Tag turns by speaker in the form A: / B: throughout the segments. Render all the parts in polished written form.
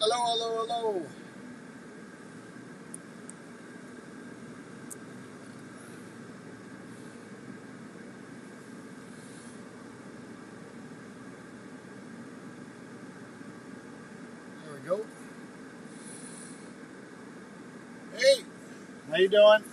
A: Hello, hello, hello. There we go. Hey, how you doing?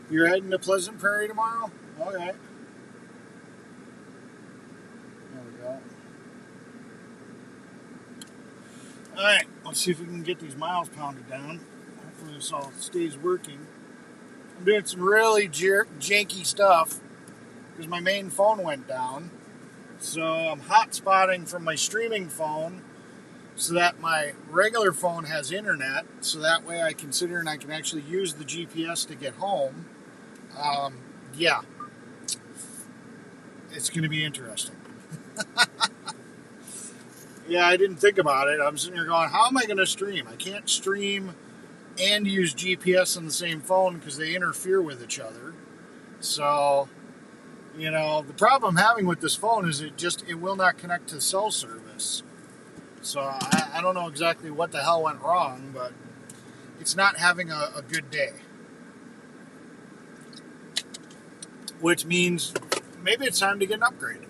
A: You're heading to Pleasant Prairie tomorrow? Okay. There we go. Alright, let's see if we can get these miles pounded down. Hopefully this all stays working. I'm doing some really janky stuff because my main phone went down. So I'm hotspotting from my streaming phone so that my regular phone has internet, so that way I consider and I can actually use the GPS to get home. Yeah, it's going to be interesting. Yeah, I didn't think about it. I'm sitting here going, how am I going to stream? I can't stream and use GPS on the same phone because they interfere with each other. So, the problem I'm having with this phone is it will not connect to cell service. So I don't know exactly what the hell went wrong, but it's not having a good day. Which means maybe it's time to get an upgrade.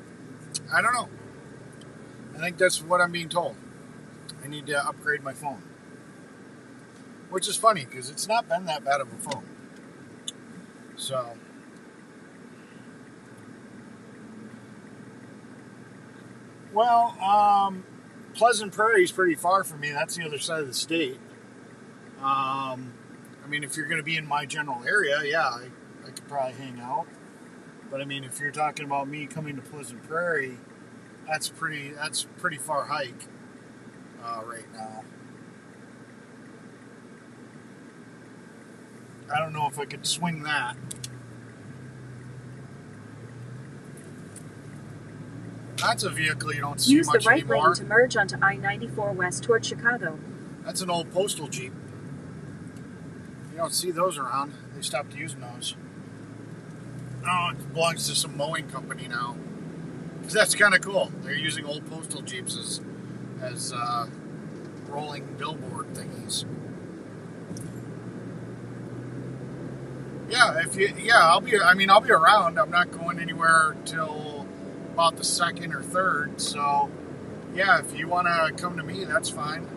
A: I don't know. I think that's what I'm being told. I need to upgrade my phone. Which is funny because it's not been that bad of a phone. So, well, Pleasant Prairie is pretty far from me. That's the other side of the state. I mean, if you're going to be in my general area, yeah, I could probably hang out. But I mean, if you're talking about me coming to Pleasant Prairie, that's pretty far hike right now. I don't know if I could swing that. That's a vehicle you don't see
B: Use
A: much
B: the right
A: anymore.
B: lane to merge onto I-94 west toward Chicago.
A: That's an old postal Jeep. You don't see those around. They stopped using those. Oh, it belongs to some mowing company now. That's kind of cool. They're using old postal Jeeps as rolling billboard thingies. Yeah, I'll be around. I'm not going anywhere till about the 2nd or 3rd. So, yeah, if you want to come to me, that's fine.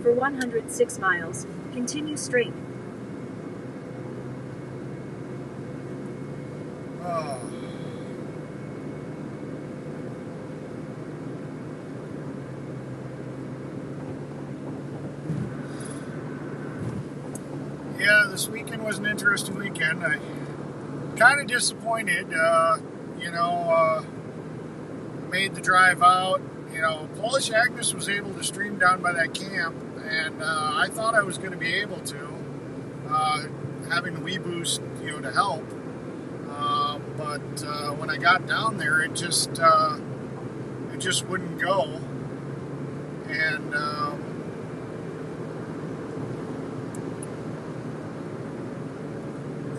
B: For 106 miles, continue straight.
A: Oh. Yeah, this weekend was an interesting weekend. I kind of disappointed. Made the drive out. Polish Agnes was able to stream down by that camp, and I thought I was going to be able to, having the Wii Boost, to help. But when I got down there, it just wouldn't go, and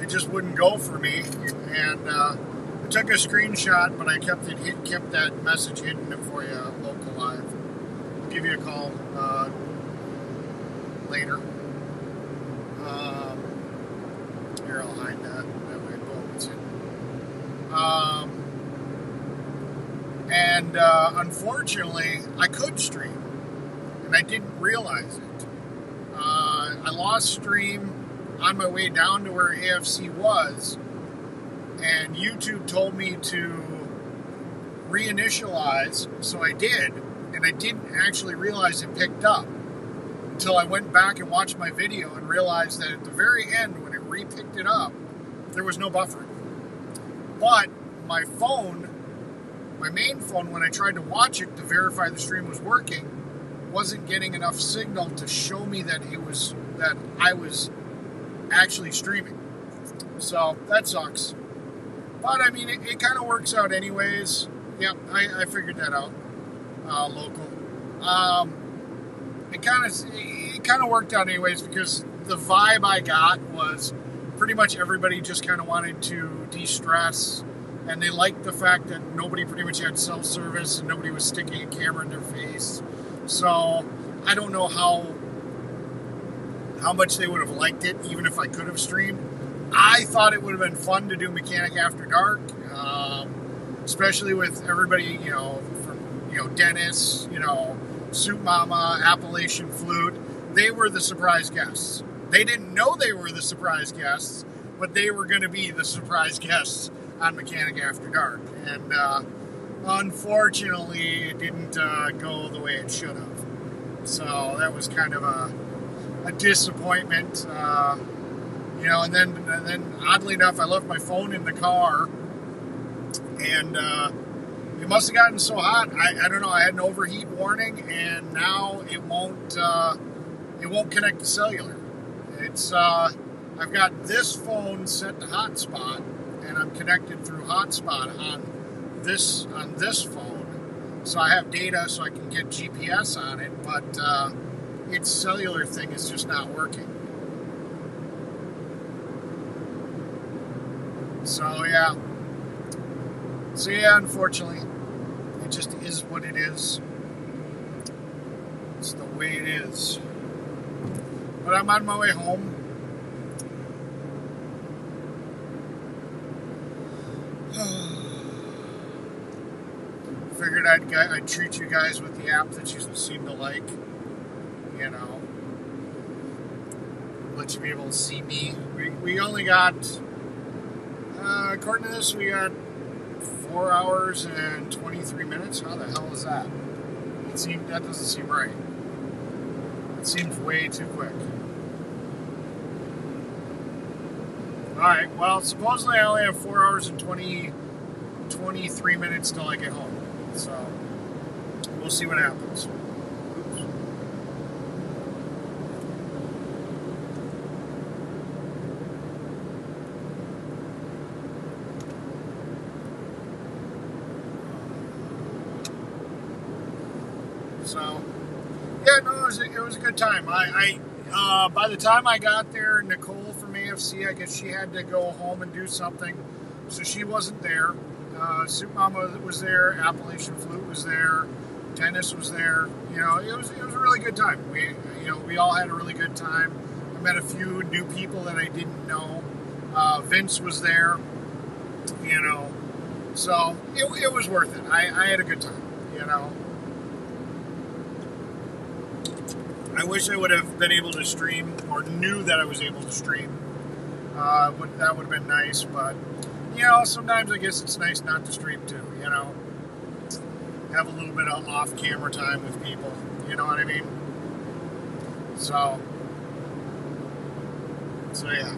A: it just wouldn't go for me. And I took a screenshot, but I kept that message hidden for you, local live. I'll give you a call later. Here, I'll hide that. That way, boom, it's hidden. And unfortunately, I could stream, and I didn't realize it. I lost stream on my way down to where AFC was, and YouTube told me to reinitialize, so I did, and I didn't actually realize it picked up until I went back and watched my video and realized that at the very end, when it re-picked it up, there was no buffering. But my phone My main phone, when I tried to watch it to verify the stream was working, wasn't getting enough signal to show me that I was actually streaming. So that sucks. But I mean, it kind of works out anyways. Yep, I figured that out. Local. It kind of worked out anyways, because the vibe I got was pretty much everybody just kind of wanted to de-stress, and they liked the fact that nobody pretty much had self-service and nobody was sticking a camera in their face. So I don't know how much they would have liked it, even if I could have streamed. I thought it would have been fun to do Mechanic After Dark, especially with everybody, from Dennis, Soup Mama, Appalachian Flute. They were the surprise guests. They didn't know they were the surprise guests, but they were going to be the surprise guests on Mechanic After Dark. And unfortunately, it didn't go the way it should have. So that was kind of a disappointment. And then oddly enough, I left my phone in the car, and it must have gotten so hot. I don't know. I had an overheat warning, and now it won't connect to cellular. It's I've got this phone set to hotspot, and I'm connected through hotspot on this phone, so I have data, so I can get GPS on it. But its cellular thing is just not working. So yeah, unfortunately, it just is what it is. It's the way it is. But I'm on my way home. Figured I'd treat you guys with the app that you seem to like. Let you be able to see me. We only got, according to this, we got 4 hours and 23 minutes. How the hell is that? That doesn't seem right. It seems way too quick. Alright, well, supposedly I only have 4 hours and 23 minutes till I get home. So, we'll see what happens. Oops. So, yeah, no, it was a good time. By the time I got there, Nicole from AFC, I guess she had to go home and do something, so she wasn't there. Soup Mama was there, Appalachian Flute was there, Dennis was there. It was a really good time. We all had a really good time. I met a few new people that I didn't know. Vince was there. So it was worth it. I had a good time. I wish I would have been able to stream, or knew that I was able to stream. That would have been nice, but sometimes I guess it's nice not to stream too. Have a little bit of off-camera time with people. You know what I mean? So yeah.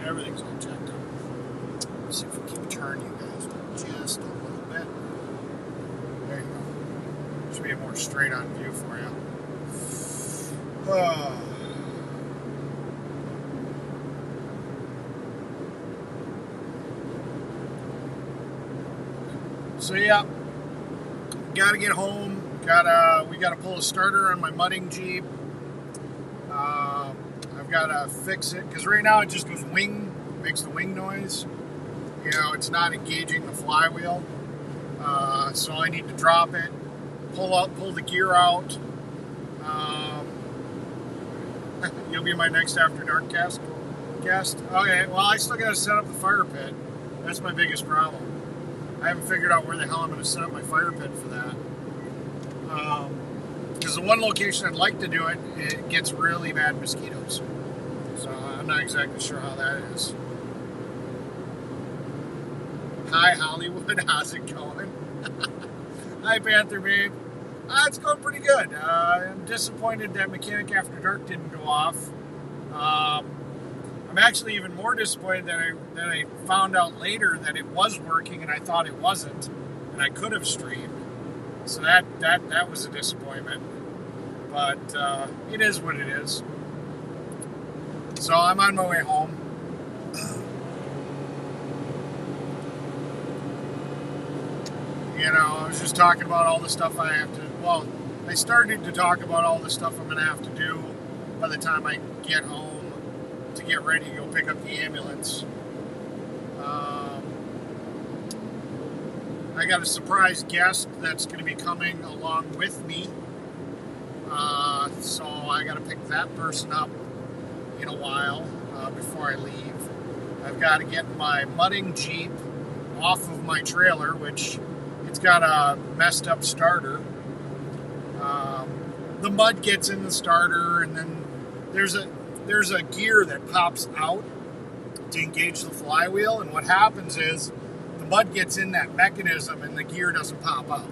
A: Everything's all checked out. Let's see if we can turn you guys just a little bit. There you go. Should be a more straight-on view for you. So yeah, gotta get home. We gotta pull a starter on my mudding Jeep. I've gotta fix it because right now it just goes wing, makes the wing noise. It's not engaging the flywheel. So I need to drop it, pull the gear out. You'll be my next After Dark guest. Okay, well, I still got to set up the fire pit. That's my biggest problem. I haven't figured out where the hell I'm going to set up my fire pit for that. Because the one location I'd like to do it gets really bad mosquitoes. So I'm not exactly sure how that is. Hi, Hollywood. How's it going? Hi, Panther Babe. It's going pretty good. I'm disappointed that Mechanic After Dark didn't go off. I'm actually even more disappointed that I found out later that it was working and I thought it wasn't, and I could have streamed. So that was a disappointment. But it is what it is. So I'm on my way home. You know, I was just talking about all the stuff I have to, well, I started to talk about all the stuff I'm going to have to do by the time I get home to get ready to go pick up the ambulance. I got a surprise guest that's going to be coming along with me. So I got to pick that person up in a while before I leave. I've got to get my mudding Jeep off of my trailer, which it's got a messed up starter. The mud gets in the starter, and then there's a gear that pops out to engage the flywheel, and what happens is the mud gets in that mechanism and the gear doesn't pop out.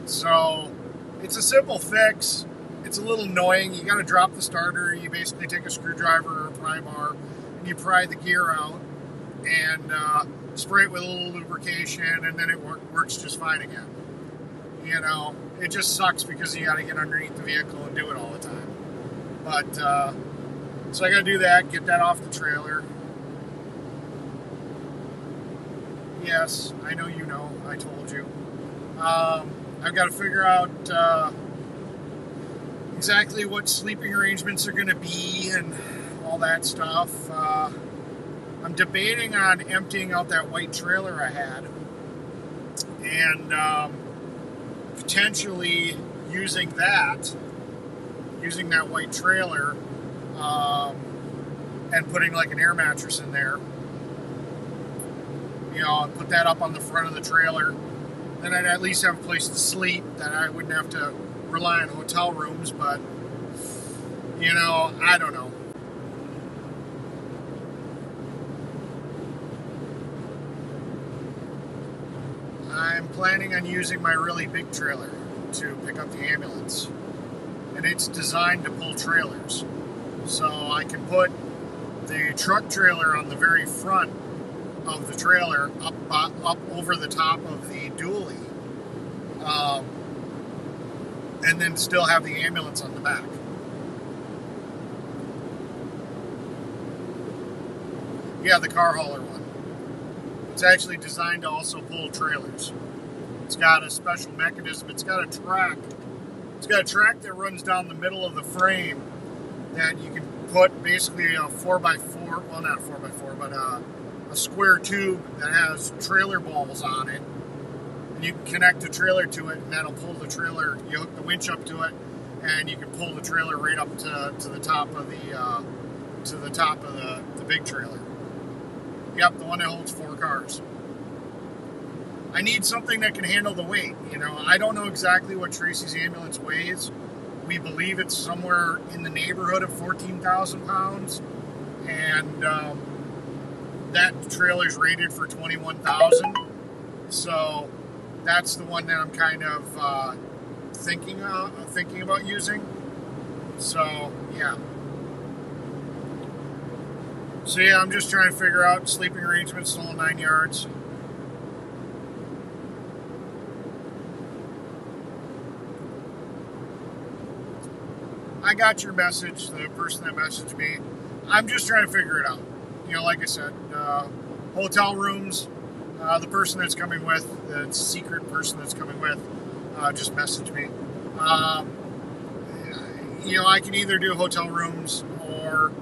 A: So it's a simple fix. It's a little annoying. You got to drop the starter. You basically take a screwdriver or a pry bar and you pry the gear out and spray it with a little lubrication, and then it works just fine again. You know, it just sucks because you got to get underneath the vehicle and do it all the time. But so I got to do that, get that off the trailer. Yes, I know you know. I told you. I've got to figure out exactly what sleeping arrangements are going to be and all that stuff. I'm debating on emptying out that white trailer I had and potentially using that white trailer and putting like an air mattress in there. You know, and put that up on the front of the trailer. Then I'd at least have a place to sleep that I wouldn't have to rely on hotel rooms, but, you know, I don't know. I'm planning on using my really big trailer to pick up the ambulance. And it's designed to pull trailers. So I can put the truck trailer on the very front of the trailer up over the top of the dually, and then still have the ambulance on the back. Yeah, the car hauler one. It's actually designed to also pull trailers. It's got a special mechanism. It's got a track. It's got a track that runs down the middle of the frame that you can put basically a 4x4, well, not a 4x4, but a square tube that has trailer balls on it, and you can connect the trailer to it, and that'll pull the trailer. You hook the winch up to it, and you can pull the trailer right up to the top of the big trailer. Yep, the one that holds 4 cars. I need something that can handle the weight. You know, I don't know exactly what Tracy's ambulance weighs. We believe it's somewhere in the neighborhood of 14,000 pounds, and that trailer is rated for 21,000. So that's the one that I'm kind of thinking about using. So yeah. So yeah, I'm just trying to figure out sleeping arrangements, the whole 9 yards. I got your message, the person that messaged me. I'm just trying to figure it out. You know, like I said, hotel rooms, the person that's coming with, the secret person that's coming with, just messaged me. You know, I can either do hotel rooms or,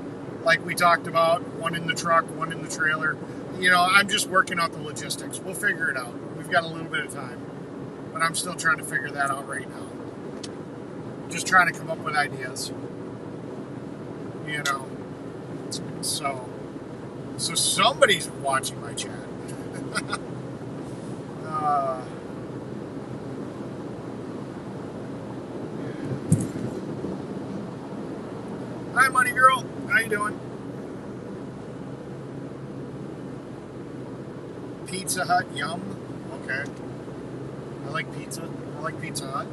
A: like we talked about, one in the truck, one in the trailer. You know, I'm just working out the logistics. We'll figure it out. We've got a little bit of time. But I'm still trying to figure that out right now. Just trying to come up with ideas. You know. So somebody's watching my chat. Hi, Money Girl. How you doing? Pizza Hut, yum. Okay. I like pizza. I like Pizza Hut.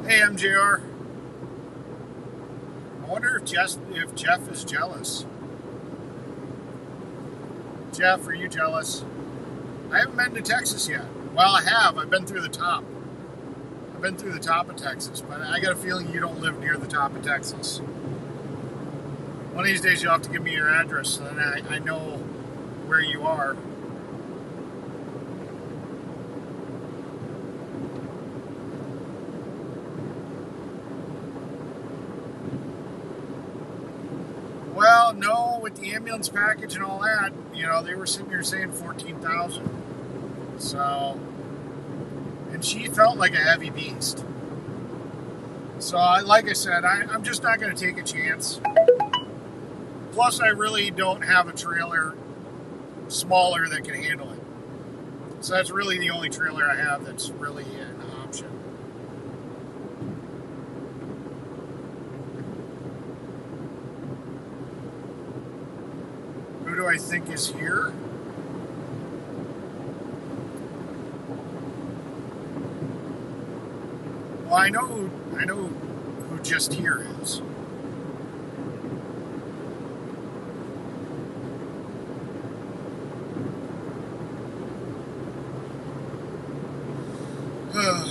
A: Hey, MJR. wonder if Jeff is jealous. Jeff, are you jealous? I haven't been to Texas yet. Well, I have. I've been through the top. I've been through the top of Texas, but I got a feeling you don't live near the top of Texas. One of these days you'll have to give me your address so then I know where you are. Well, no, with the ambulance package and all that, you know, they were sitting here saying 14,000. So, and she felt like a heavy beast. So, like I said, I'm just not going to take a chance. Plus, I really don't have a trailer smaller that can handle it. So that's really the only trailer I have that's really an option. Who do I think is here? Well, I know who just here is. Alright.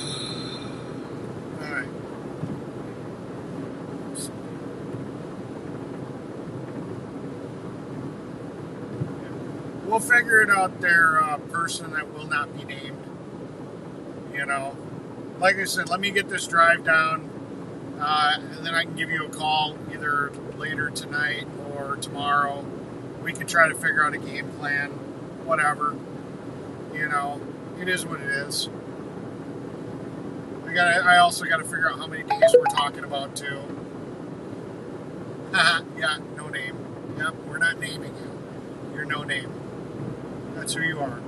A: We'll figure it out there, person that will not be named. You know, like I said, let me get this drive down, and then I can give you a call either later tonight or tomorrow. We can try to figure out a game plan, whatever. You know, it is what it is. I also got to figure out how many days we're talking about too. Yeah, no name. Yep, we're not naming you. You're no name. That's who you are.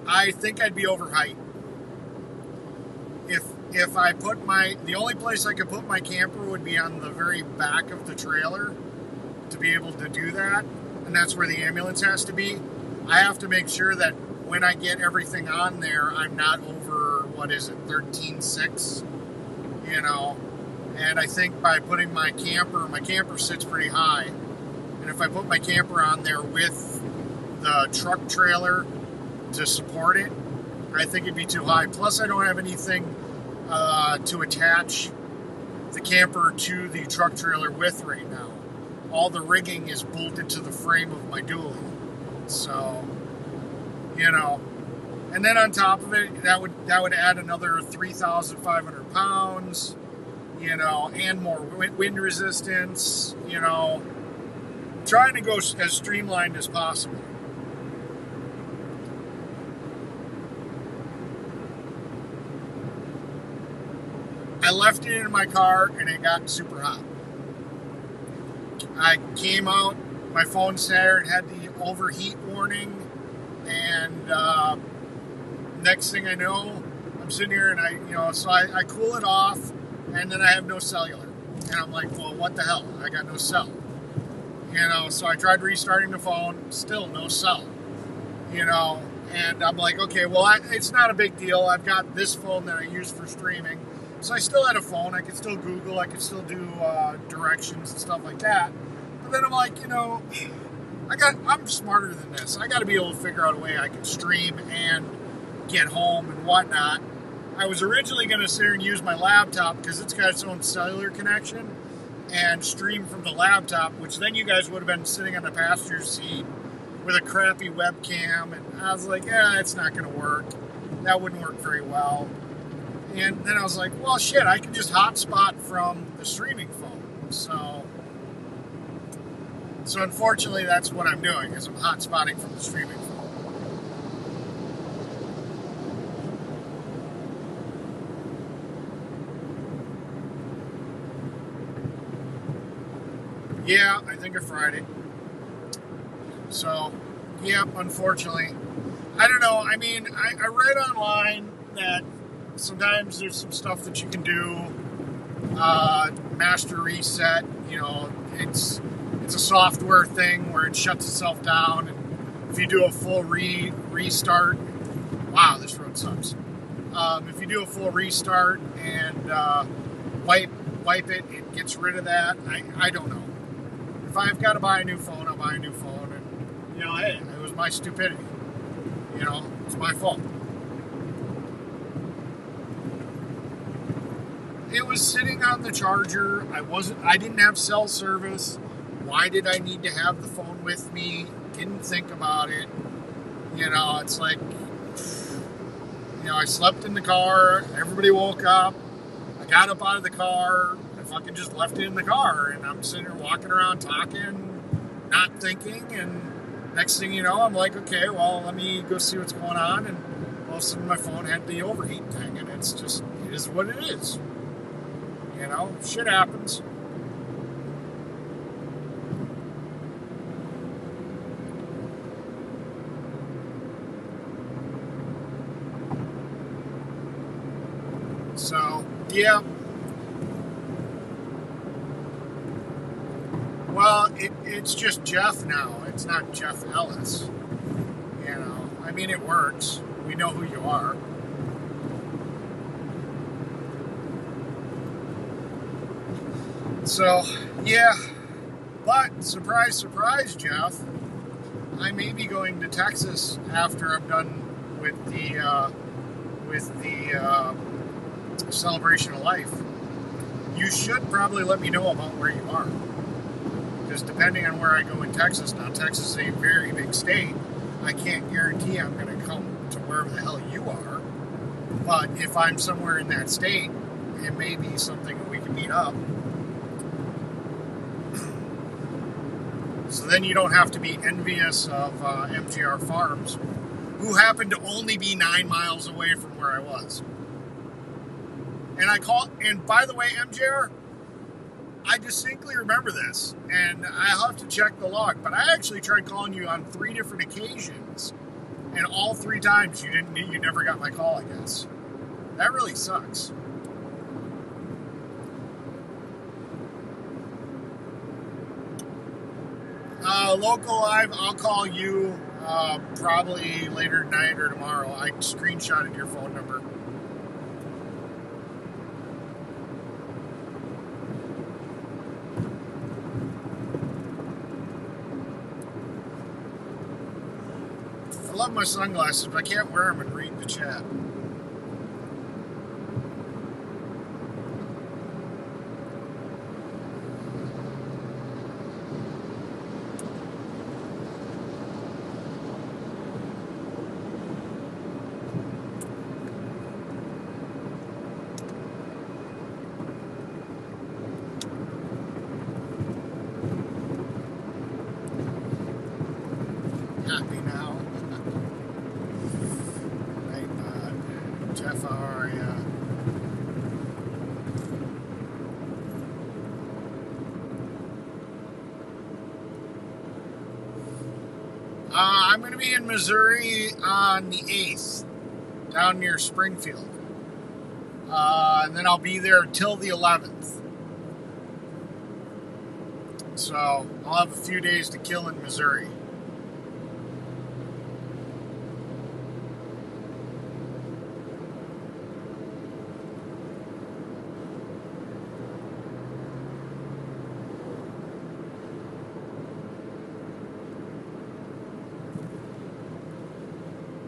A: I think I'd be overhyped. If I put the only place I could put my camper would be on the very back of the trailer to be able to do that, and that's where the ambulance has to be. I have to make sure that when I get everything on there, I'm not over, 13.6, you know, and I think by putting my camper sits pretty high, and if I put my camper on there with the truck trailer to support it, I think it'd be too high. Plus, I don't have anything to attach the camper to the truck trailer with right now. All the rigging is bolted to the frame of my dually. So, you know, and then on top of it, that would add another 3,500 pounds, you know, and more wind resistance, you know, trying to go as streamlined as possible. I left it in my car and it got super hot. I came out, my phone's there, it had the overheat warning, and next thing I know, I'm sitting here and I cool it off, and then I have no cellular. And I'm like, well, what the hell? I got no cell. You know, so I tried restarting the phone, still no cell. You know, and I'm like, okay, well, it's not a big deal. I've got this phone that I use for streaming. So I still had a phone. I could still Google. I could still do directions and stuff like that. But then I'm like, you know, I'm smarter than this. I got to be able to figure out a way I can stream and get home and whatnot. I was originally going to sit here and use my laptop because it's got its own cellular connection and stream from the laptop, which then you guys would have been sitting on the passenger seat with a crappy webcam. And I was like, yeah, it's not going to work. That wouldn't work very well. And then I was like, well, shit, I can just hotspot from the streaming phone. So unfortunately, that's what I'm doing, is I'm hotspotting from the streaming phone. Yeah, I think I fried it. So, yeah, unfortunately. I don't know. I mean, I read online that sometimes there's some stuff that you can do. Master reset, you know, it's a software thing where it shuts itself down. And if you do a full restart, wow, this road sucks. If you do a full restart and wipe it, it gets rid of that. I don't know. If I've got to buy a new phone, I'll buy a new phone. And, you know, hey, it was my stupidity. You know, it's my fault. It was sitting on the charger. I didn't have cell service. Why did I need to have the phone with me? Didn't think about it. You know, it's like, you know, I slept in the car. Everybody woke up. I got up out of the car. I fucking just left it in the car. And I'm sitting there walking around talking, not thinking. And next thing you know, I'm like, okay, well, let me go see what's going on. And all of a sudden my phone had the overheat thing. And it's just, it is what it is. You know, shit happens. So, yeah. Well, it's just Jeff now. It's not Jeff Ellis. You know, I mean, it works. We know who you are. So, yeah. But, surprise, surprise, Jeff, I may be going to Texas after I'm done with the Celebration of Life. You should probably let me know about where you are. Because depending on where I go in Texas, now Texas is a very big state, I can't guarantee I'm going to come to wherever the hell you are. But if I'm somewhere in that state, it may be something that we can meet up. So then you don't have to be envious of MJR Farms, who happened to only be 9 miles away from where I was. And by the way, MJR, I distinctly remember this, and I'll have to check the log, but I actually tried calling you on 3 different occasions, and all 3 times you never got my call, I guess. That really sucks. Local live, I'll call you probably later tonight or tomorrow. I screenshotted your phone number. I love my sunglasses, but I can't wear them and read the chat. Happy now. Hey, Jeff, how are ya? I'm going to be in Missouri on the 8th, down near Springfield. And then I'll be there till the 11th. So I'll have a few days to kill in Missouri.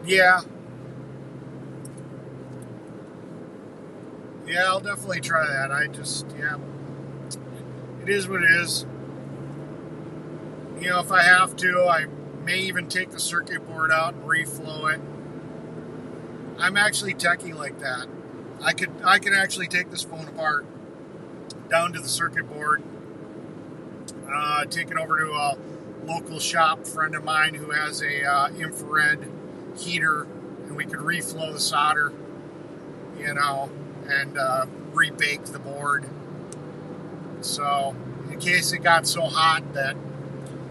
A: Yeah. Yeah, I'll definitely try that. It is what it is. You know, if I have to, I may even take the circuit board out and reflow it. I'm actually techie like that. I can actually take this phone apart, down to the circuit board, take it over to a local shop friend of mine who has a infrared heater, and we could reflow the solder, you know, and rebake the board. So in case it got so hot that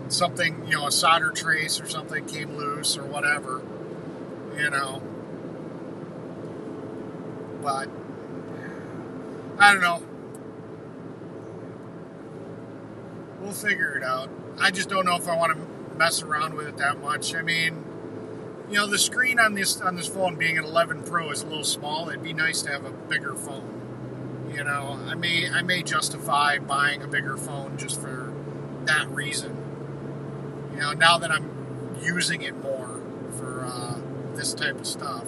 A: something, you know, a solder trace or something came loose or whatever, you know. But I don't know. We'll figure it out. I just don't know if I want to mess around with it that much. I mean, You know, the screen on this phone being an 11 Pro is a little small. It'd be nice to have a bigger phone. You know, I may justify buying a bigger phone just for that reason. You know, now that I'm using it more for this type of stuff,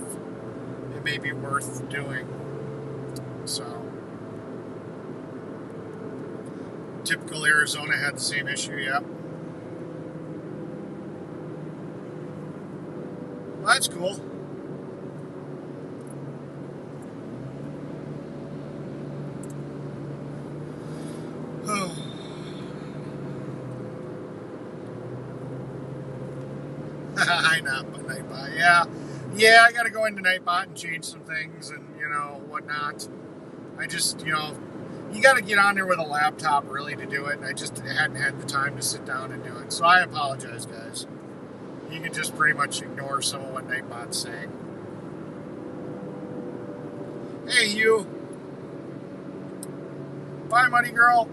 A: it may be worth doing. So, typical Arizona had the same issue. Yep. Well, that's cool. Nightbot. Yeah, I gotta go into Nightbot and change some things and, you know, whatnot. I just, you know, you gotta get on there with a laptop really to do it, and I just hadn't had the time to sit down and do it. So I apologize, guys. You can just pretty much ignore some of what Nightbot's saying. Hey, you. Bye, money girl.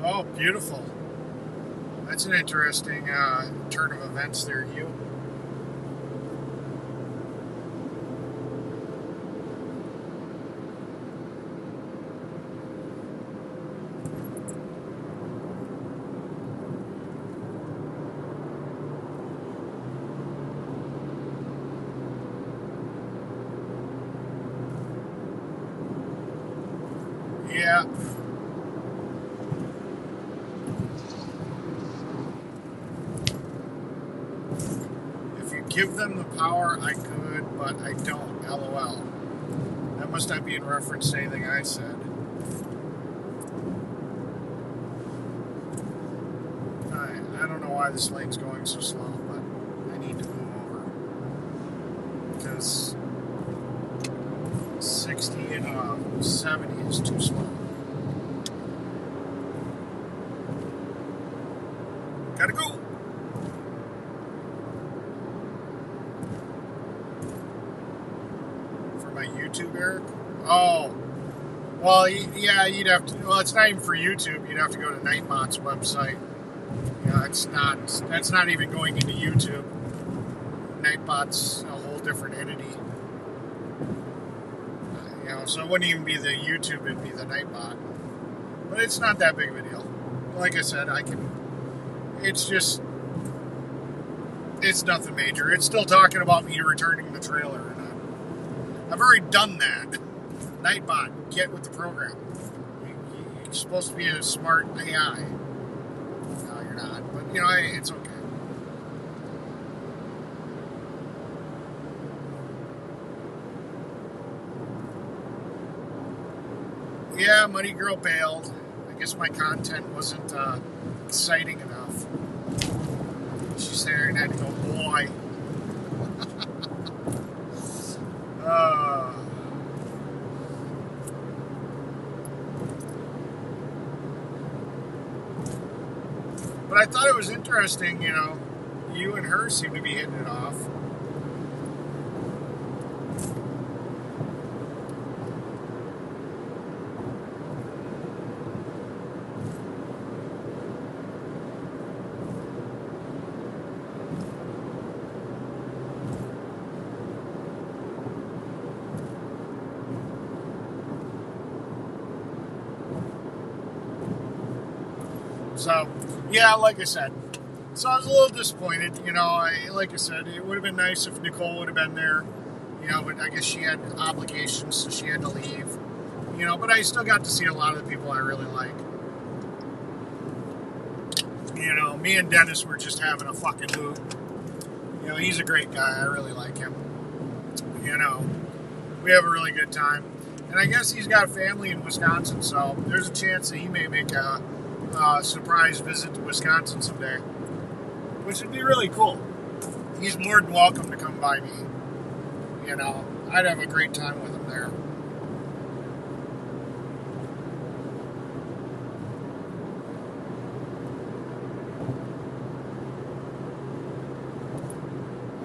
A: Oh, beautiful. That's an interesting turn of events there, you. Yeah. Give them the power, I could, but I don't. LOL. That must not be in reference to anything I said. I don't know why this lane's going so slow, but I need to move over. Because 60 and 70 is too slow. Gotta go! YouTube, Eric? Oh, well, yeah, you'd have to. Well, it's not even for YouTube. You'd have to go to Nightbot's website. You know, that's not even going into YouTube. Nightbot's a whole different entity. You know, so it wouldn't even be the YouTube. It'd be the Nightbot. But it's not that big of a deal. Like I said, it's just. It's nothing major. It's still talking about me returning the trailer. I've already done that. Nightbot, get with the program. You're supposed to be a smart AI. No, you're not. But, you know, it's okay. Yeah, Money Girl bailed. I guess my content wasn't exciting enough. She's there and had to go, boy. But I thought it was interesting, you know, you and her seem to be hitting it off. So, yeah, like I said, so I was a little disappointed, you know, like I said, it would have been nice if Nicole would have been there, you know, but I guess she had obligations, so she had to leave, you know, but I still got to see a lot of the people I really like. You know, me and Dennis were just having a fucking hoot. You know, he's a great guy, I really like him. You know, we have a really good time. And I guess he's got family in Wisconsin, so there's a chance that he may make a surprise visit to Wisconsin someday, which would be really cool. He's more than welcome to come by me. You know, I'd have a great time with him there.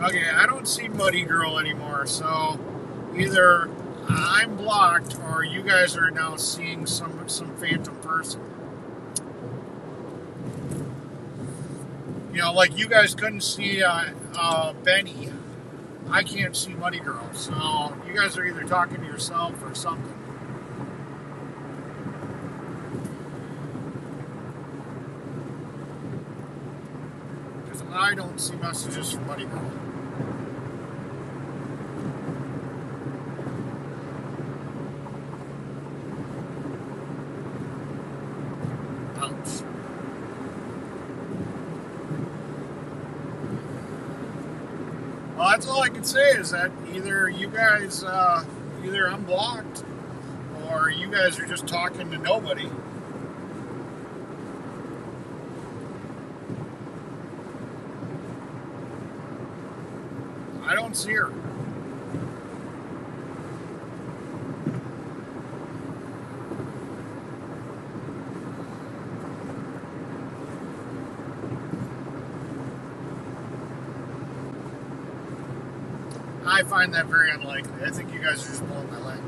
A: Okay, I don't see Muddy Girl anymore, so either I'm blocked or you guys are now seeing some phantom person. You know, like you guys couldn't see Benny. I can't see Muddy Girl, so you guys are either talking to yourself or something. Because I don't see messages from Muddy Girl. Ouch. Well, that's all I can say is that either you guys, either I'm blocked or you guys are just talking to nobody. I don't see her. I find that very unlikely. I think you guys are just blowing my leg.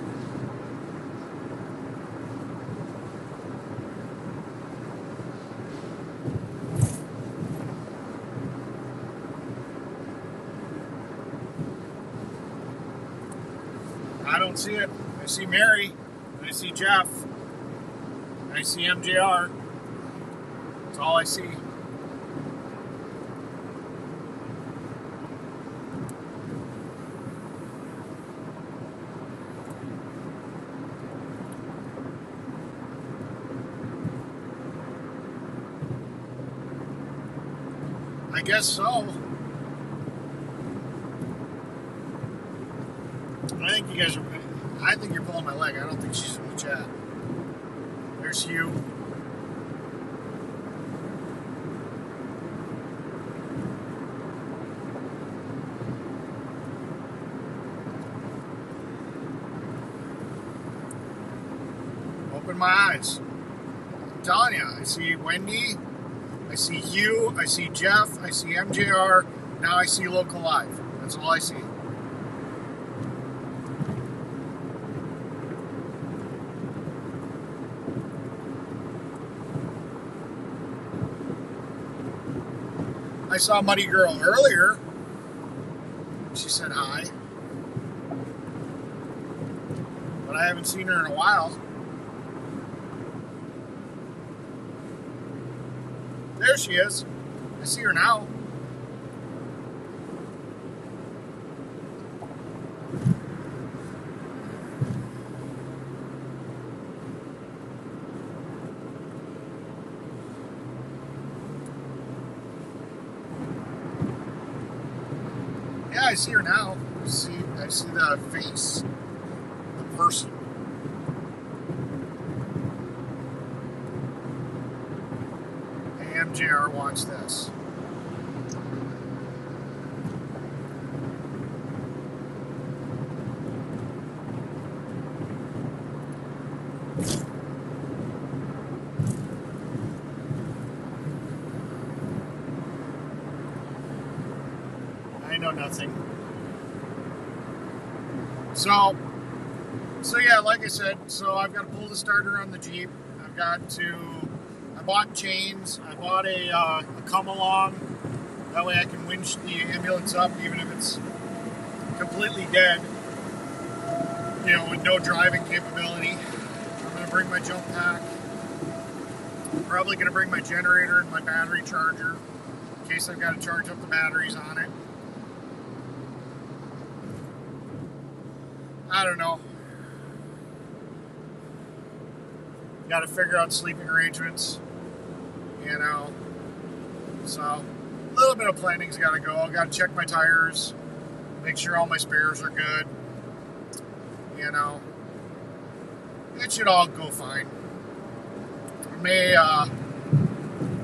A: I don't see it. I see Mary. I see Jeff. I see MJR. That's all I see. I guess so. I think you're pulling my leg. I don't think she's in the chat. There's Hugh. Open my eyes. I'm telling you, I see Wendy. I see Hugh, I see Jeff, I see MJR, now I see Local Live. That's all I see. I saw Muddy Girl earlier. She said hi. But I haven't seen her in a while. There she is. I see her now. Yeah, I see her now. I see the face, the person. MJR, watch this. I know nothing. So yeah, like I said, so I've got to pull the starter on the Jeep. I bought chains. I bought a come along. That way I can winch the ambulance up even if it's completely dead. You know, with no driving capability. I'm going to bring my jump pack. I'm probably going to bring my generator and my battery charger in case I've got to charge up the batteries on it. I don't know. Got to figure out sleeping arrangements, you know. So, a little bit of planning's got to go. I've got to check my tires, make sure all my spares are good, you know. It should all go fine. I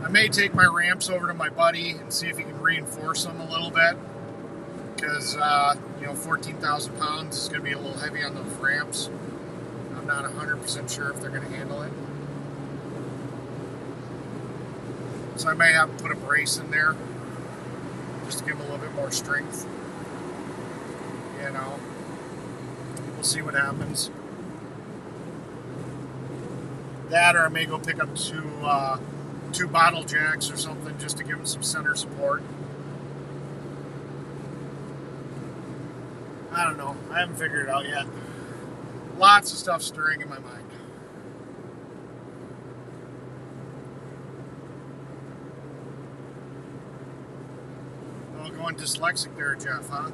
A: may take my ramps over to my buddy and see if he can reinforce them a little bit, because, you know, 14,000 pounds is going to be a little heavy on those ramps. I'm not 100% sure if they're going to handle it. So I may have to put a brace in there just to give them a little bit more strength. you know. We'll see what happens. That, or I may go pick up two bottle jacks or something just to give them some center support. I don't know. I haven't figured it out yet. Lots of stuff stirring in my mind. Oh, going dyslexic there, Jeff, huh?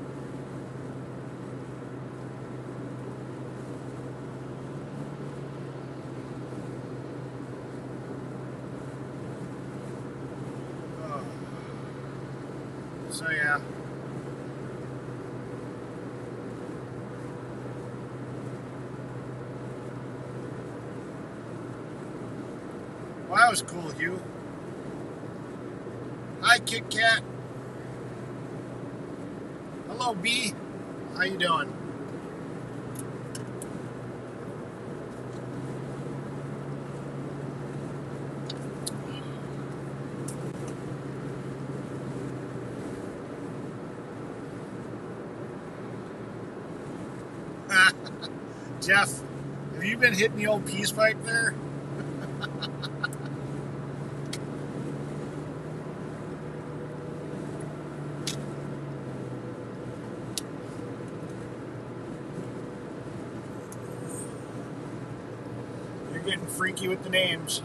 A: Oh. So, yeah. Well, that was cool, Hugh. Hi, Kit Kat. Hello, B. How you doing? Jeff, have you been hitting the old peace pipe there? You're getting freaky with the names.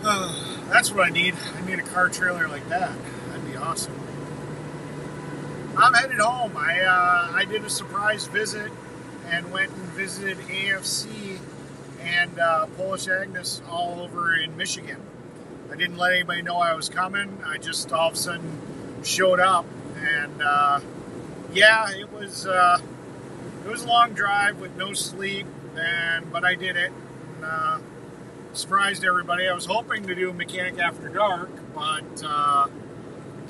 A: That's what I need. I need a car trailer like that. That'd be awesome. I'm headed home. I did a surprise visit and went and visited AFC and Polish Agnes all over in Michigan. I didn't let anybody know I was coming. I just all of a sudden showed up, and yeah, it was a long drive with no sleep, but I did it. And, surprised everybody. I was hoping to do Mechanic After Dark, but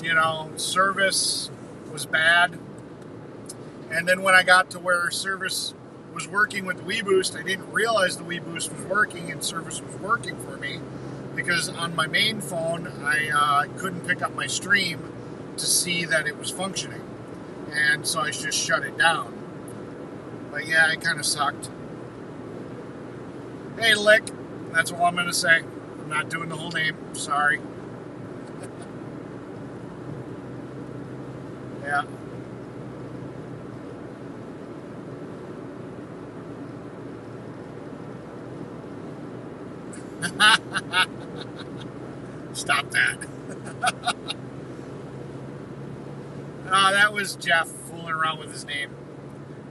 A: you know, service was bad. And then when I got to where service was working with the WeBoost, I didn't realize the WeBoost was working and service was working for me, because on my main phone I couldn't pick up my stream to see that it was functioning, and so I just shut it down. But yeah, it kind of sucked. Hey, Lick, that's all I'm going to say. I'm not doing the whole name. Sorry. Yeah. Stop that. That was Jeff fooling around with his name.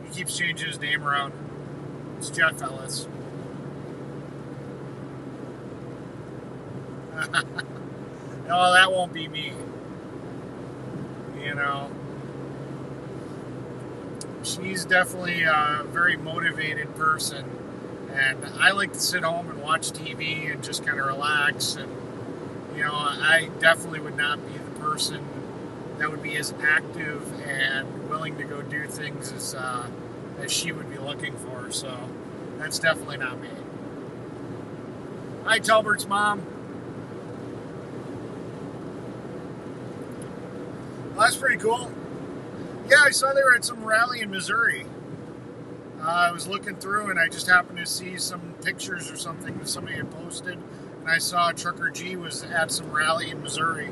A: He keeps changing his name around. It's Jeff Ellis. No, that won't be me. You know. She's definitely a very motivated person, and I like to sit home and watch TV and just kind of relax. And you know, I definitely would not be the person that would be as active and willing to go do things as she would be looking for. So that's definitely not me. Hi, Talbert's mom. Well, that's pretty cool. Yeah, I saw they were at some rally in Missouri. I was looking through, and I just happened to see some pictures or something that somebody had posted, and I saw Trucker G was at some rally in Missouri.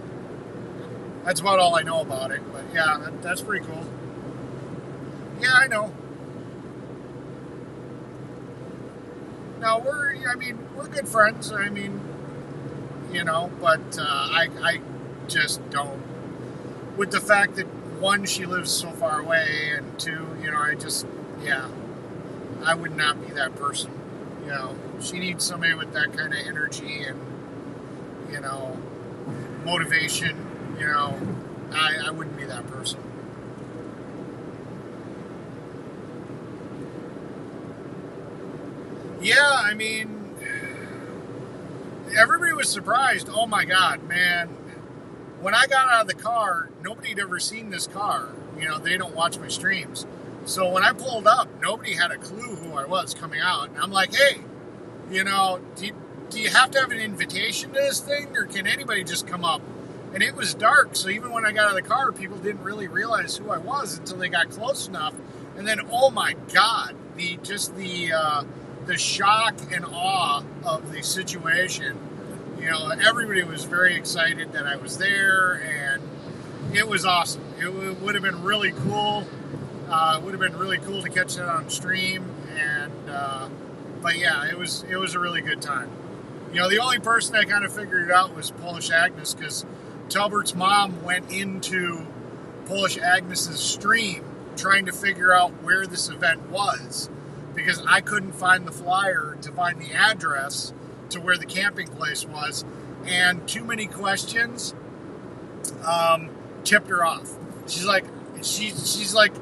A: That's about all I know about it, but yeah, that's pretty cool. Yeah, I know. No, we're good friends. I mean, you know, but I just don't. With the fact that, one, she lives so far away, and two, you know, I would not be that person. You know, she needs somebody with that kind of energy and, you know, motivation. You know, I wouldn't be that person. Yeah, I mean, everybody was surprised. Oh my God, man. When I got out of the car, nobody had ever seen this car. You know, they don't watch my streams. So when I pulled up, nobody had a clue who I was coming out. And I'm like, hey, you know, do you have to have an invitation to this thing? Or can anybody just come up And it was dark, so even when I got out of the car, people didn't really realize who I was until they got close enough. And then, oh my God, the shock and awe of the situation. You know, everybody was very excited that I was there, and it was awesome. It would have been really cool. It would have been really cool to catch that on stream, but yeah, it was a really good time. You know, the only person that kind of figured it out was Polish Agnes, because Talbert's mom went into Polish Agnes's stream trying to figure out where this event was, because I couldn't find the flyer to find the address to where the camping place was, and too many questions tipped her off. She's like,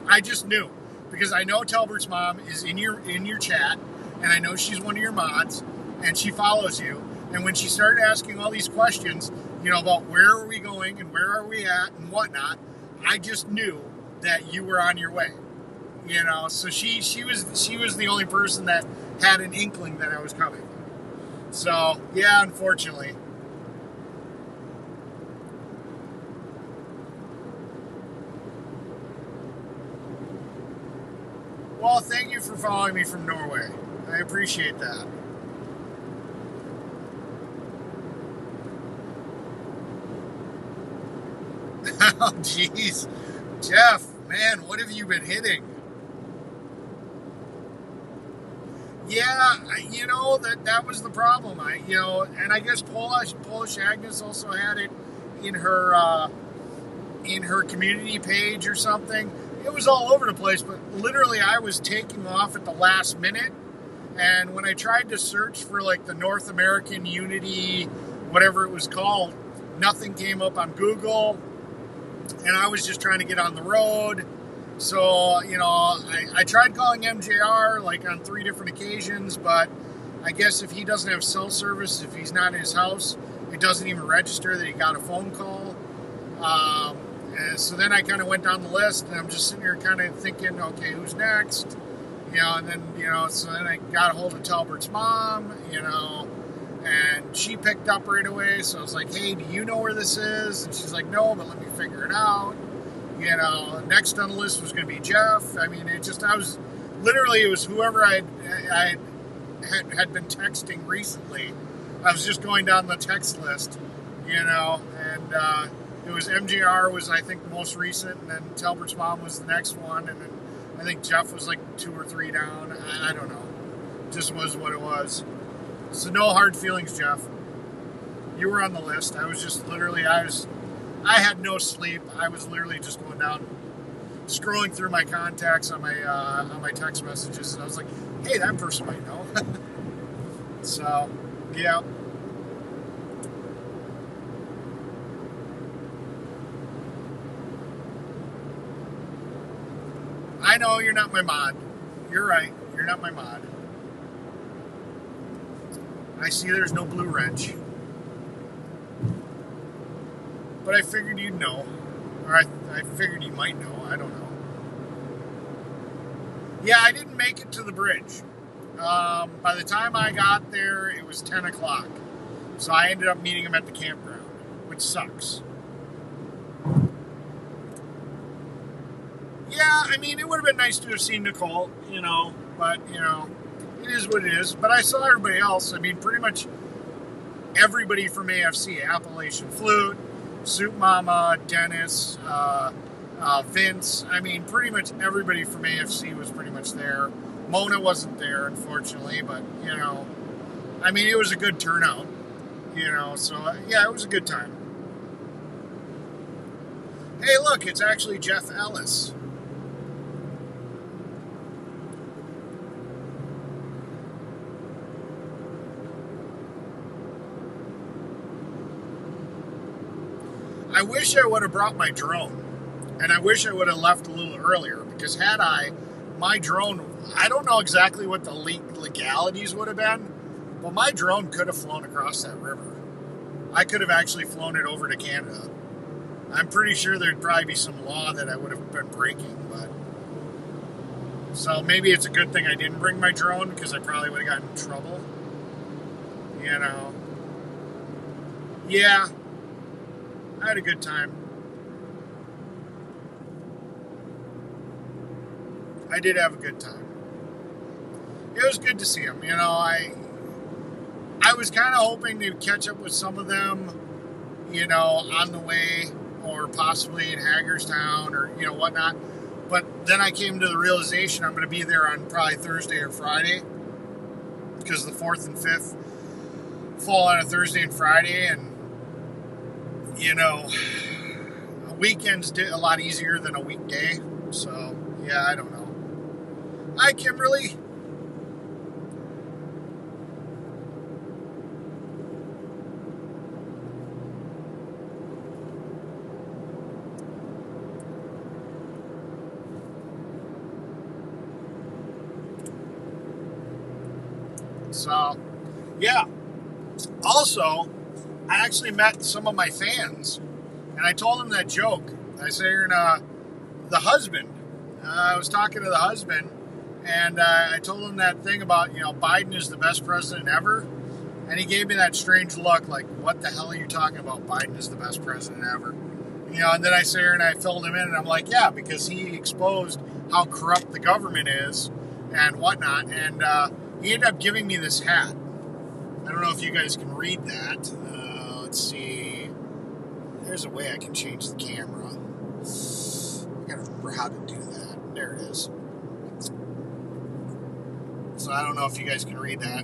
A: I just knew, because I know Talbert's mom is in your chat, and I know she's one of your mods, and she follows you. And when she started asking all these questions, you know, about where are we going and where are we at and whatnot, I just knew that you were on your way. You know, so she was the only person that had an inkling that I was coming. So yeah, unfortunately. Well, thank you for following me from Norway. I appreciate that. Oh, jeez. Jeff, man, what have you been hitting? Yeah, you know, that was the problem. And I guess Polish Agnes also had it in her community page or something. It was all over the place, but literally I was taking off at the last minute, and when I tried to search for like the North American Unity, whatever it was called, nothing came up on Google, and I was just trying to get on the road. So, you know, I tried calling MJR like on 3 different occasions, but I guess if he doesn't have cell service, if he's not in his house, it doesn't even register that he got a phone call. And so then I kind of went down the list, and I'm just sitting here kind of thinking, okay, who's next? You know, and then, you know, so then I got a hold of Talbert's mom, you know, and she picked up right away. So I was like, hey, do you know where this is? And she's like, no, but let me figure it out. You know, next on the list was going to be Jeff. I mean, it was whoever I had been texting recently. I was just going down the text list, you know, and it was MJR was, I think, the most recent, and then Talbert's mom was the next one, and then I think Jeff was like 2 or 3 down. I don't know. Just was what it was. So no hard feelings, Jeff. You were on the list. I was just literally, I had no sleep. I was literally just going down, scrolling through my contacts on my text messages, and I was like, hey, that person might know. So, yeah. I know you're not my mod. You're right. You're not my mod. I see there's no blue wrench. But I figured you'd know. Or I figured you might know. I don't know. Yeah, I didn't make it to the bridge. By the time I got there, it was 10 o'clock. So I ended up meeting him at the campground, which sucks. Yeah, I mean, it would have been nice to have seen Nicole, you know, but, you know, it is what it is. But I saw everybody else. I mean, pretty much everybody from AFC, Appalachian Flute, Soup Mama, Dennis, Vince. I mean, pretty much everybody from AFC was pretty much there. Mona wasn't there, unfortunately, but, you know, I mean, it was a good turnout, you know, so, yeah, it was a good time. Hey, look, it's actually Jeff Ellis. I wish I would have brought my drone, and I wish I would have left a little earlier, because had my drone, I don't know exactly what the legalities would have been, but my drone could have flown across that river. I could have actually flown it over to Canada. I'm pretty sure there'd probably be some law that I would have been breaking, but so maybe it's a good thing I didn't bring my drone, because I probably would have gotten in trouble. You know. Yeah. I had a good time. I did have a good time. It was good to see them. You know, I was kind of hoping to catch up with some of them, you know, on the way or possibly in Hagerstown or, you know, whatnot. But then I came to the realization I'm going to be there on probably Thursday or Friday because the 4th and 5th fall on a Thursday and Friday. And, you know, a weekend's a lot easier than a weekday. So, yeah, I don't know. Hi, Kimberly. So, yeah. Also, I actually met some of my fans, and I told them that joke. I said, the husband. I was talking to the husband, and I told him that thing about, you know, Biden is the best president ever. And he gave me that strange look, like, what the hell are you talking about? Biden is the best president ever. You know, and then I sat here and I filled him in, and I'm like, yeah, because he exposed how corrupt the government is and whatnot. And he ended up giving me this hat. I don't know if you guys can read that. Let's see. There's a way I can change the camera. I gotta remember how to do that. There it is. So I don't know if you guys can read that.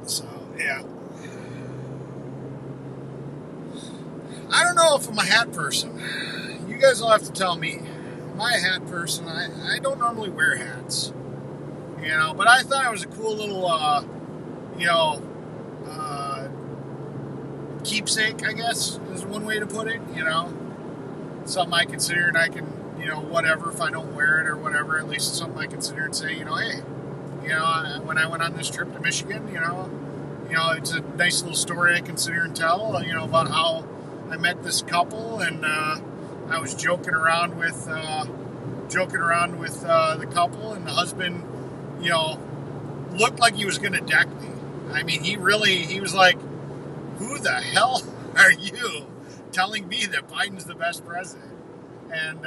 A: So, yeah. I don't know if I'm a hat person. You guys will have to tell me. Am I a hat person? I don't normally wear hats. You know, but I thought it was a cool little, you know, keepsake, I guess, is one way to put it, you know. Something I consider, and I can, you know, whatever, if I don't wear it or whatever, at least it's something I consider and say, you know, hey, you know, when I went on this trip to Michigan, you know, it's a nice little story I consider and tell, you know, about how I met this couple, and I was joking around with the couple, and the husband, you know, looked like he was going to deck me. I mean, he was like, who the hell are you telling me that Biden's the best president? And,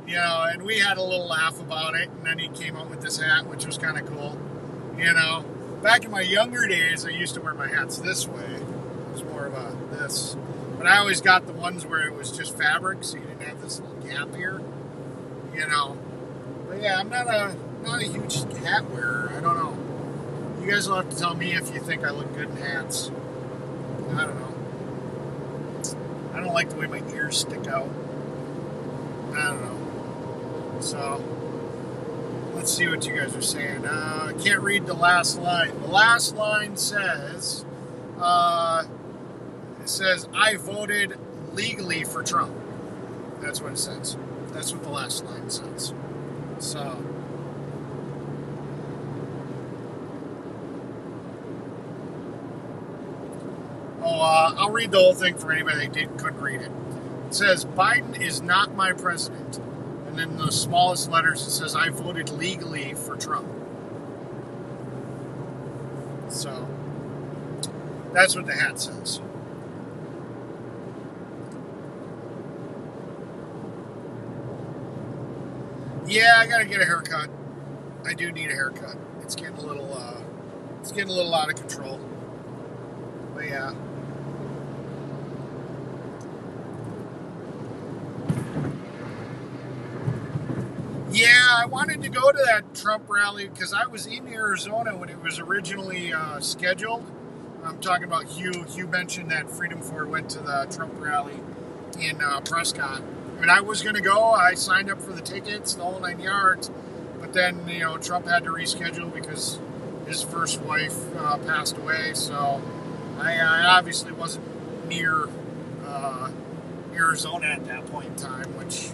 A: you know, and we had a little laugh about it, and then he came up with this hat, which was kind of cool. You know, back in my younger days, I used to wear my hats this way. It was more of a this. But I always got the ones where it was just fabric, so you didn't have this little gap here, you know. But yeah, I'm not a huge hat wearer. I don't know. You guys will have to tell me if you think I look good in hats. I don't know. I don't like the way my ears stick out. I don't know. So, let's see what you guys are saying. I can't read the last line. The last line says, it says, I voted legally for Trump. That's what it says. That's what the last line says. So, I'll read the whole thing for anybody that couldn't read it. It says, Biden is not my president. And then the smallest letters, it says, I voted legally for Trump. So, that's what the hat says. Yeah, I gotta get a haircut. I do need a haircut. It's getting a little out of control. But yeah. Yeah, I wanted to go to that Trump rally because I was in Arizona when it was originally scheduled. I'm talking about Hugh. Hugh mentioned that Freedom Ford went to the Trump rally in Prescott. And I was going to go. I signed up for the tickets, the whole 9 yards. But then, you know, Trump had to reschedule because his first wife passed away. So I obviously wasn't near Arizona at that point in time, which,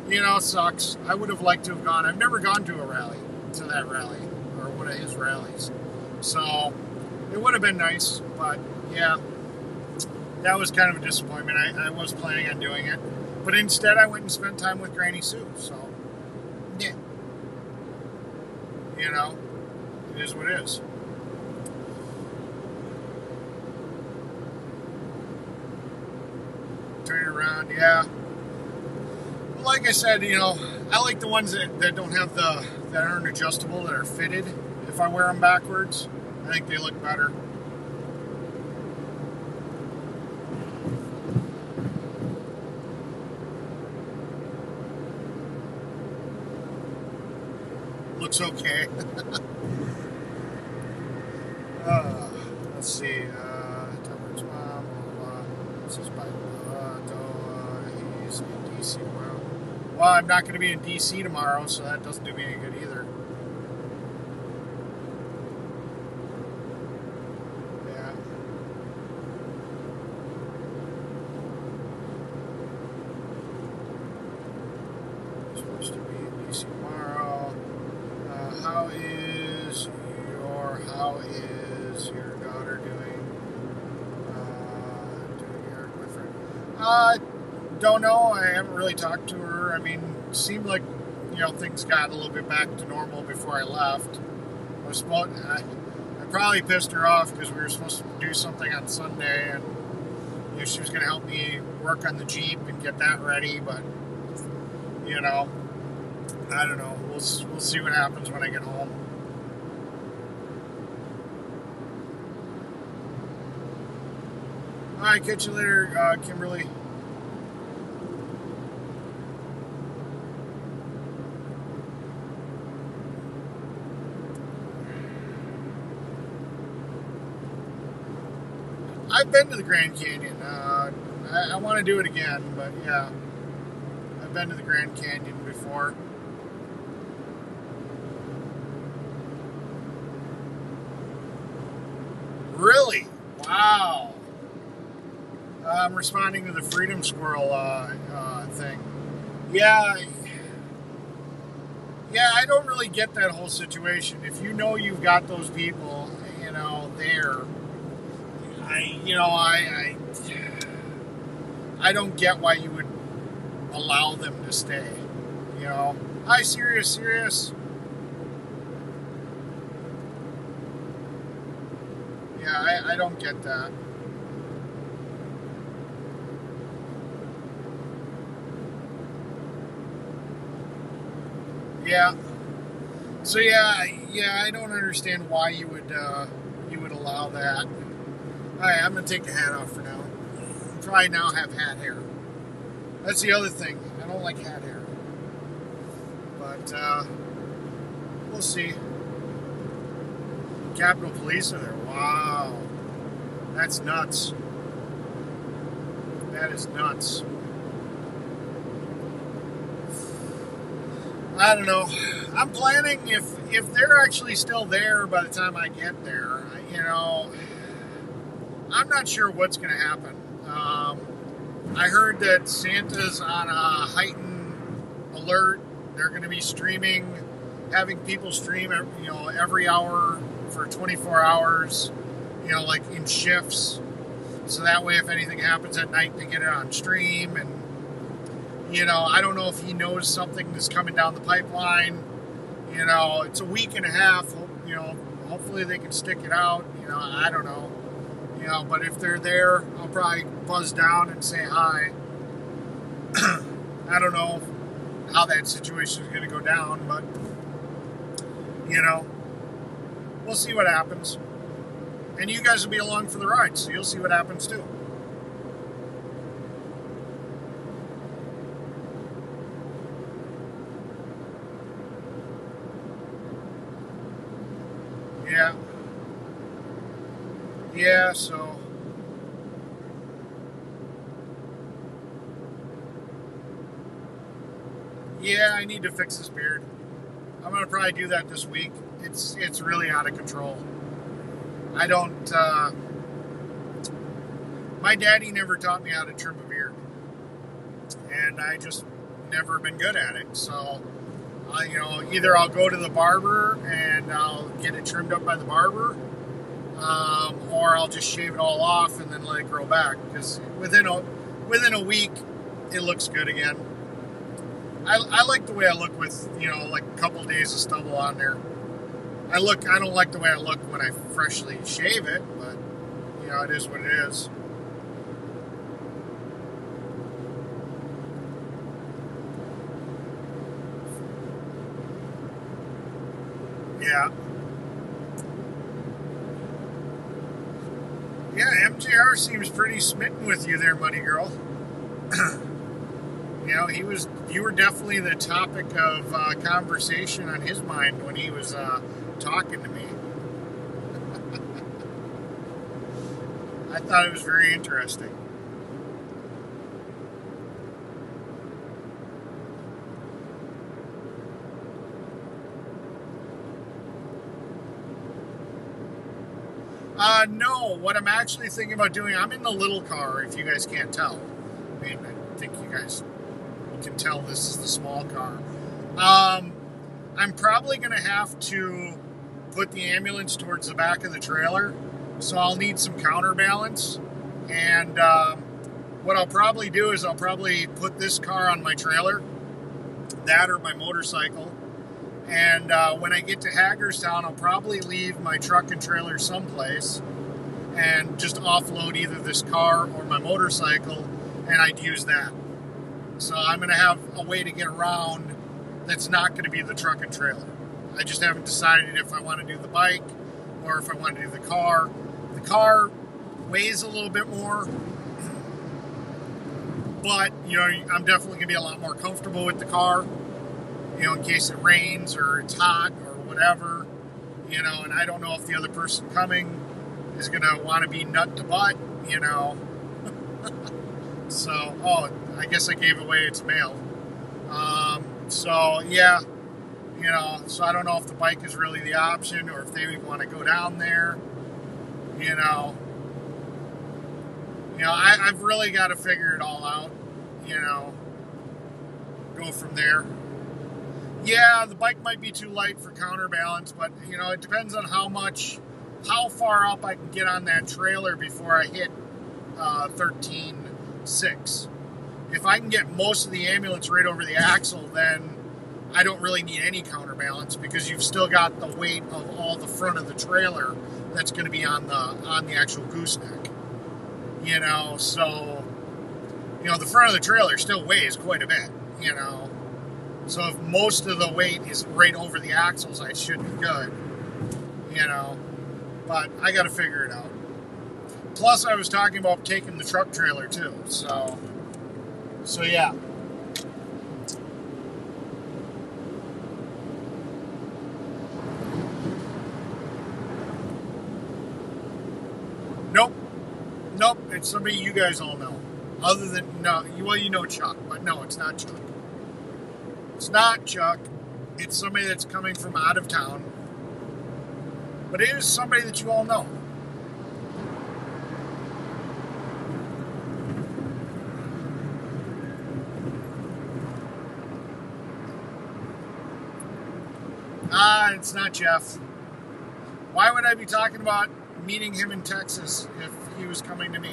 A: you know, sucks. I would have liked to have gone. I've never gone to that rally, or one of his rallies. So it would have been nice, but yeah, that was kind of a disappointment. I was planning on doing it. But instead, I went and spent time with Granny Sue. So, yeah. You know, It is what it is. Turn it around, yeah. Well, like I said, I like the ones that don't have that aren't adjustable, that are fitted. If I wear them backwards, I think they look better. Looks okay. Let's see. Tucker's mom. This is by he's in DC tomorrow. Well, I'm not going to be in DC tomorrow, so that doesn't do me any good either. Yeah. I'm supposed to be in DC tomorrow. How is your daughter doing? Doing your boyfriend? Don't know. I haven't really talked to her. I mean, it seemed like things got a little bit back to normal before I left. I probably pissed her off because we were supposed to do something on Sunday, and she was going to help me work on the Jeep and get that ready. But I don't know. We'll see what happens when I get home. All right, catch you later, Kimberly. I've been to the Grand Canyon. I want to do it again, but yeah, I've been to the Grand Canyon before. Really? Wow. I'm responding to the Freedom Squirrel thing. Yeah, I don't really get that whole situation. If you've got those people, there, I don't get why you would allow them to stay. Hi, serious. Yeah, I don't get that. Yeah. So I don't understand why you would allow that. All right, I'm gonna take the hat off for now. Probably now have hat hair. That's the other thing. I don't like hat hair. But we'll see. Capitol Police are there. Wow. That's nuts. That is nuts. I don't know. I'm planning, if they're actually still there by the time I get there, I'm not sure what's going to happen. I heard that Santa's on a heightened alert. They're going to be streaming, having people stream, every hour for 24 hours, like in shifts. So that way, if anything happens at night, they get it on stream. And, I don't know if he knows something is coming down the pipeline. It's a week and a half. Hopefully they can stick it out. I don't know. But if they're there, I'll probably buzz down and say hi. I don't know how that situation is going to go down, but, we'll see what happens. And you guys will be along for the ride, so you'll see what happens too. Yeah, so I need to fix this beard. I'm gonna probably do that this week. It's really out of control. I don't. My daddy never taught me how to trim a beard, and I just never been good at it. So, either I'll go to the barber and I'll get it trimmed up by the barber. Or I'll just shave it all off and then let it grow back, because within a week it looks good again. I like the way I look with like a couple days of stubble on there. I don't like the way I look when I freshly shave it, but, you know, it is what it is. Yeah. Yeah, MJR seems pretty smitten with you there, Muddy Girl. You know, you were definitely the topic of conversation on his mind when he was talking to me. I thought it was very interesting. No, what I'm actually thinking about doing, I'm in the little car, if you guys can't tell. I mean, I think you guys can tell this is the small car. I'm probably going to have to put the ambulance towards the back of the trailer, so I'll need some counterbalance. And what I'll probably do is I'll probably put this car on my trailer, that or my motorcycle. And when I get to Hagerstown, I'll probably leave my truck and trailer someplace and just offload either this car or my motorcycle, and I'd use that. So I'm going to have a way to get around that's not going to be the truck and trailer. I just haven't decided if I want to do the bike or if I want to do the car. The car weighs a little bit more, but, you know, I'm definitely going to be a lot more comfortable with the car, you know, in case it rains or it's hot or whatever, you know, and I don't know if the other person coming is going to want to be nut to butt, you know. So, oh, I guess I gave away its mail. So, yeah, you know, so I don't know if the bike is really the option or if they want to go down there, you know. You know, I've really got to figure it all out, you know, go from there. Yeah, the bike might be too light for counterbalance, but, you know, it depends on how far up I can get on that trailer before I hit 13.6. If I can get most of the ambulance right over the axle, then I don't really need any counterbalance because you've still got the weight of all the front of the trailer that's going to be on the actual gooseneck. You know, so, you know, the front of the trailer still weighs quite a bit, you know. So if most of the weight is right over the axles, I should be good, you know. But I got to figure it out. Plus, I was talking about taking the truck trailer too, so yeah. Nope, it's somebody you guys all know. Other than, no, well, you know Chuck, but no, it's not Chuck. It's not Chuck. It's somebody that's coming from out of town. But it is somebody that you all know. It's not Jeff. Why would I be talking about meeting him in Texas if he was coming to me?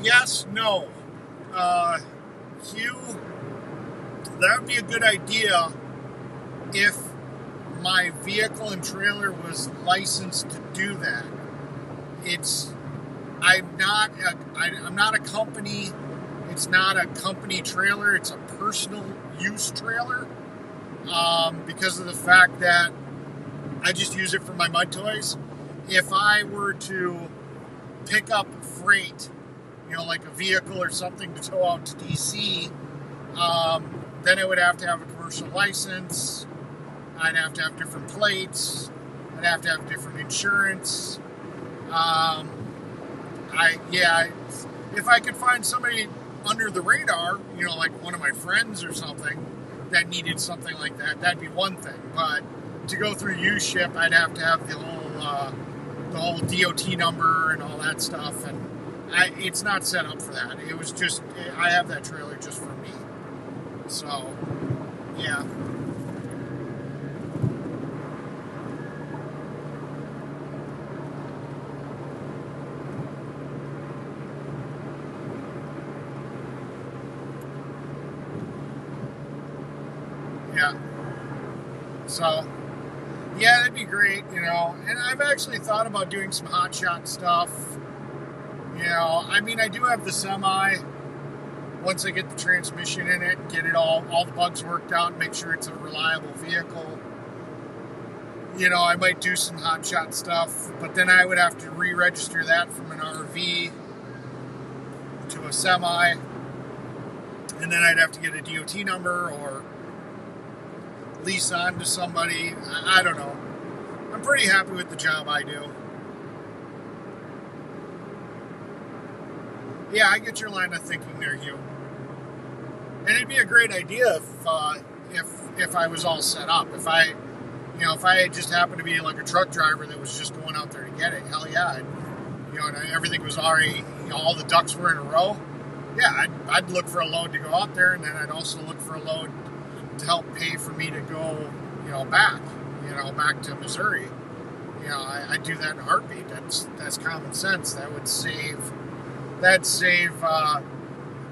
A: Yes, no. Hugh, that would be a good idea if my vehicle and trailer was licensed to do that. I'm not a company. It's not a company trailer. It's a personal use trailer. Because of the fact that I just use it for my mud toys. If I were to pick up freight, you know, like a vehicle or something to tow out to DC, then I would have to have a commercial license. I'd have to have different plates. I'd have to have different insurance. If I could find somebody under the radar, you know, like one of my friends or something that needed something like that, that'd be one thing. But to go through U-Ship, I'd have to have the whole DOT number and all that stuff, and it's not set up for that. It was just, I have that trailer just for me. So, yeah. So, yeah, that'd be great, you know. And I've actually thought about doing some hot shot stuff. You know, I mean, I do have the semi. Once I get the transmission in it, get it all the bugs worked out, and make sure it's a reliable vehicle. You know, I might do some hot shot stuff, but then I would have to re-register that from an RV to a semi, and then I'd have to get a DOT number or lease on to somebody. I don't know. I'm pretty happy with the job I do. Yeah, I get your line of thinking there, Hugh. And it'd be a great idea if I was all set up. If I just happened to be like a truck driver that was just going out there to get it, hell yeah. And everything was already, all the ducks were in a row. Yeah, I'd look for a load to go out there, and then I'd also look for a load to help pay for me to go, back to Missouri. I'd do that in a heartbeat. That's common sense. That'd save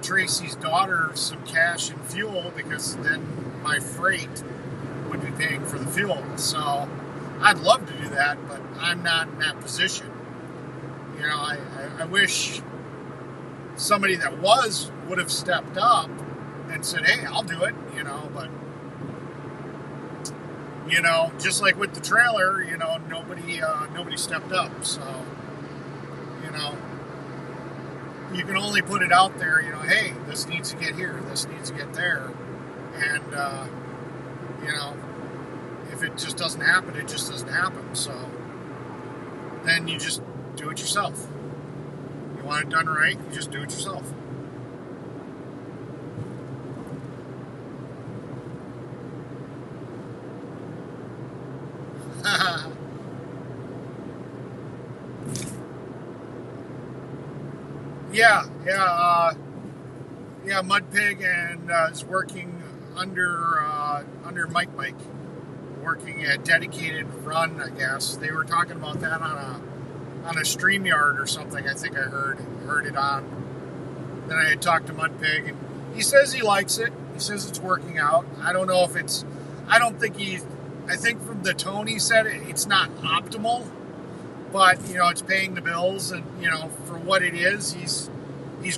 A: Tracy's daughter some cash and fuel, because then my freight would be paying for the fuel. So I'd love to do that, but I'm not in that position. I wish somebody that would have stepped up and said, hey, I'll do it, but just like with the trailer, nobody stepped up. So, you can only put it out there, hey, this needs to get here, this needs to get there. And, if it just doesn't happen, it just doesn't happen. So then you just do it yourself. You want it done right, you just do it yourself. Yeah, Mud Pig and is working under Mike, working a dedicated run, I guess. They were talking about that on a StreamYard or something. I think I heard it on. Then I had talked to Mud Pig, and he says he likes it. He says it's working out. I don't know if it's. I think from the tone he said it's not optimal, but it's paying the bills, and for what it is, he's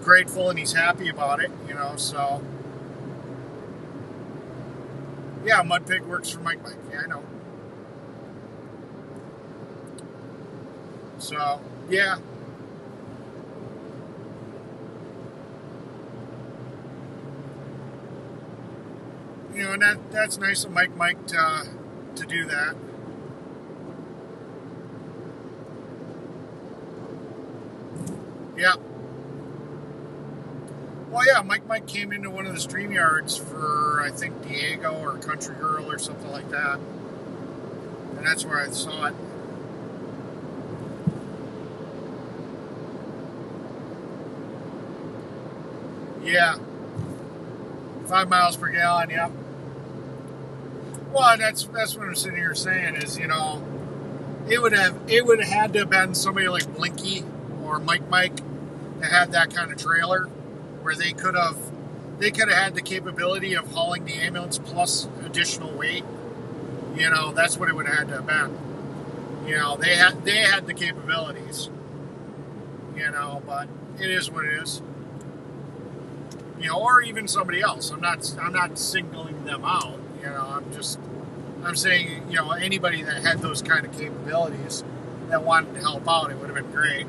A: grateful and he's happy about it. So yeah, Mud Pig works for Mike. Yeah, I know. So yeah. And that's nice of Mike to do that. Yeah. Well, yeah, Mike came into one of the StreamYards for, I think, Diego or Country Girl or something like that. And that's where I saw it. Yeah. 5 miles per gallon, yeah. Well, that's what I'm sitting here saying is, it would have had to have been somebody like Blinky or Mike that had that kind of trailer, where they could have had the capability of hauling the ambulance plus additional weight. That's what it would have had to have been. They had the capabilities. But it is what it is. Or even somebody else. I'm not singling them out. I'm saying, anybody that had those kind of capabilities that wanted to help out, it would have been great.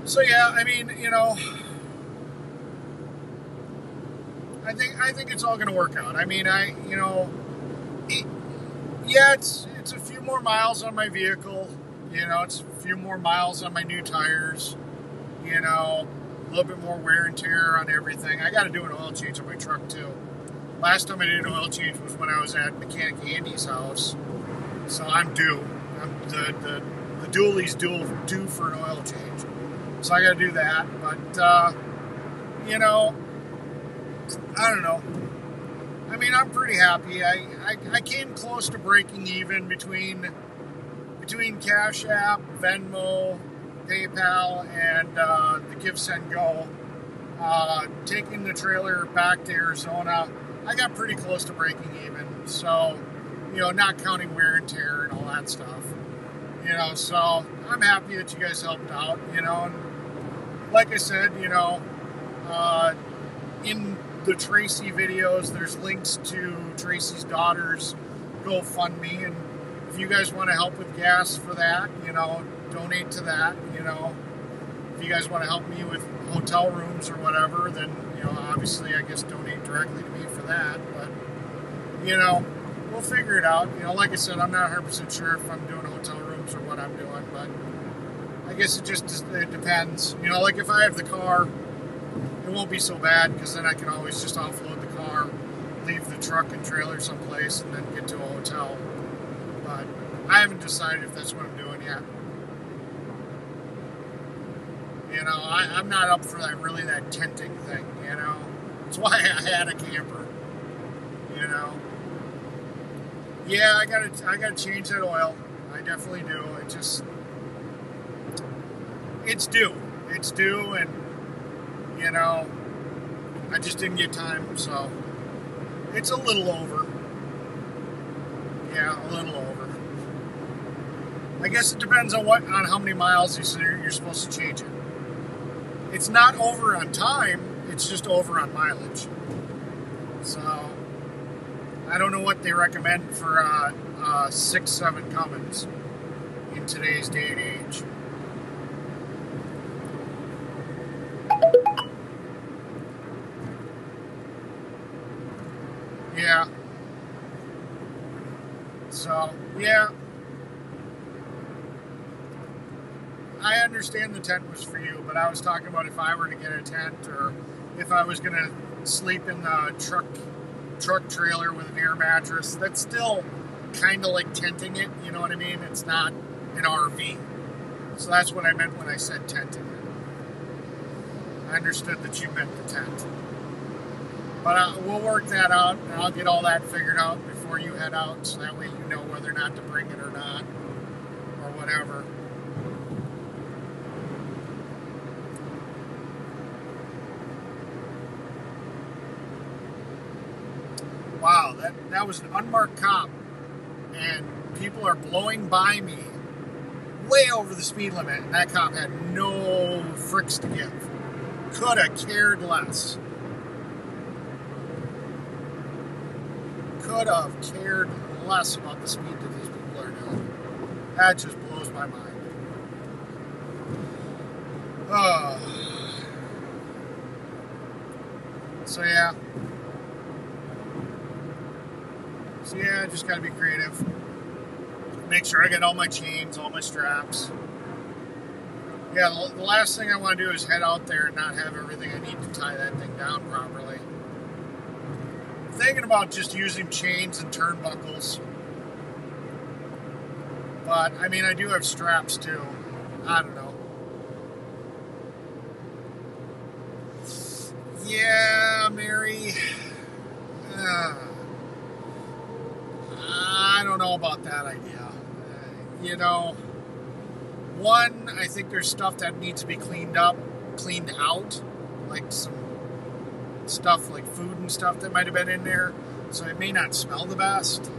A: So yeah, I mean, I think it's all going to work out. I mean, it's a few more miles on my vehicle. It's a few more miles on my new tires. A little bit more wear and tear on everything. I got to do an oil change on my truck too. Last time I did an oil change was when I was at Mechanic Andy's house. So I'm due. The dualie's due for an oil change. So I got to do that. But, you know, I don't know. I mean, I'm pretty happy. I came close to breaking even between Cash App, Venmo, PayPal, and the Give Send Go. Taking the trailer back to Arizona, I got pretty close to breaking even. So, you know, not counting wear and tear and all that stuff. You know, so I'm happy that you guys helped out, you know. And like I said, you know, in the Tracy videos, there's links to Tracy's daughter's GoFundMe, and if you guys want to help with gas for that, you know, donate to that, you know. If you guys want to help me with hotel rooms or whatever, then, you know, obviously I guess donate directly to me for that, but, you know, we'll figure it out. You know, like I said, I'm not 100% sure if I'm doing hotel rooms or what I'm doing, but I guess it depends. You know, like if I have the car, it won't be so bad because then I can always just offload the car, leave the truck and trailer someplace, and then get to a hotel. But I haven't decided if that's what I'm doing yet. You know, I'm not up for that tenting thing, you know. That's why I had a camper, you know. Yeah, I gotta change that oil. I definitely do. It's due. It's due, and, you know, I just didn't get time, so it's a little over. Yeah, a little over. I guess it depends on how many miles you're supposed to change it. It's not over on time, it's just over on mileage. So, I don't know what they recommend for 6.7 Cummins in today's day and age. Yeah. So, yeah. I understand the tent was for you, but I was talking about if I were to get a tent or if I was going to sleep in the truck trailer with an air mattress. That's still kind of like tenting it, you know what I mean? It's not an RV. So that's what I meant when I said tenting it. I understood that you meant the tent. But we'll work that out, and I'll get all that figured out before you head out, so that way you know whether or not to bring it or not, or whatever. Wow, that was an unmarked cop, and people are blowing by me way over the speed limit, and that cop had no fricks to give. Could have cared less. Could have cared less about the speed that these people are doing. That just blows my mind. So yeah, just gotta be creative. Make sure I get all my chains, all my straps. Yeah, the last thing I want to do is head out there and not have everything I need to tie that thing down properly. I'm thinking about just using chains and turnbuckles. But, I mean, I do have straps too. I don't know. Yeah, Mary. I don't know about that idea. You know, one, I think there's stuff that needs to be cleaned out, like some stuff like food and stuff that might have been in there, so it may not smell the best.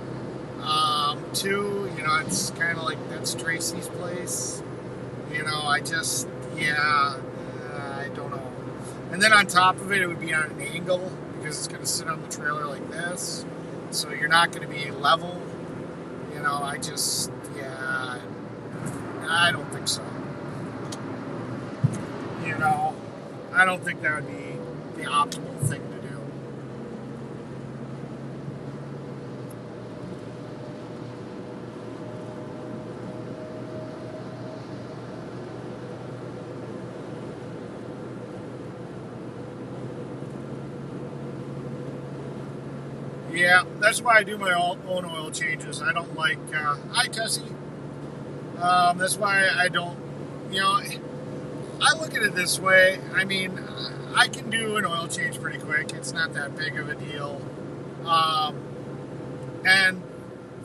A: Two, you know, it's kind of like that's Tracy's place. You know, I don't know. And then on top of it, it would be on an angle because it's going to sit on the trailer like this, so you're not going to be level. You know, I don't think so. You know, I don't think that would be the optimal thing to do. Yeah, that's why I do my own oil changes. I don't like, hi Tessie. That's why I don't, you know, I look at it this way. I mean, I can do an oil change pretty quick. It's not that big of a deal. And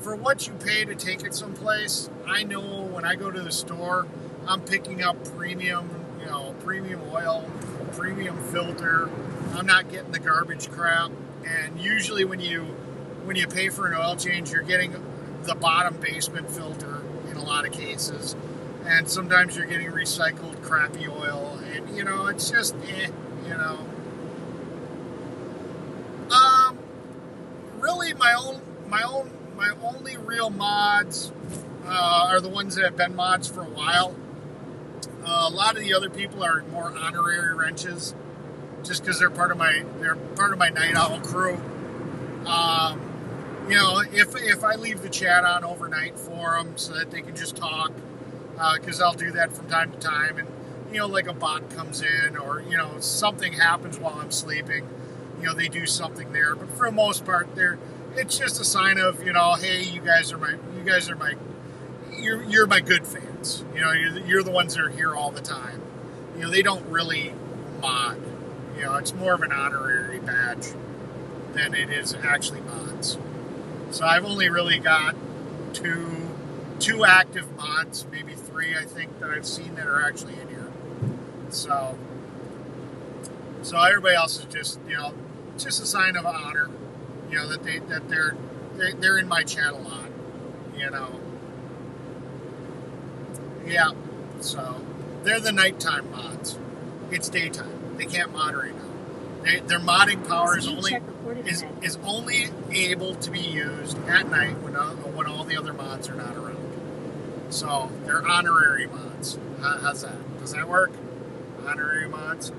A: for what you pay to take it someplace, I know when I go to the store, I'm picking up premium, premium oil, premium filter. I'm not getting the garbage crap. And usually when you pay for an oil change, you're getting the bottom basement filter in a lot of cases. And sometimes you're getting recycled crappy oil. And, it's just, Really, my only real mods are the ones that have been mods for a while. A lot of the other people are more honorary wrenches, just because they're part of my night owl crew. If I leave the chat on overnight for them so that they can just talk, because I'll do that from time to time, and like a bot comes in, or something happens while I'm sleeping. They do something there, but for the most part, it's just a sign of hey, you're my good fans. You're the ones that are here all the time. They don't really mod. It's more of an honorary badge than it is actually mods. So I've only really got two active mods, maybe 3, I think, that I've seen that are actually in here. So everybody else is just just a sign of honor, that they're in my chat a lot, Yeah, so they're the nighttime mods. It's daytime. They can't mod right now. Their modding power is only able to be used at night when all the other mods are not around. So they're honorary mods. How's that? Does that work? Honorary mods.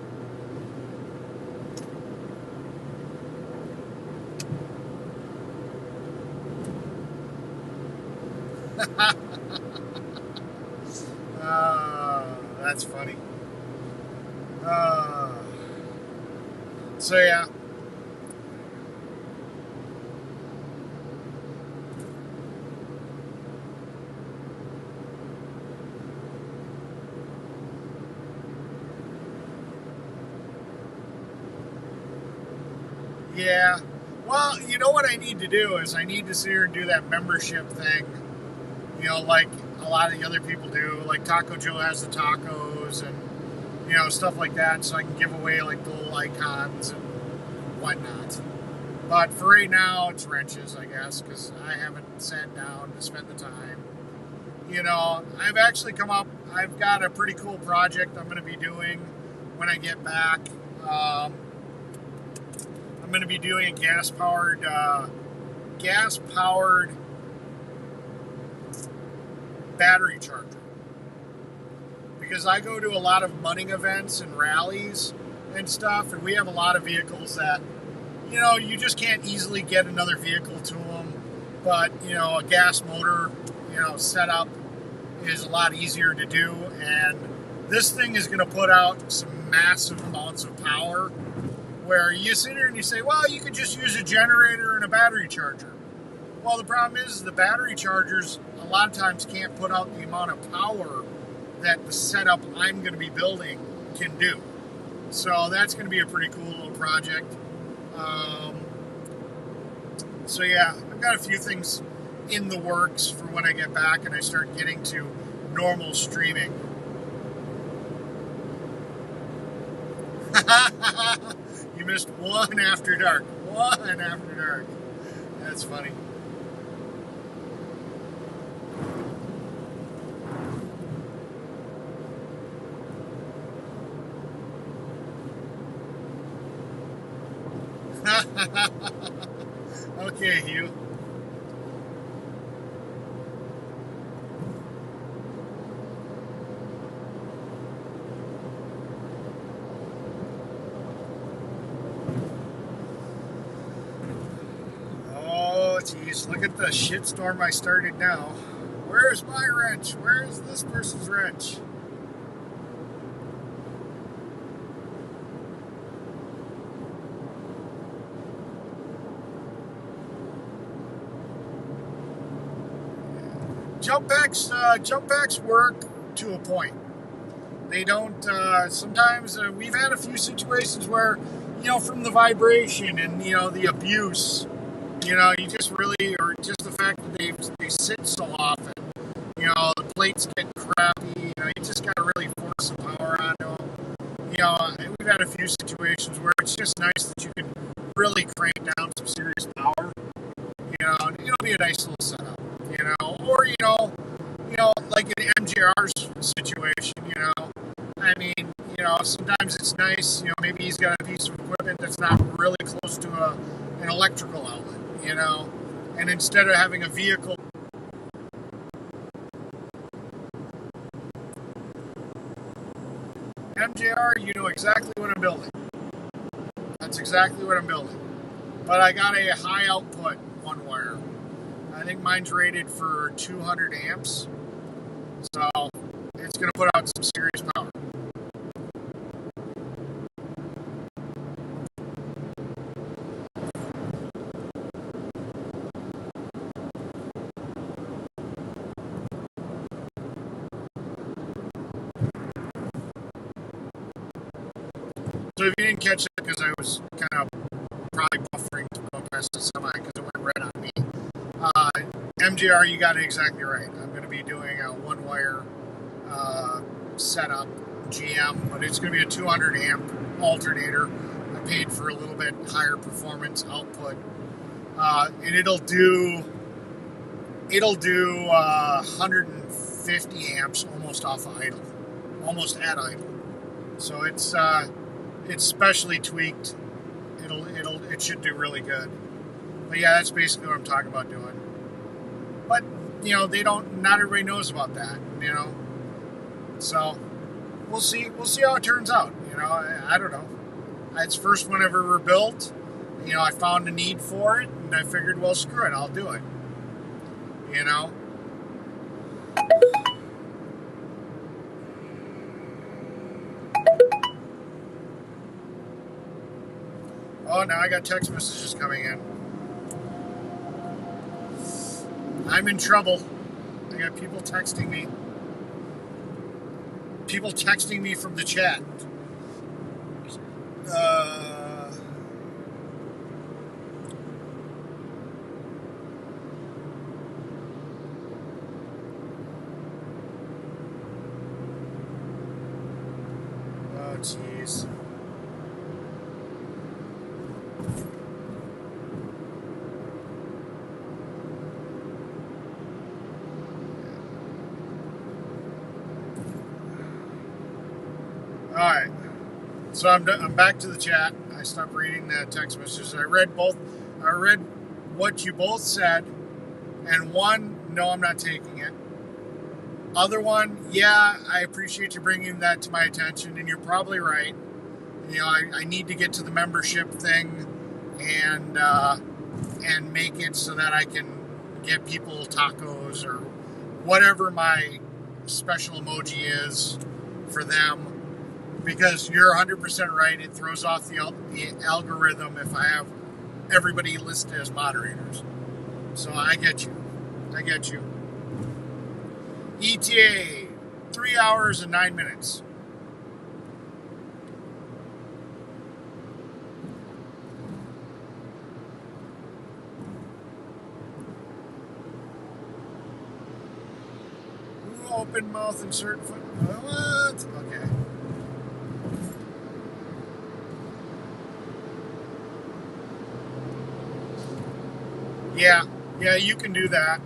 A: That's funny. So yeah. Yeah. Well, what I need to do is I need to sit here and do that membership thing, like a lot of the other people do. Like Taco Joe has the tacos and, stuff like that, so I can give away like the little icons and whatnot. But for right now, it's wrenches, I guess, because I haven't sat down to spend the time. I've actually I've got a pretty cool project I'm going to be doing when I get back. I'm going to be doing a gas-powered battery charger. Because I go to a lot of munning events and rallies and stuff, and we have a lot of vehicles that, you just can't easily get another vehicle to them. But, a gas motor, setup is a lot easier to do. And this thing is going to put out some massive amounts of power, where you sit here and you say, well, you could just use a generator and a battery charger. Well, the problem is the battery chargers a lot of times can't put out the amount of power that the setup I'm going to be building can do. So that's going to be a pretty cool little project. So yeah, I've got a few things in the works for when I get back and I start getting to normal streaming. You missed one after dark. One after dark. That's funny. Okay, Hugh. Oh, geez, look at the shitstorm I started now. Where's my wrench? Where is this person's wrench? Jump packs work to a point. They don't, sometimes we've had a few situations where, from the vibration and, the abuse, you just really, or just the fact that they sit so often, the plates get crappy, you just got to really force some power onto them. We've had a few situations where it's just nice that you can really crank down some serious power, and it'll be a nice little setup, or, like in MJR's situation, I mean, sometimes it's nice, maybe he's got a piece of equipment that's not really close to an electrical outlet, and instead of having a vehicle, MJR, you know exactly what I'm building. That's exactly what I'm building. But I got a high output one wire. I think mine's rated for 200 amps. So it's going to put out some serious power. So if you didn't catch it, because I was kind of probably buffering to go past the semi because it went red on me. MJR, you got it exactly right. I'm going to be doing a one-wire setup, GM, but it's going to be a 200 amp alternator. I paid for a little bit higher performance output, and it'll do 150 amps almost off of idle, almost at idle. So it's specially tweaked. It should do really good. But yeah, that's basically what I'm talking about doing. But not everybody knows about that, So we'll see how it turns out. I don't know. It's the first one I've ever built. I found a need for it, and I figured, well, screw it, I'll do it. Oh, now I got text messages coming in. I'm in trouble. I got people texting me. People texting me from the chat. Oh, jeez. Alright, so I'm back to the chat. I stopped reading the text messages. I read what you both said, and one, no, I'm not taking it. Other one, yeah, I appreciate you bringing that to my attention, and you're probably right. I need to get to the membership thing and make it so that I can get people tacos or whatever my special emoji is for them. Because you're 100% right, it throws off the algorithm if I have everybody listed as moderators. So I get you. ETA, 3 hours and 9 minutes. Open mouth, insert foot. What? Okay. Yeah, you can do that.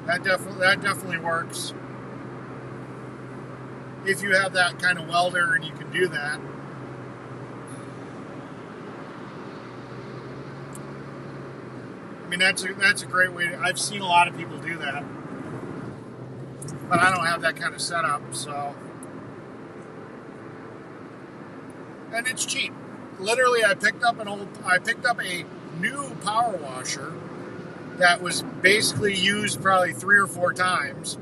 A: That definitely works. If you have that kind of welder and you can do that. I mean, that's a great way I've seen a lot of people do that. But I don't have that kind of setup, so. And it's cheap. Literally, I picked up a new power washer that was basically used probably 3 or 4 times.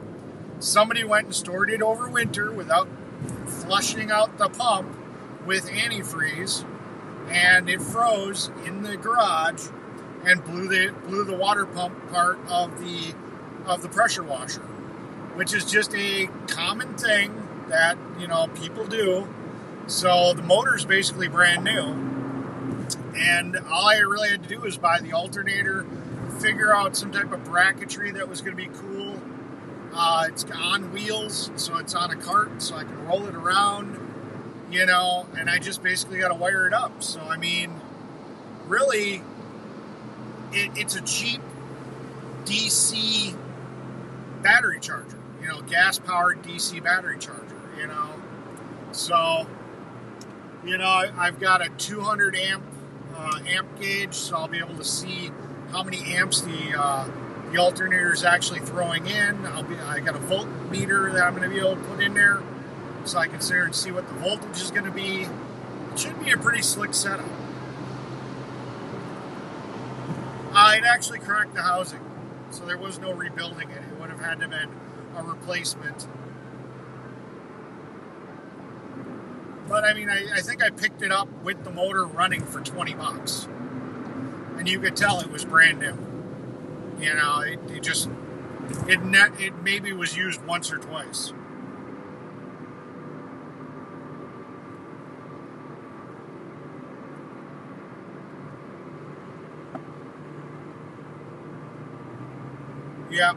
A: Somebody went and stored it over winter without flushing out the pump with antifreeze, and it froze in the garage and blew the water pump part of the pressure washer, which is just a common thing that, you know, people do. So the motor's basically brand new. And all I really had to do was buy the alternator, figure out some type of bracketry that was going to be cool. It's on wheels, so it's on a cart, so I can roll it around, you know, and I just basically got to wire it up. So, I mean, really, it's a cheap DC battery charger, you know, gas-powered DC battery charger, you know. So, you know, I've got a 200 amp gauge, so I'll be able to see how many amps the alternator is actually throwing in. I got a voltmeter that I'm going to be able to put in there, so I can sit here and see what the voltage is going to be. It should be a pretty slick setup. It actually cracked the housing, so there was no rebuilding it. It would have had to have been a replacement. But I mean, I think I picked it up with the motor running for $20. And you could tell it was brand new. You know, it maybe was used once or twice. Yeah.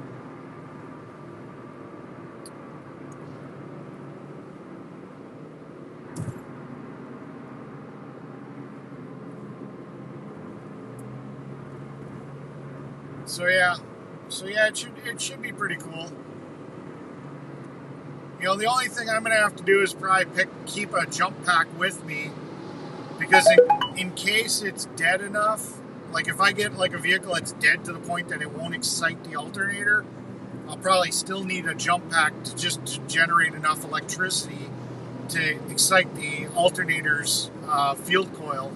A: So yeah, it should be pretty cool. You know, the only thing I'm gonna have to do is probably keep a jump pack with me, because in case it's dead enough, like if I get like a vehicle that's dead to the point that it won't excite the alternator, I'll probably still need a jump pack to generate enough electricity to excite the alternator's field coil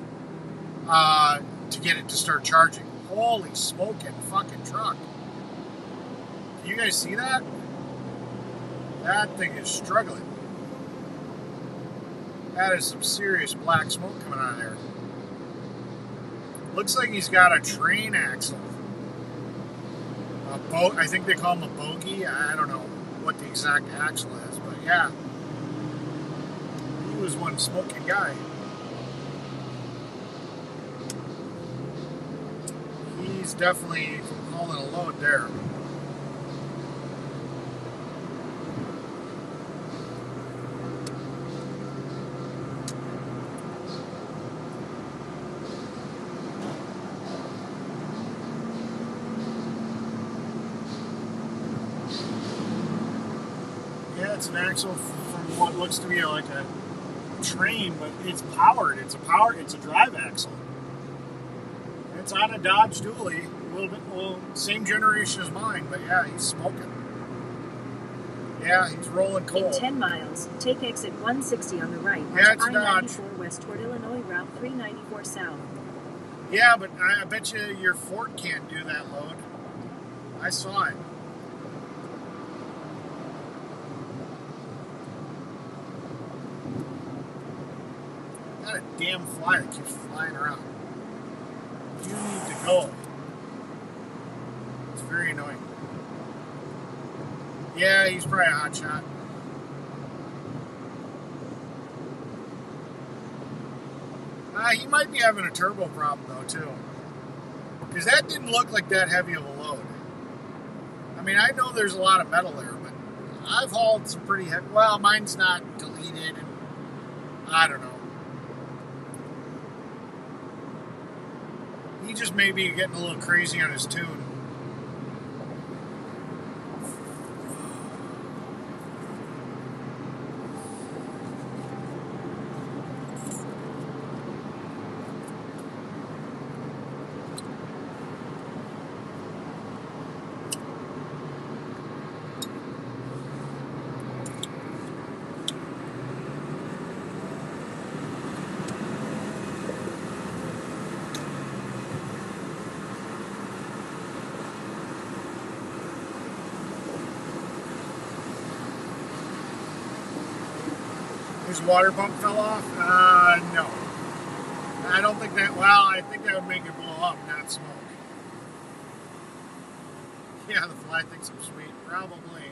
A: to get it to start charging. Holy smoking fucking truck. Can you guys see that? That thing is struggling. That is some serious black smoke coming out of there. Looks like he's got a train axle. I think they call him a bogey. I don't know what the exact axle is, but yeah. He was one smoking guy. He's definitely hauling a load there. Yeah, it's an axle from what looks to be like a train, but it's powered. It's a drive axle. It's on a Dodge dually, a little bit, same generation as mine, but yeah, he's smoking. Yeah, he's rolling coal.
B: In 10 miles, take exit 160 on the right
A: yeah,
B: onto I-94 west toward Illinois Route 394 south.
A: Yeah, but I bet you your Ford can't do that load. I saw it. Got a damn fly that keeps flying around. You need to go. It's very annoying. Yeah, he's probably a hot shot. He might be having a turbo problem though too, because that didn't look like that heavy of a load. I mean, I know there's a lot of metal there, but I've hauled some pretty heavy. Well, mine's not deleted, and I don't know. He just may be getting a little crazy on his tune. His water pump fell off? No. I don't think that, well, I think that would make it blow up, not smoke. Yeah, the fly thinks I'm sweet. Probably.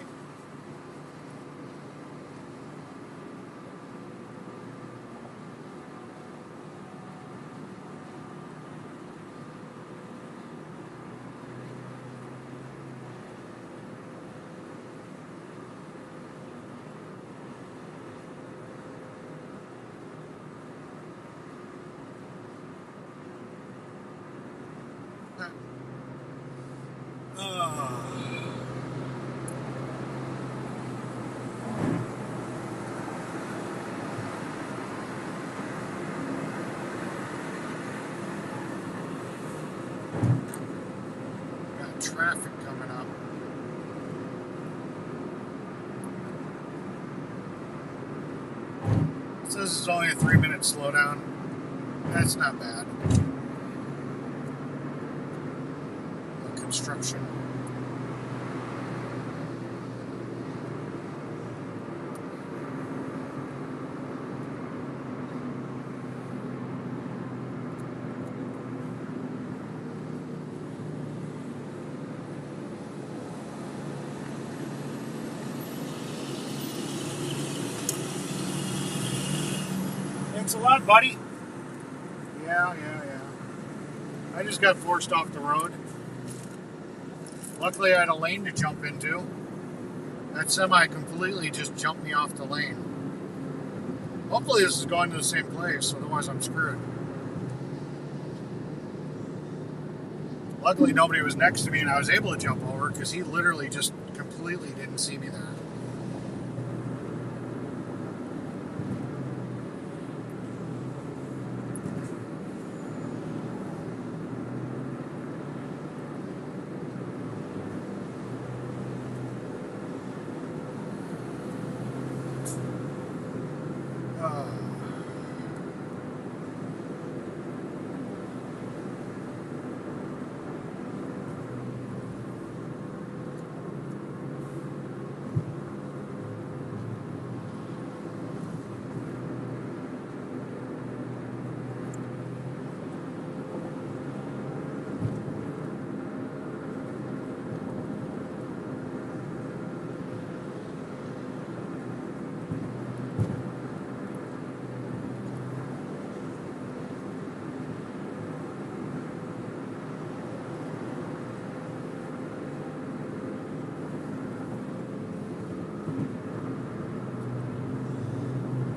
A: traffic coming up. It says it's only a 3-minute slowdown. That's not bad. The construction. Thanks a lot, buddy. Yeah. I just got forced off the road. Luckily, I had a lane to jump into. That semi completely just jumped me off the lane. Hopefully this is going to the same place, otherwise I'm screwed. Luckily, nobody was next to me and I was able to jump over because he literally just completely didn't see me there.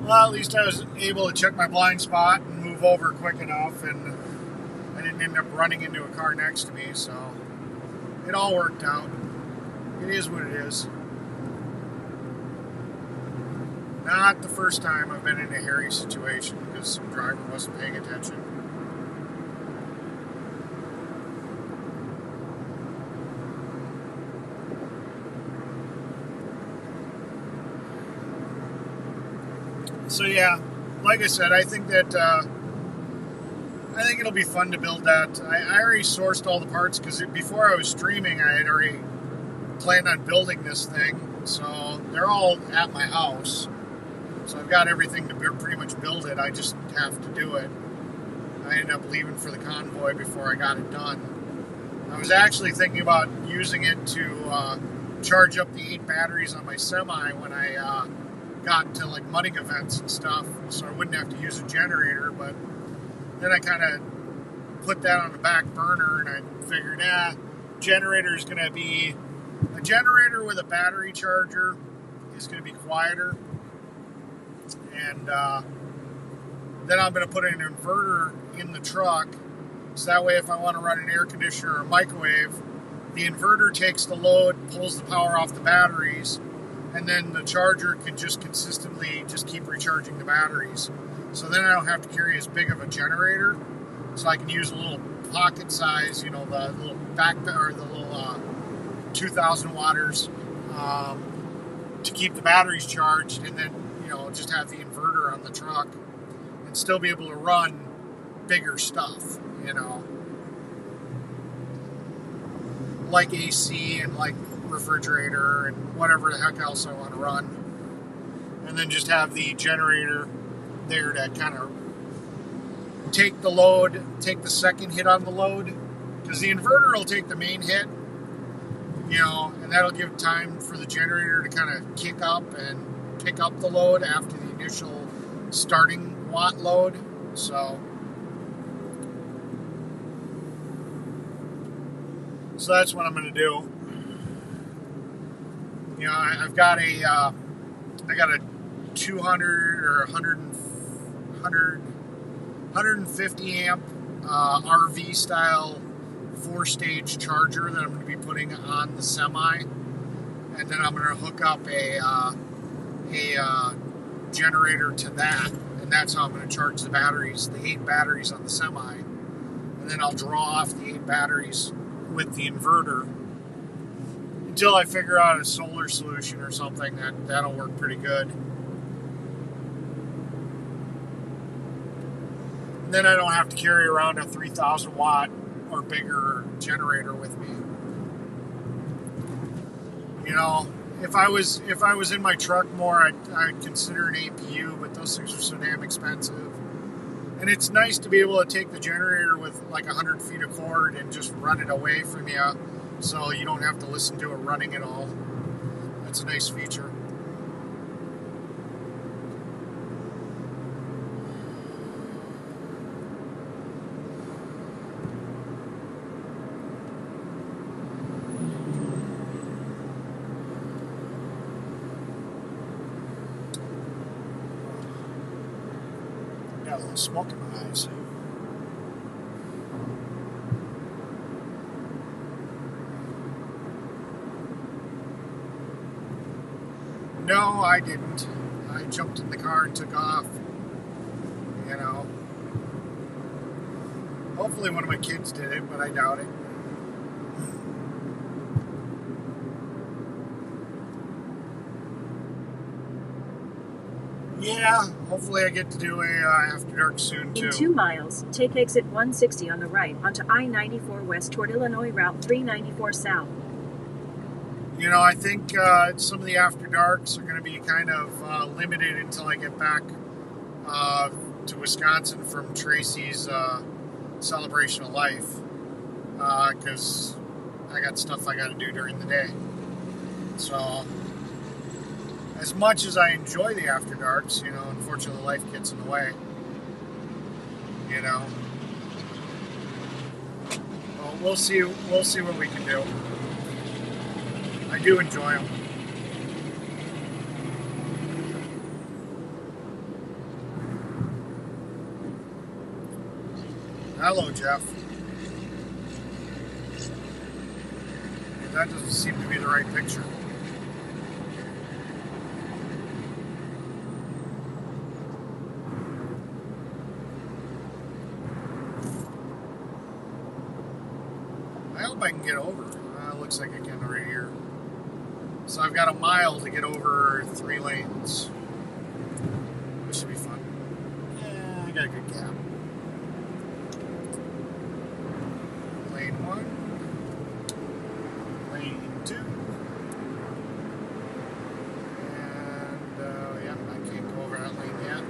A: Well, at least I was able to check my blind spot and move over quick enough, and I didn't end up running into a car next to me, so it all worked out. It is what it is. Not the first time I've been in a hairy situation because some driver wasn't paying attention. So yeah, like I said, I think that I think it'll be fun to build that. I already sourced all the parts because before I was streaming, I had already planned on building this thing. So they're all at my house. So I've got everything to pretty much build it. I just have to do it. I ended up leaving for the Convoy before I got it done. I was actually thinking about using it to charge up the 8 batteries on my semi when I got to like mudding events and stuff, so I wouldn't have to use a generator. But then I kind of put that on the back burner, and I figured, generator is going to be a generator with a battery charger is going to be quieter, and then I'm going to put an inverter in the truck, so that way if I want to run an air conditioner or a microwave, the inverter takes the load, pulls the power off the batteries, and then the charger can just consistently just keep recharging the batteries. So then I don't have to carry as big of a generator. So I can use a little pocket size, the little or the little 2,000 watters to keep the batteries charged, and then just have the inverter on the truck and still be able to run bigger stuff, like AC and like refrigerator and whatever the heck else I want to run, and then just have the generator there to kind of take the second hit on the load, because the inverter will take the main hit, and that'll give time for the generator to kind of kick up and pick up the load after the initial starting watt load. So that's what I'm going to do. I've got a 200 or 150 amp RV style 4-stage charger that I'm going to be putting on the semi, and then I'm going to hook up a generator to that, and that's how I'm going to charge the batteries, the 8 batteries on the semi, and then I'll draw off the 8 batteries with the inverter until I figure out a solar solution or something that'll work pretty good. And then I don't have to carry around a 3,000 watt or bigger generator with me. You know, if I was in my truck more, I'd consider an APU, but those things are so damn expensive. And it's nice to be able to take the generator with like 100 feet of cord and just run it away from you, so you don't have to listen to it running at all. That's a nice feature. Got a little smoke in my eyes. No, I didn't. I jumped in the car and took off. You know. Hopefully one of my kids did it, but I doubt it. Yeah, hopefully I get to do a after dark soon too.
B: In 2 miles, take exit 160 on the right onto I-94 west toward Illinois Route 394 south.
A: You know, I think some of the after darks are going to be kind of limited until I get back to Wisconsin from Tracy's celebration of life, because I got stuff I got to do during the day. So, as much as I enjoy the after darks, you know, unfortunately life gets in the way. You know, well, we'll see what we can do. I do enjoy them. Hello, Jeff. That doesn't seem to be the right picture. I hope I can get over. Looks like I can right here. So I've got a mile to get over 3 lanes. This should be fun. Yeah, I got a good gap. Lane 1. Lane 2. And, yeah, I can't go over that lane yet.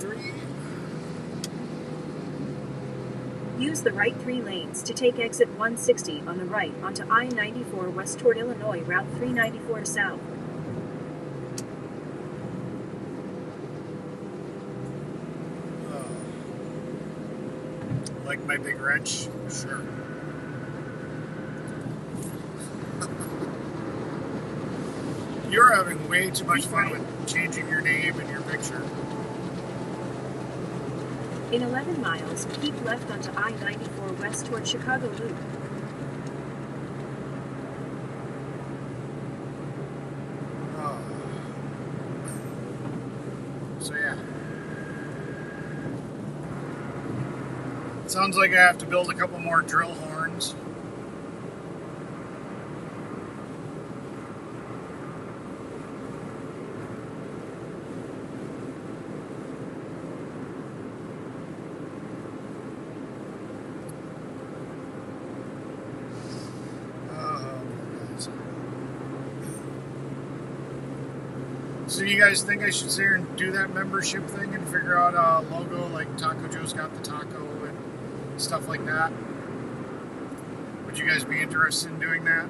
A: Lane 3.
B: Use the right 3 lanes to take exit 160 on the right onto I-94 west toward Illinois Route 394 south.
A: Like my big wrench? Sure. You're having way too much fun with changing your name and your picture.
B: In 11 miles, keep left onto I-94 west toward Chicago Loop.
A: Oh. So yeah. Sounds like I have to build a couple more drill horns. So you guys think I should sit here and do that membership thing and figure out a logo like Taco Joe's got the taco and stuff like that? Would you guys be interested in doing that?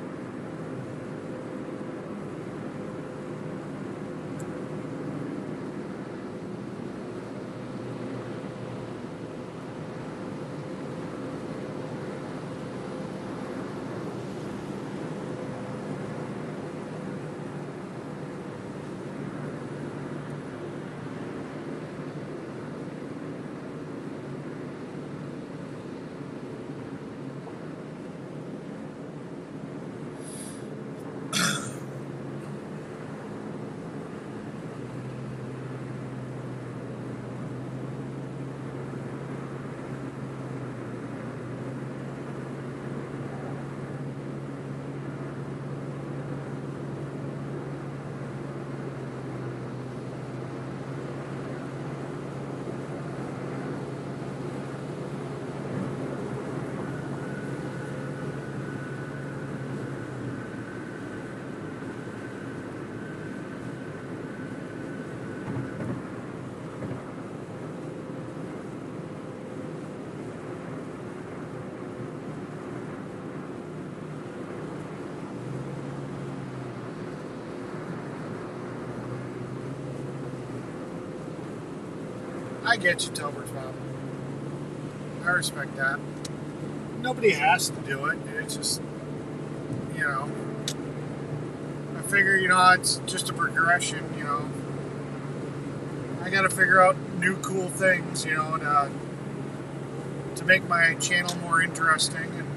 A: I get you, Telbert's mom. I respect that. Nobody has to do it. It's just, you know, I figure, you know, it's just a progression, you know. I got to figure out new cool things, you know, to make my channel more interesting. And,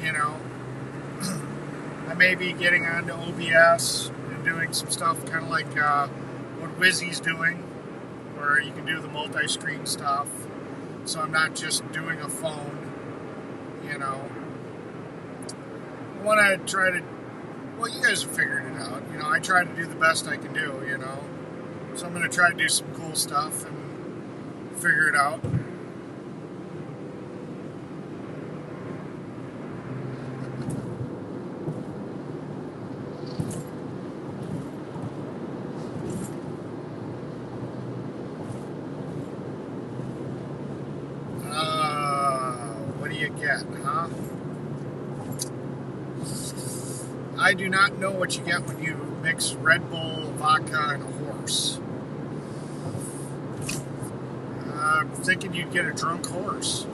A: you know, I may be getting onto OBS and doing some stuff kind of like what Wizzy's doing, where you can do the multi-screen stuff. So I'm not just doing a phone, you know. I want to try to, well, you guys have figured it out. You know, I try to do the best I can do, you know. So I'm going to try to do some cool stuff and figure it out. What do you get, huh? I do not know what you get when you mix Red Bull, vodka, and a horse. I'm thinking you'd get a drunk horse.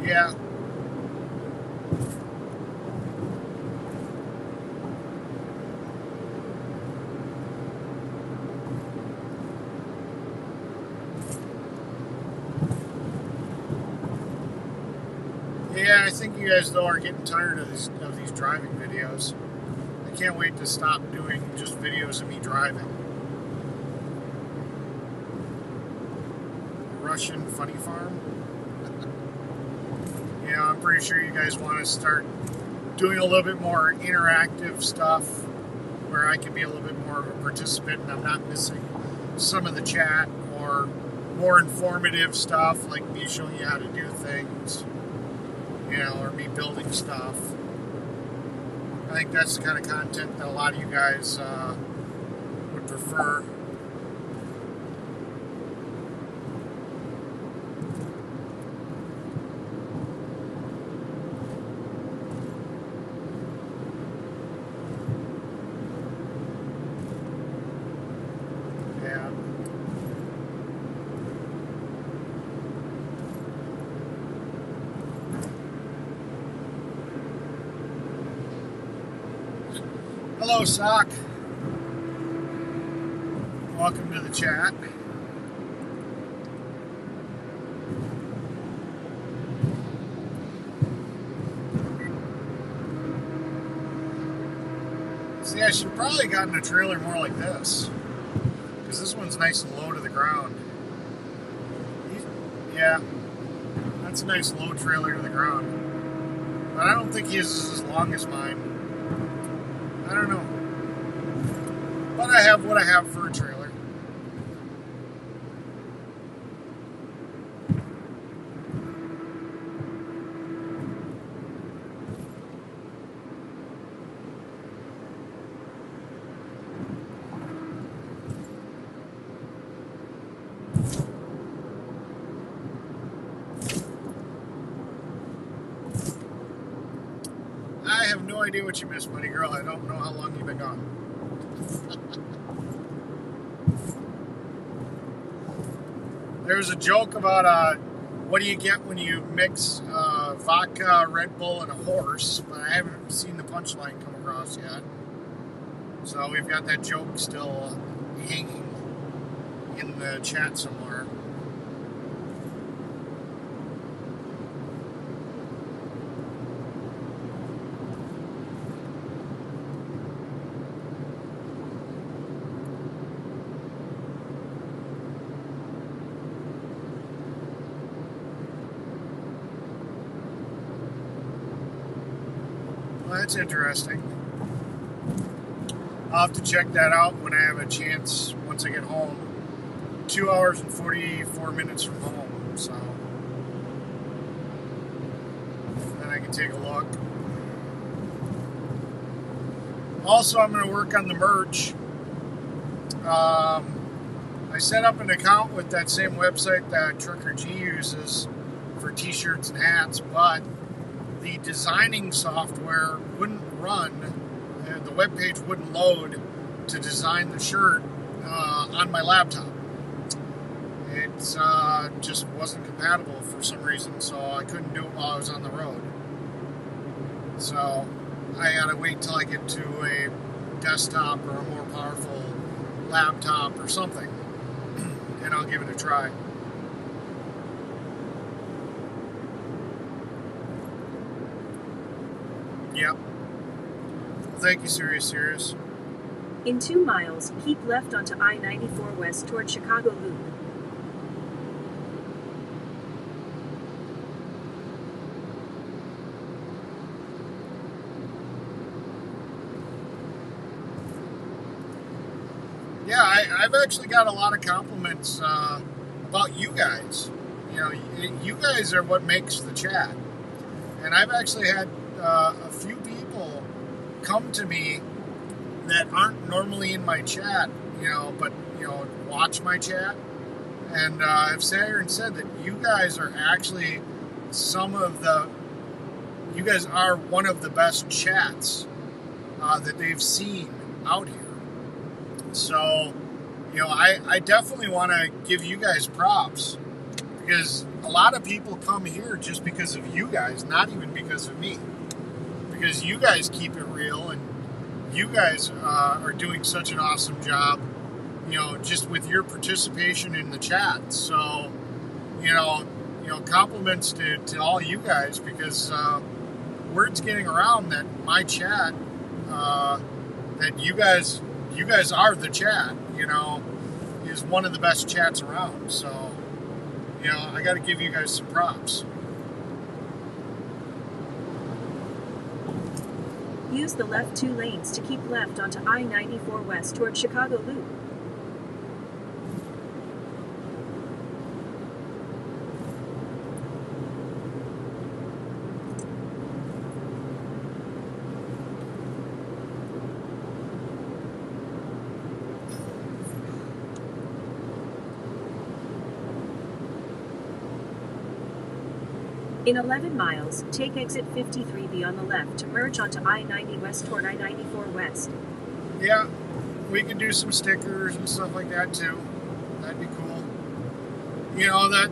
A: Yeah. Yeah, I think you guys though are getting tired of these driving videos. I can't wait to stop doing just videos of me driving. Russian funny farm. You know, I'm pretty sure you guys want to start doing a little bit more interactive stuff where I can be a little bit more of a participant and I'm not missing some of the chat, or more informative stuff like me showing you how to do things, you know, or me building stuff. I think that's the kind of content that a lot of you guys would prefer. Yeah. Hello, Sock. Welcome to the chat. See, I should have probably gotten a trailer more like this, because this one's nice and low to the ground. Yeah, that's a nice low trailer to the ground. But I don't think his is as long as mine. I don't know. But I have what I have for a trailer. I have no idea what you missed, buddy girl. I don't know how long you've been gone. There was a joke about what do you get when you mix vodka, Red Bull, and a horse, but I haven't seen the punchline come across yet. So we've got that joke still hanging in the chat somewhere. Well, that's interesting. I'll have to check that out when I have a chance once I get home. 2 hours and 44 minutes from home, so then I can take a look. Also, I'm going to work on the merch. I set up an account with that same website that Trucker G uses for t-shirts and hats, but the designing software wouldn't run, the web page wouldn't load to design the shirt on my laptop. It just wasn't compatible for some reason, so I couldn't do it while I was on the road. So I gotta wait till I get to a desktop or a more powerful laptop or something, and I'll give it a try. Yep. Thank you, Sirius.
B: In 2 miles, keep left onto I-94 West toward Chicago Loop.
A: Yeah, I've actually got a lot of compliments about you guys. You know, you guys are what makes the chat. And I've actually had a few people come to me that aren't normally in my chat, but watch my chat. And I've sat here and said that you guys are actually you guys are one of the best chats that they've seen out here. So, I definitely want to give you guys props, because a lot of people come here just because of you guys, not even because of me. Because you guys keep it real, and you guys are doing such an awesome job, just with your participation in the chat. So, compliments to all you guys, because word's getting around that my chat, that you guys are the chat, is one of the best chats around. So, I got to give you guys some props.
B: Use the left 2 lanes to keep left onto I-94 West toward Chicago Loop. In 11 miles, take exit 53B on the left to merge onto I-90 West toward I-94 West.
A: Yeah, we can do some stickers and stuff like that too. That'd be cool. That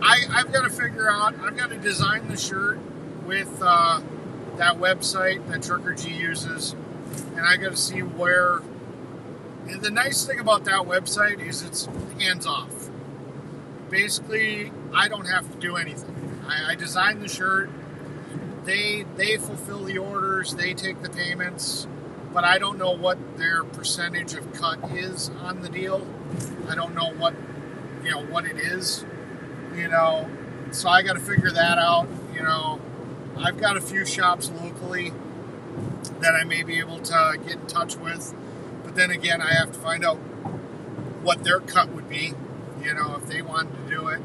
A: I've got to figure out, I've got to design the shirt with that website that Trucker G uses, and I got to see where. And the nice thing about that website is it's hands off. Basically, I don't have to do anything. I design the shirt, they fulfill the orders, they take the payments, but I don't know what their percentage of cut is on the deal. I don't know what it is, so I got to figure that out. I've got a few shops locally that I may be able to get in touch with, but then again, I have to find out what their cut would be, if they wanted to do it.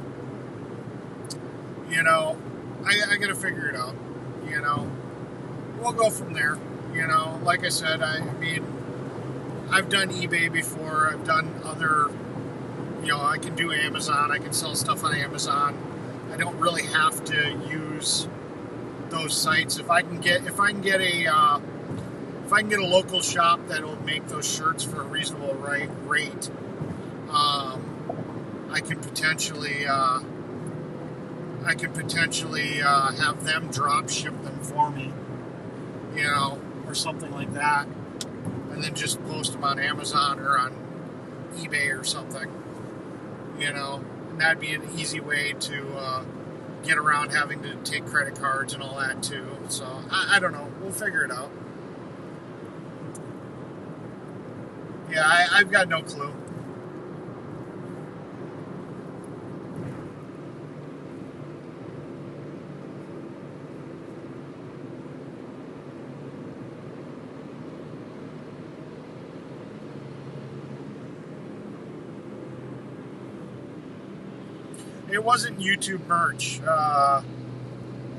A: I got to figure it out, we'll go from there, like I said, I've done eBay before, I've done other, I can do Amazon, I can sell stuff on Amazon. I don't really have to use those sites. If I can get a local shop that'll make those shirts for a reasonable rate, I can potentially have them drop ship them for me, or something like that, and then just post them on Amazon or on eBay or something, and that'd be an easy way to get around having to take credit cards and all that too. So I don't know, we'll figure it out. Yeah, I've got no clue. It wasn't YouTube merch.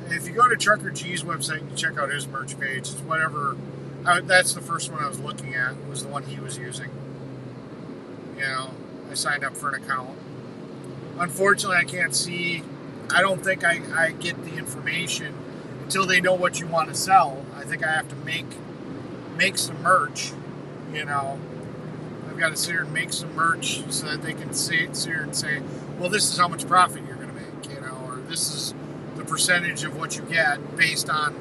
A: If you go to Trucker G's website and check out his merch page, it's whatever That's the first one I was looking at, was the one he was using. You know, I signed up for an account. Unfortunately, I can't see. I don't think I get the information until they know what you want to sell. I think I have to make some merch. You know, I've got to sit here and make some merch so that they can sit here and say, well, this is how much profit you're going to make, you know, or this is the percentage of what you get based on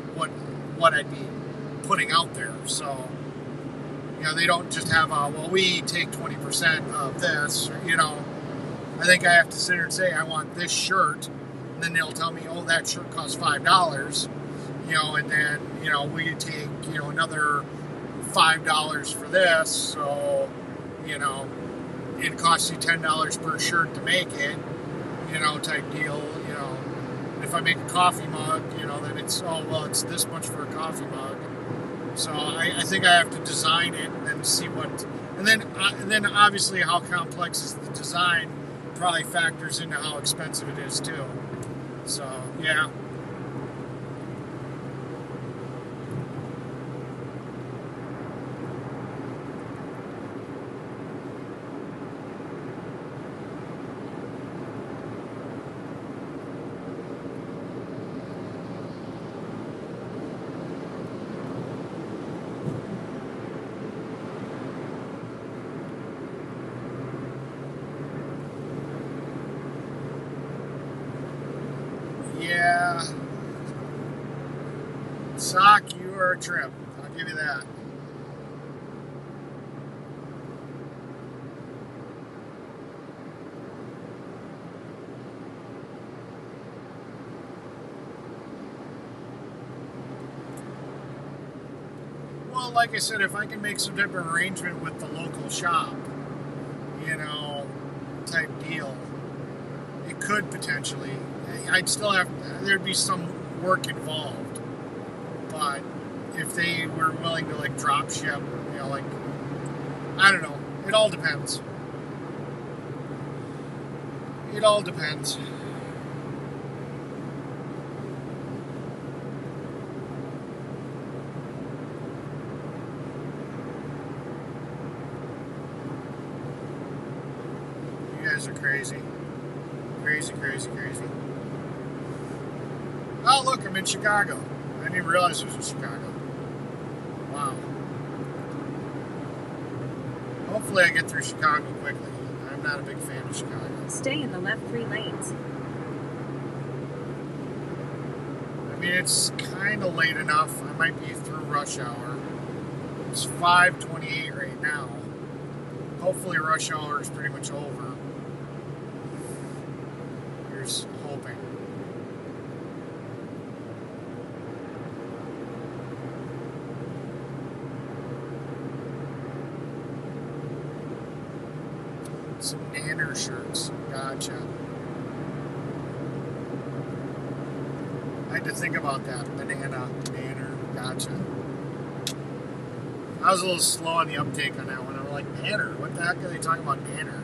A: what I'd be putting out there. So, you know, they don't just have well, we take 20% of this, or, you know. I think I have to sit here and say, I want this shirt, and then they'll tell me, oh, that shirt costs $5, you know, and then, you know, we take, you know, another $5 for this, so, you know, it costs you $10 per shirt to make it, you know, type deal, you know. If I make a coffee mug, you know, then it's, oh, well, it's this much for a coffee mug. So I think I have to design it and then see what, and then obviously how complex is the design probably factors into how expensive it is too. So yeah. Yeah. Sock, you are a trip. I'll give you that. Well, like I said, if I can make some type of arrangement with the local shop, you know, type deal, it could potentially, I'd still have, thered be some work involved, but if they were willing to like drop ship, you know, like, I don't know, it all depends. It all depends. You guys are crazy. Crazy, crazy, crazy. Oh, look, I'm in Chicago. I didn't even realize it was in Chicago. Wow. Hopefully I get through Chicago quickly. I'm not a big fan of Chicago.
B: Stay in the left 3 lanes.
A: I mean, it's kind of late enough. I might be through rush hour. It's 5:28 right now. Hopefully rush hour is pretty much over. Here's hoping. Some nanner shirts. Gotcha. I had to think about that. Banana, nanner. Gotcha. I was a little slow on the uptake on that one. I'm like, nanner? What the heck are they talking about, nanner?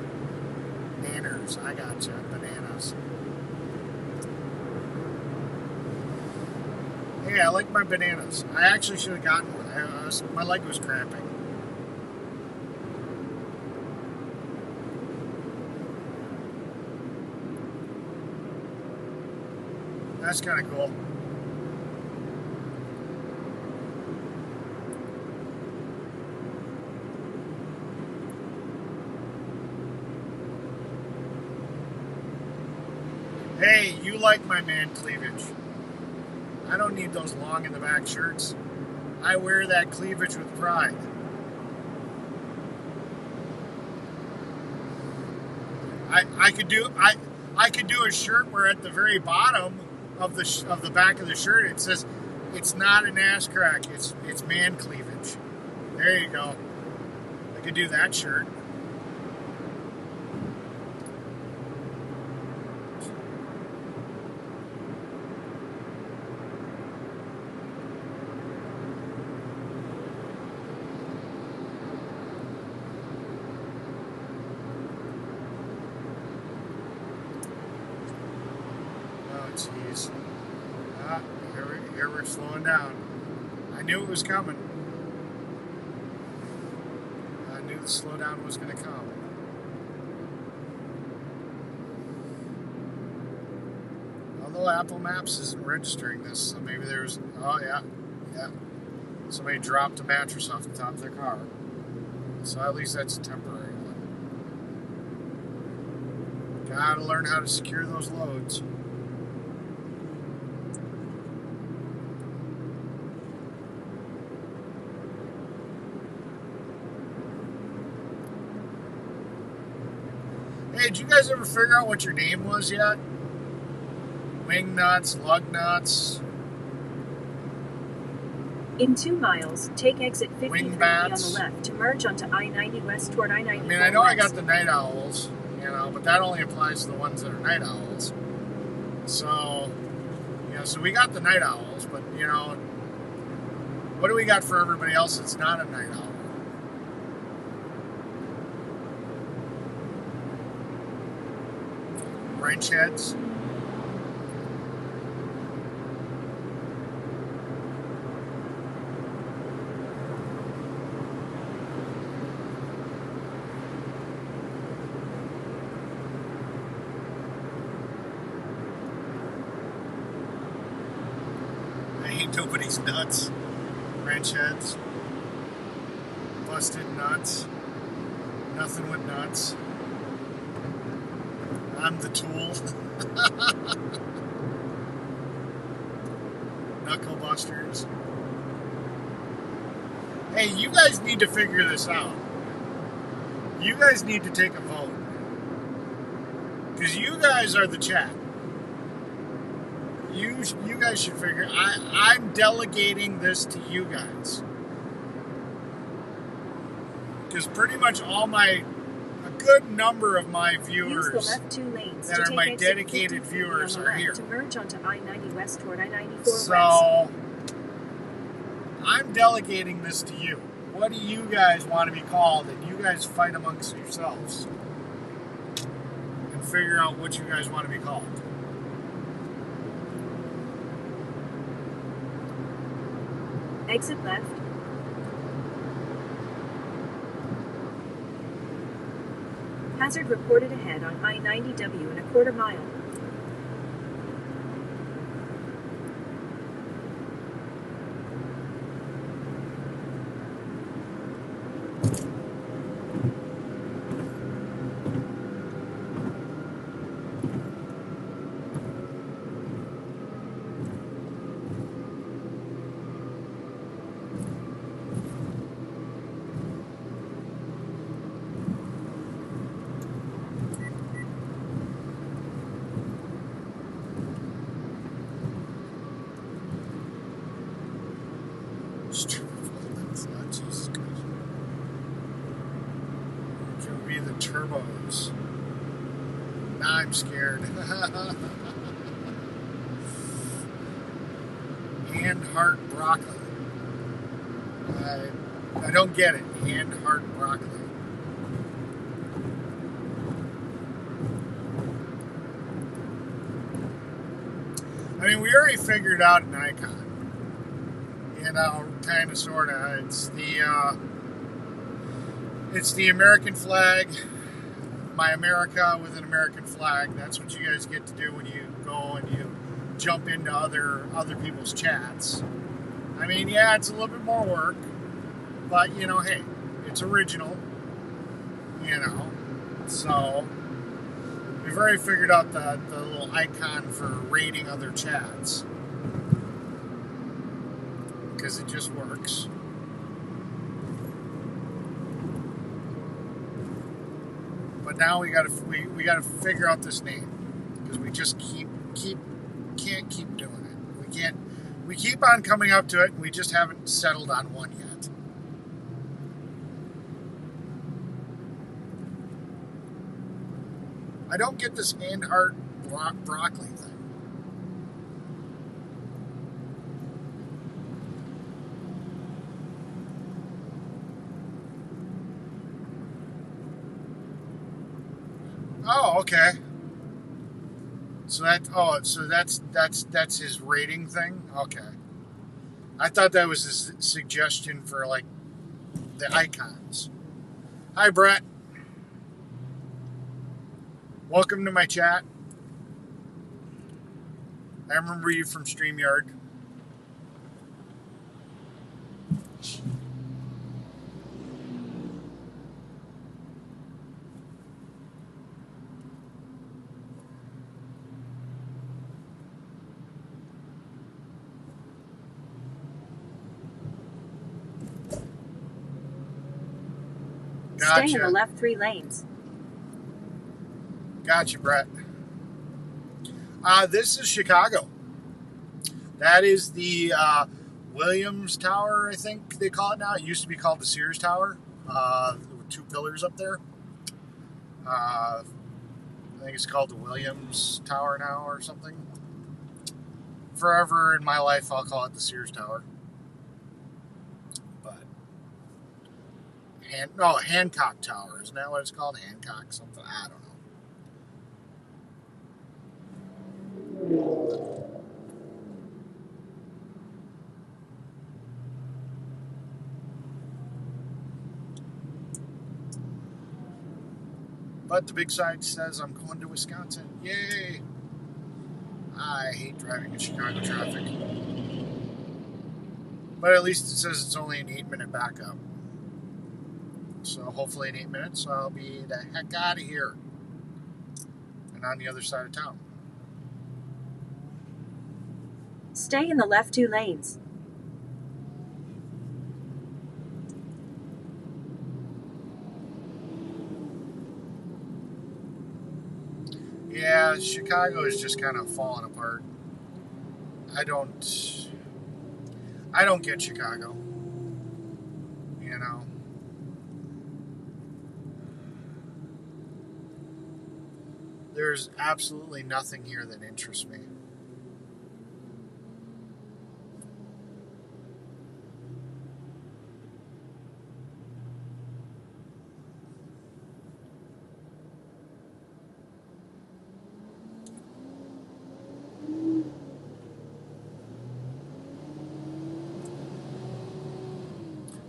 A: Nanners. I gotcha. Bananas. Hey, I like my bananas. I actually should have gotten one. My leg was cramping. That's kind of cool. Hey, you like my man cleavage. I don't need those long in the back shirts. I wear that cleavage with pride. I could do a shirt where at the very bottom of the back of the shirt it says it's not an ass crack, it's man cleavage. There you go. I could do that shirt. Jeez. Here we're slowing down. I knew it was coming. knew the slowdown was going to come. Although Apple Maps isn't registering this, so maybe there's... Oh, yeah. Somebody dropped a mattress off the top of their car. So at least that's a temporary one. Gotta learn how to secure those loads. Hey, did you guys ever figure out what your name was yet? Wing nuts, lug nuts.
B: In 2 miles, take exit 53 on the
A: Wingbats.
B: left to merge onto I-90 west toward I-94
A: I mean, I know I got
B: west.
A: the night owls, you know, but that only applies to the ones that are night owls. So, you know, so we got the night owls, but, you know, what do we got for everybody else that's not a night owl? Wrench heads. Ain't nobody's nuts. Wrench heads. Busted nuts. Nothing with nuts. I'm the tool. Knuckle busters. Hey, you guys need to figure this out. You guys need to take a vote. Because you guys are the chat. You guys should figure. I'm delegating this to you guys. Because pretty much a good number of my viewers
B: Use the left 2 lanes
A: that
B: to
A: are
B: take
A: my
B: exit
A: dedicated
B: 53
A: viewers
B: on the
A: are
B: left
A: here.
B: to merge onto I-90 west toward I-94 west.
A: So, I'm delegating this to you. What do you guys want to be called? And you guys fight amongst yourselves. And figure out what you guys want to be called.
B: Exit left. Hazard reported ahead on I-90W in a quarter mile.
A: Jesus Christ. Which would be the turbos. Now I'm scared. Hand, heart, broccoli. I don't get it. Hand, heart, broccoli. I mean, we already figured out an icon. You know, kind of, sort of. It's the American flag. My America with an American flag. That's what you guys get to do when you go and you jump into other people's chats. I mean, yeah, it's a little bit more work, but you know, hey, it's original. You know, so we've already figured out the little icon for rating other chats. Because it just works. But now we gotta figure out this name, because we just can't keep doing it. We keep on coming up to it, and we just haven't settled on one yet. I don't get this hand heart broccoli thing. Oh, okay. So that's his rating thing? Okay. I thought that was his suggestion for like the icons. Hi, Brett. Welcome to my chat. I remember you from StreamYard. Gotcha.
B: Stay in the left 3 lanes.
A: Gotcha, Brett. This is Chicago. That is the Williams Tower, I think they call it now. It used to be called the Sears Tower. With 2 pillars up there. I think it's called the Williams Tower now or something. Forever in my life, I'll call it the Sears Tower. But Hancock Tower, isn't that what it's called? Hancock something? I don't know. But the big sign says I'm going to Wisconsin. Yay! I hate driving in Chicago traffic. But at least it says it's only an 8-minute backup. So hopefully in 8 minutes I'll be the heck out of here. And on the other side of town.
B: Stay in the left 2 lanes.
A: Yeah, Chicago is just kind of falling apart. I don't get Chicago. You know. There's absolutely nothing here that interests me.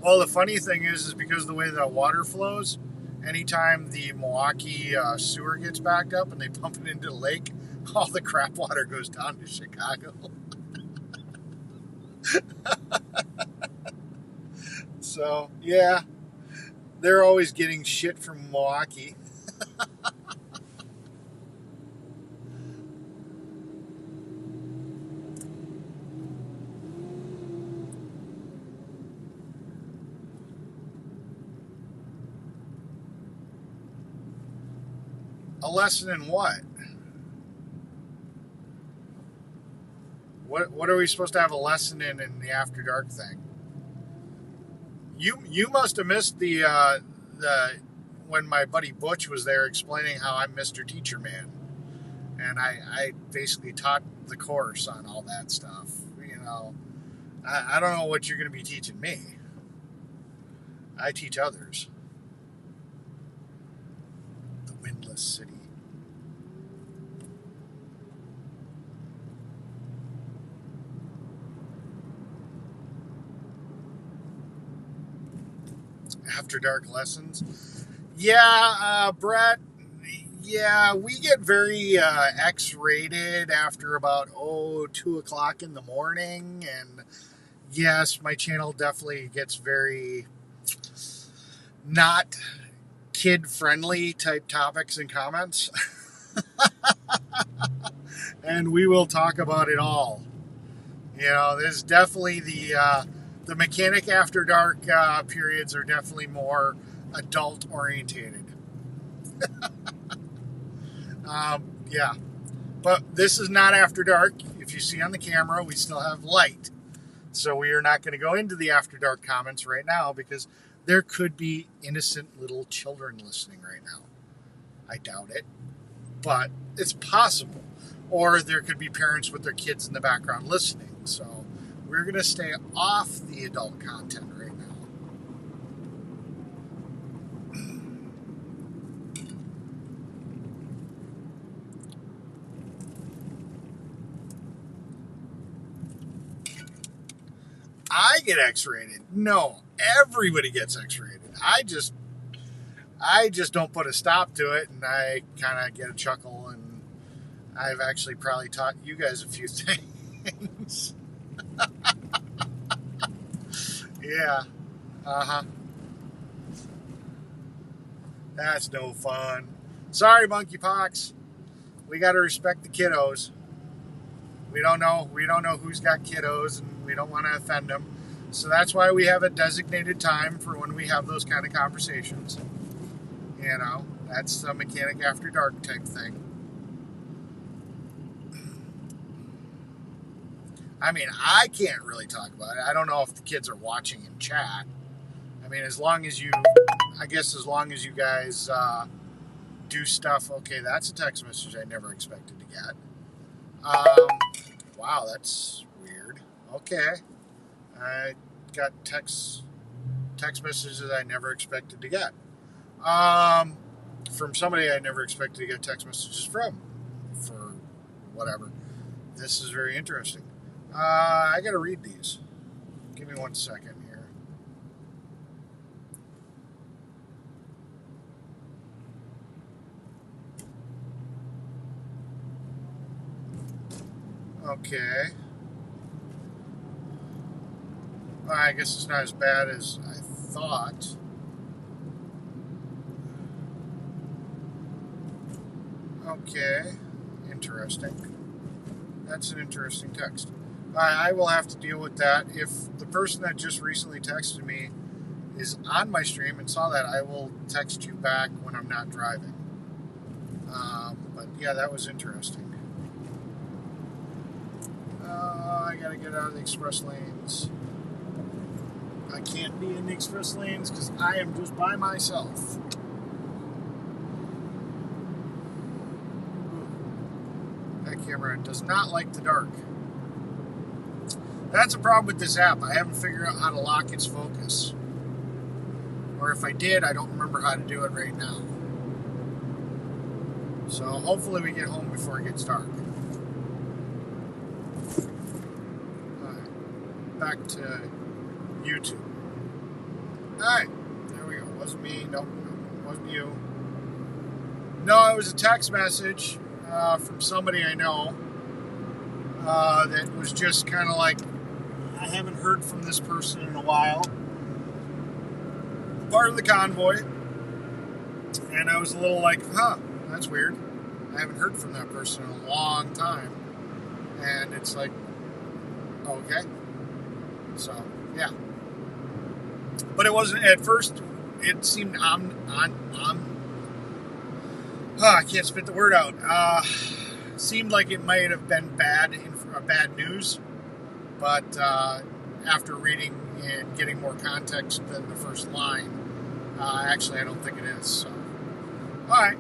A: Well, the funny thing is because of the way that water flows, anytime the Milwaukee sewer gets backed up and they pump it into the lake, all the crap water goes down to Chicago. So, yeah, they're always getting shit from Milwaukee. A lesson in what? What are we supposed to have a lesson in the After Dark thing? You must have missed the when my buddy Butch was there explaining how I'm Mr. Teacher Man, and I basically taught the course on all that stuff. You know, I don't know what you're going to be teaching me. I teach others. The Windless City. After Dark lessons. Yeah, Brett. Yeah, we get very X-rated after about 2 o'clock in the morning, and yes, my channel definitely gets very not kid-friendly type topics and comments. And we will talk about it all. You know, there's definitely the Mechanic After Dark periods are definitely more adult orientated. Yeah, but this is not After Dark. If you see on the camera, we still have light. So we are not going to go into the After Dark comments right now because there could be innocent little children listening right now. I doubt it, but it's possible. Or there could be parents with their kids in the background listening. So we're going to stay off the adult content right now. I get X-rated. No, everybody gets X-rated. I just don't put a stop to it, and I kind of get a chuckle, and I've actually probably taught you guys a few things. Yeah. Uh-huh. That's no fun. Sorry, monkeypox. We got to respect the kiddos. We don't know who's got kiddos, and we don't want to offend them. So that's why we have a designated time for when we have those kind of conversations. You know, that's a mechanic after dark type thing. I mean, I can't really talk about it. I don't know if the kids are watching in chat. I mean, as long as you guys do stuff. Okay, that's a text message I never expected to get. Wow, that's weird. Okay, I got text messages I never expected to get. From somebody I never expected to get text messages from, for whatever. This is very interesting. I gotta read these. Give me 1 second here. Okay. I guess it's not as bad as I thought. Okay. Interesting. That's an interesting text. I will have to deal with that. If the person that just recently texted me is on my stream and saw that, I will text you back when I'm not driving. But yeah, that was interesting. I gotta get out of the express lanes. I can't be in the express lanes because I am just by myself. That camera does not like the dark. That's a problem with this app. I haven't figured out how to lock its focus. Or if I did, I don't remember how to do it right now. So hopefully we get home before it gets dark. Alright, back to YouTube. Alright, there we go. Wasn't me. Nope, wasn't you. No, it was a text message from somebody I know that was just kind of like, I haven't heard from this person in a while. Part of the convoy. And I was a little like, huh, that's weird. I haven't heard from that person in a long time. And it's like, okay. So, yeah. But it wasn't, at first, it seemed I can't spit the word out. Seemed like it might have been bad news. But after reading and getting more context than the first line, actually I don't think it is. So, alright,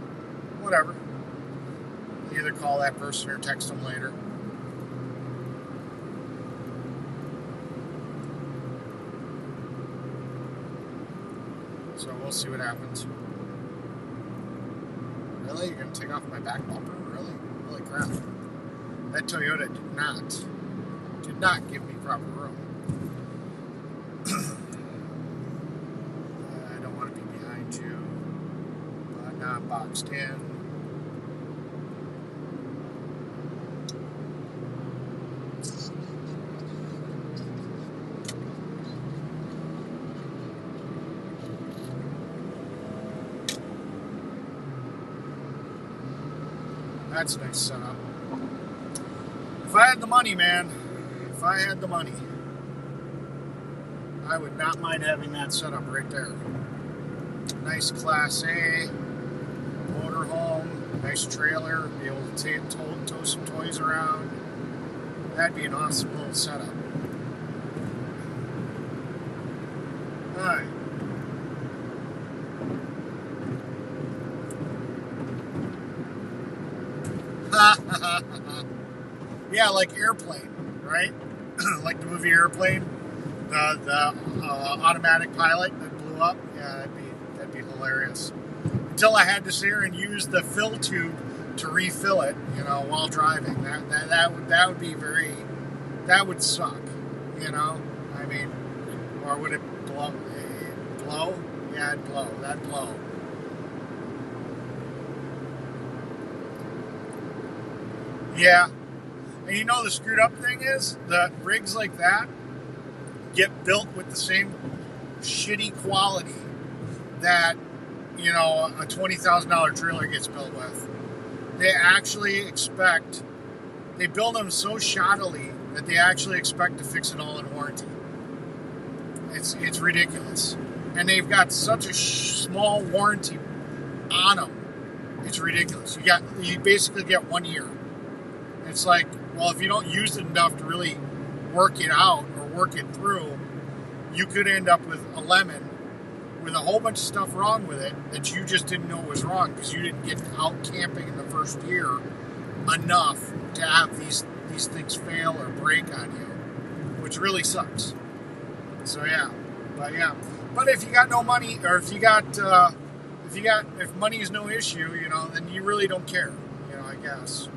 A: whatever. Either call that person or text them later. So we'll see what happens. Really? You're going to take off my back bumper? Really? Holy crap. That Toyota did not give me proper room. I don't want to be behind you, but not boxed in. That's a nice setup. If I had the money, man, if I had the money, I would not mind having that setup right there. Nice Class A motorhome, nice trailer, be able to tow some toys around. That'd be an awesome little setup. Alright. Yeah, like Airplane, right? Like the movie Airplane, the automatic pilot that blew up. Yeah, that'd be hilarious. Until I had to sit here and use the fill tube to refill it, while driving. That would be that would suck, I mean, or would it blow? Blow? Yeah, it'd blow. That'd blow. Yeah. And you know the screwed up thing is that rigs like that get built with the same shitty quality that, you know, a $20,000 trailer gets built with. They actually expect, they build them so shoddily that they actually expect to fix it all in warranty. It's ridiculous. And they've got such a small warranty on them. It's ridiculous. You basically get 1 year. It's like, well, if you don't use it enough to really work it out or work it through, you could end up with a lemon with a whole bunch of stuff wrong with it that you just didn't know was wrong because you didn't get out camping in the first year enough to have these things fail or break on you, which really sucks. So yeah, but if you got no money, or if money is no issue, you know, then you really don't care, you know, I guess.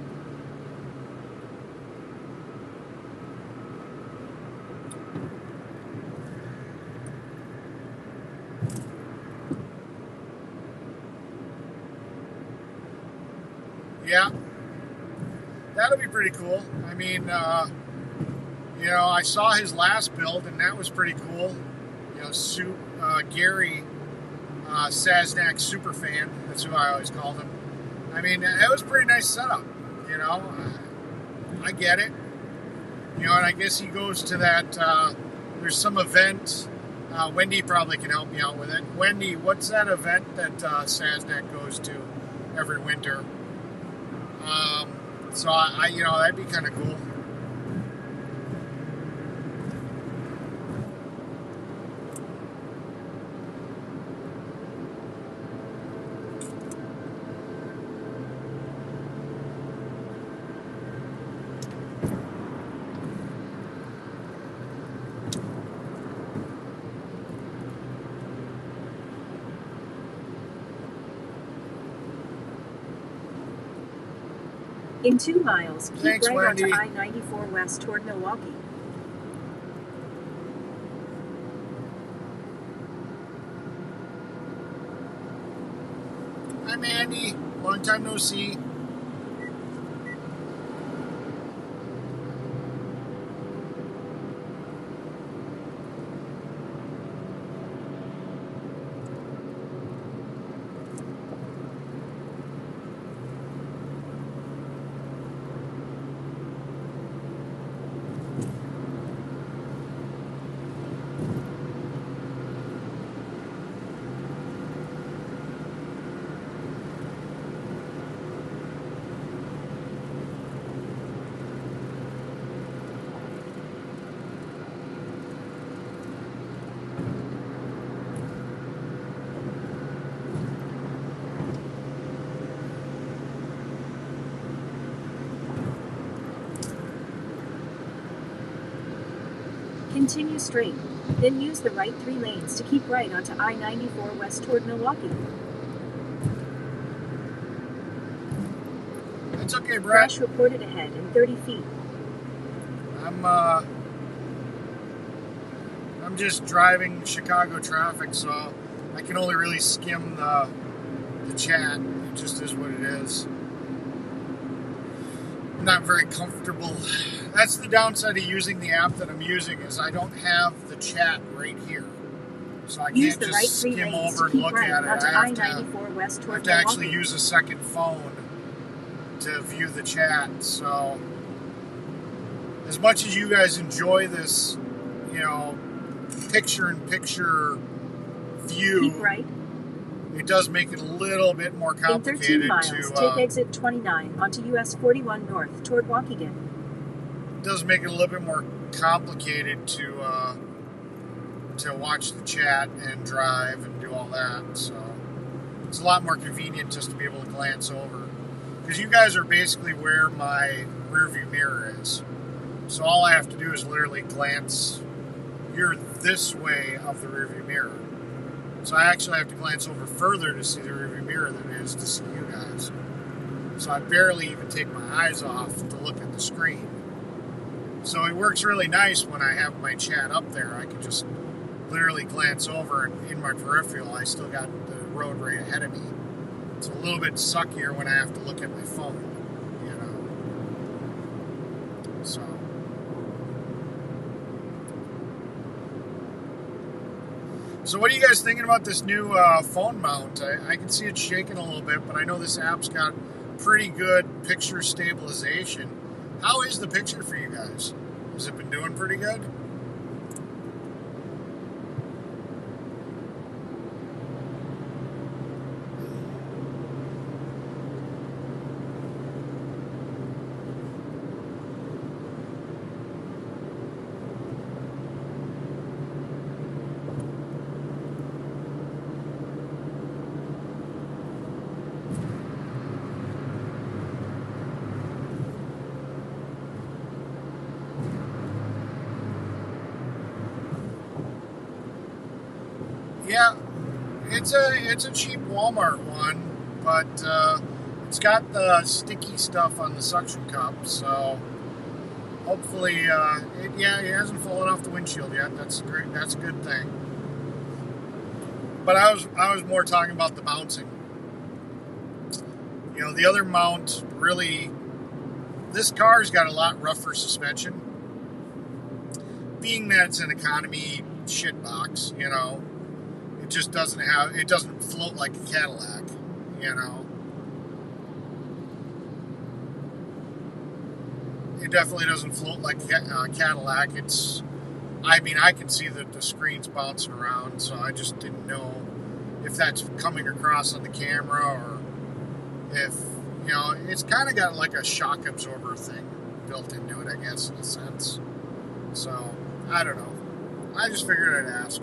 A: Yeah, that'll be pretty cool. I mean, you know, I saw his last build, and that was pretty cool. You know, Gary Sasnak Superfan, that's who I always called him. I mean, it was a pretty nice setup, you know. I get it. You know, and I guess he goes to that, there's some event, Wendy probably can help me out with it. Wendy, what's that event that Sasnak goes to every winter? So you know, that'd be kind of cool.
B: In 2 miles, keep
A: Thanks,
B: right
A: Wendy.
B: onto I-94 west toward Milwaukee.
A: Hi, Mandy. Long time no see.
B: Continue straight, then use the right 3 lanes to keep right onto I-94 west toward Milwaukee.
A: It's okay, Brett.
B: Crash reported ahead in 30 feet.
A: I'm just driving Chicago traffic, so I can only really skim the chat. It just is what it is. I'm not very comfortable. That's the downside of using the app that I'm using, is I don't have the chat right here. So I can't just skim over and look at it. I have to actually use a second phone to view the chat. So as much as you guys enjoy this, you know, picture-in-picture view,
B: keep right.
A: It does make it a little bit more complicated.
B: In 13 miles, take exit 29 onto US 41 north toward Waukegan.
A: It does make it a little bit more complicated to watch the chat and drive and do all that. So it's a lot more convenient just to be able to glance over, because you guys are basically where my rear view mirror is. So all I have to do is literally glance. You're this way of the rear view mirror. So I actually have to glance over further to see the rearview mirror than it is to see you guys. So I barely even take my eyes off to look at the screen. So it works really nice when I have my chat up there. I can just literally glance over, and in my peripheral I still got the road right ahead of me. It's a little bit suckier when I have to look at my phone, you know. So what are you guys thinking about this new phone mount? I can see it shaking a little bit, but I know this app's got pretty good picture stabilization. How is the picture for you guys? Has it been doing pretty good? Yeah, it's a cheap Walmart one, but it's got the sticky stuff on the suction cup, so hopefully, it hasn't fallen off the windshield yet. That's great. That's a good thing. But I was more talking about the bouncing. You know, the other mount really, this car's got a lot rougher suspension. Being that it's an economy shit box, you know. It just it doesn't float like a Cadillac, you know. It definitely doesn't float like a Cadillac. I mean, I can see that the screen's bouncing around, so I just didn't know if that's coming across on the camera or if, you know, it's kind of got like a shock absorber thing built into it, I guess, in a sense. So, I don't know. I just figured I'd ask.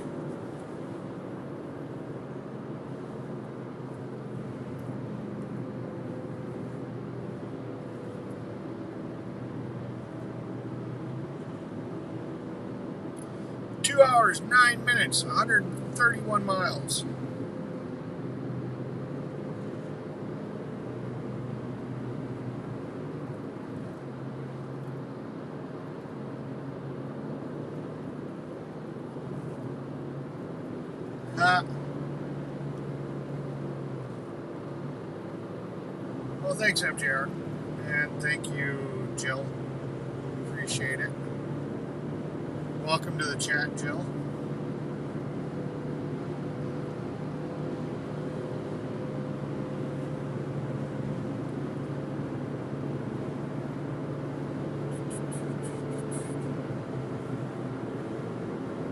A: Hours, 9 minutes, 131 miles. Well, thanks, MJR. And thank you, Jill. Appreciate it. Welcome to the chat, Jill.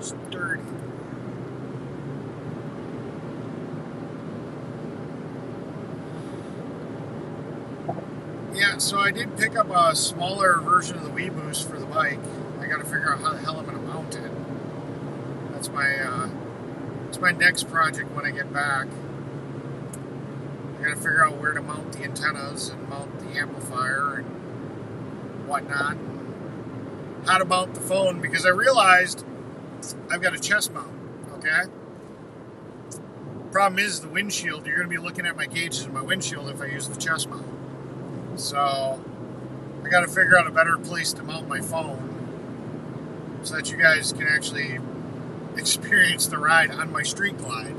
A: Sturdy. Yeah, so I did pick up a smaller version of the Wii Boost for the bike. I got to figure out how the hell I'm going to mount it. That's my next project when I get back. I got to figure out where to mount the antennas and mount the amplifier and whatnot. How to mount the phone, because I realized I've got a chest mount. Okay. Problem is the windshield. You're going to be looking at my gauges in my windshield if I use the chest mount. So I got to figure out a better place to mount my phone so that you guys can actually experience the ride on my street glide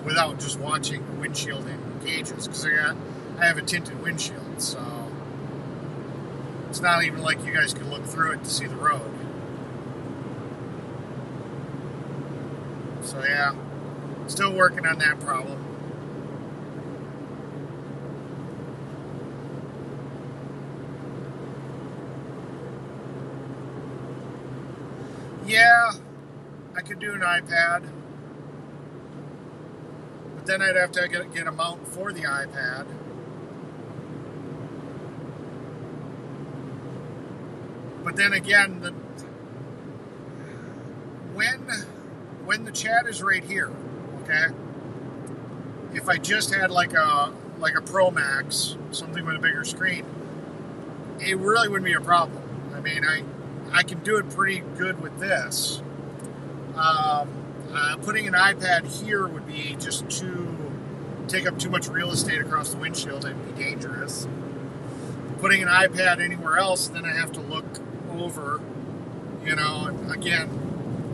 A: without just watching windshield and gauges, because I have a tinted windshield, so it's not even like you guys can look through it to see the road. So yeah, still working on that problem. Yeah, I could do an iPad, but then I'd have to get a mount for the iPad. But then again, when the chat is right here, okay? If I just had like a Pro Max, something with a bigger screen, it really wouldn't be a problem. I mean, I can do it pretty good with this. Putting an iPad here would be just take up too much real estate across the windshield and be dangerous. Putting an iPad anywhere else, then I have to look over, you know, and again,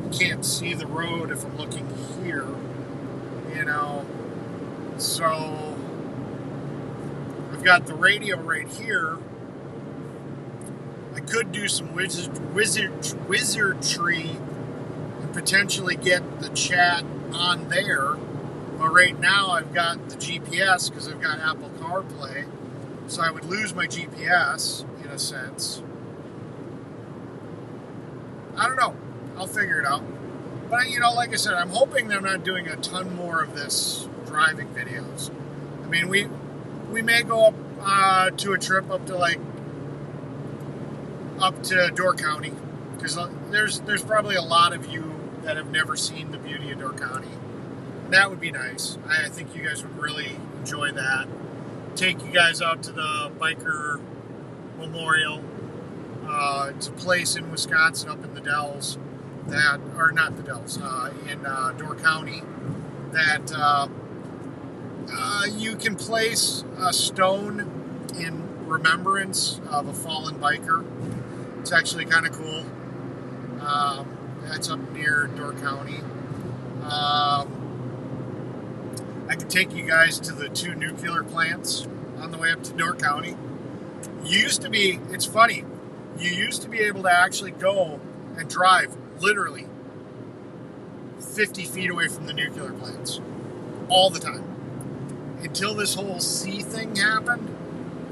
A: you can't see the road if I'm looking here, you know, so I've got the radio right here. could do some wizardry and potentially get the chat on there. But right now I've got the GPS because I've got Apple CarPlay. So I would lose my GPS in a sense. I don't know. I'll figure it out. But, you know, like I said, I'm hoping that I'm not doing a ton more of this driving videos. I mean, we may go up to a trip up to Door County, because there's probably a lot of you that have never seen the beauty of Door County. And that would be nice. I think you guys would really enjoy that. Take you guys out to the Biker Memorial. It's a place in Wisconsin up in the Dells not the Dells, in Door County, that you can place a stone in remembrance of a fallen biker. It's actually kind of cool. That's up near Door County. I could take you guys to the 2 nuclear plants on the way up to Door County. It's funny, you used to be able to actually go and drive literally 50 feet away from the nuclear plants all the time. Until this whole C thing happened,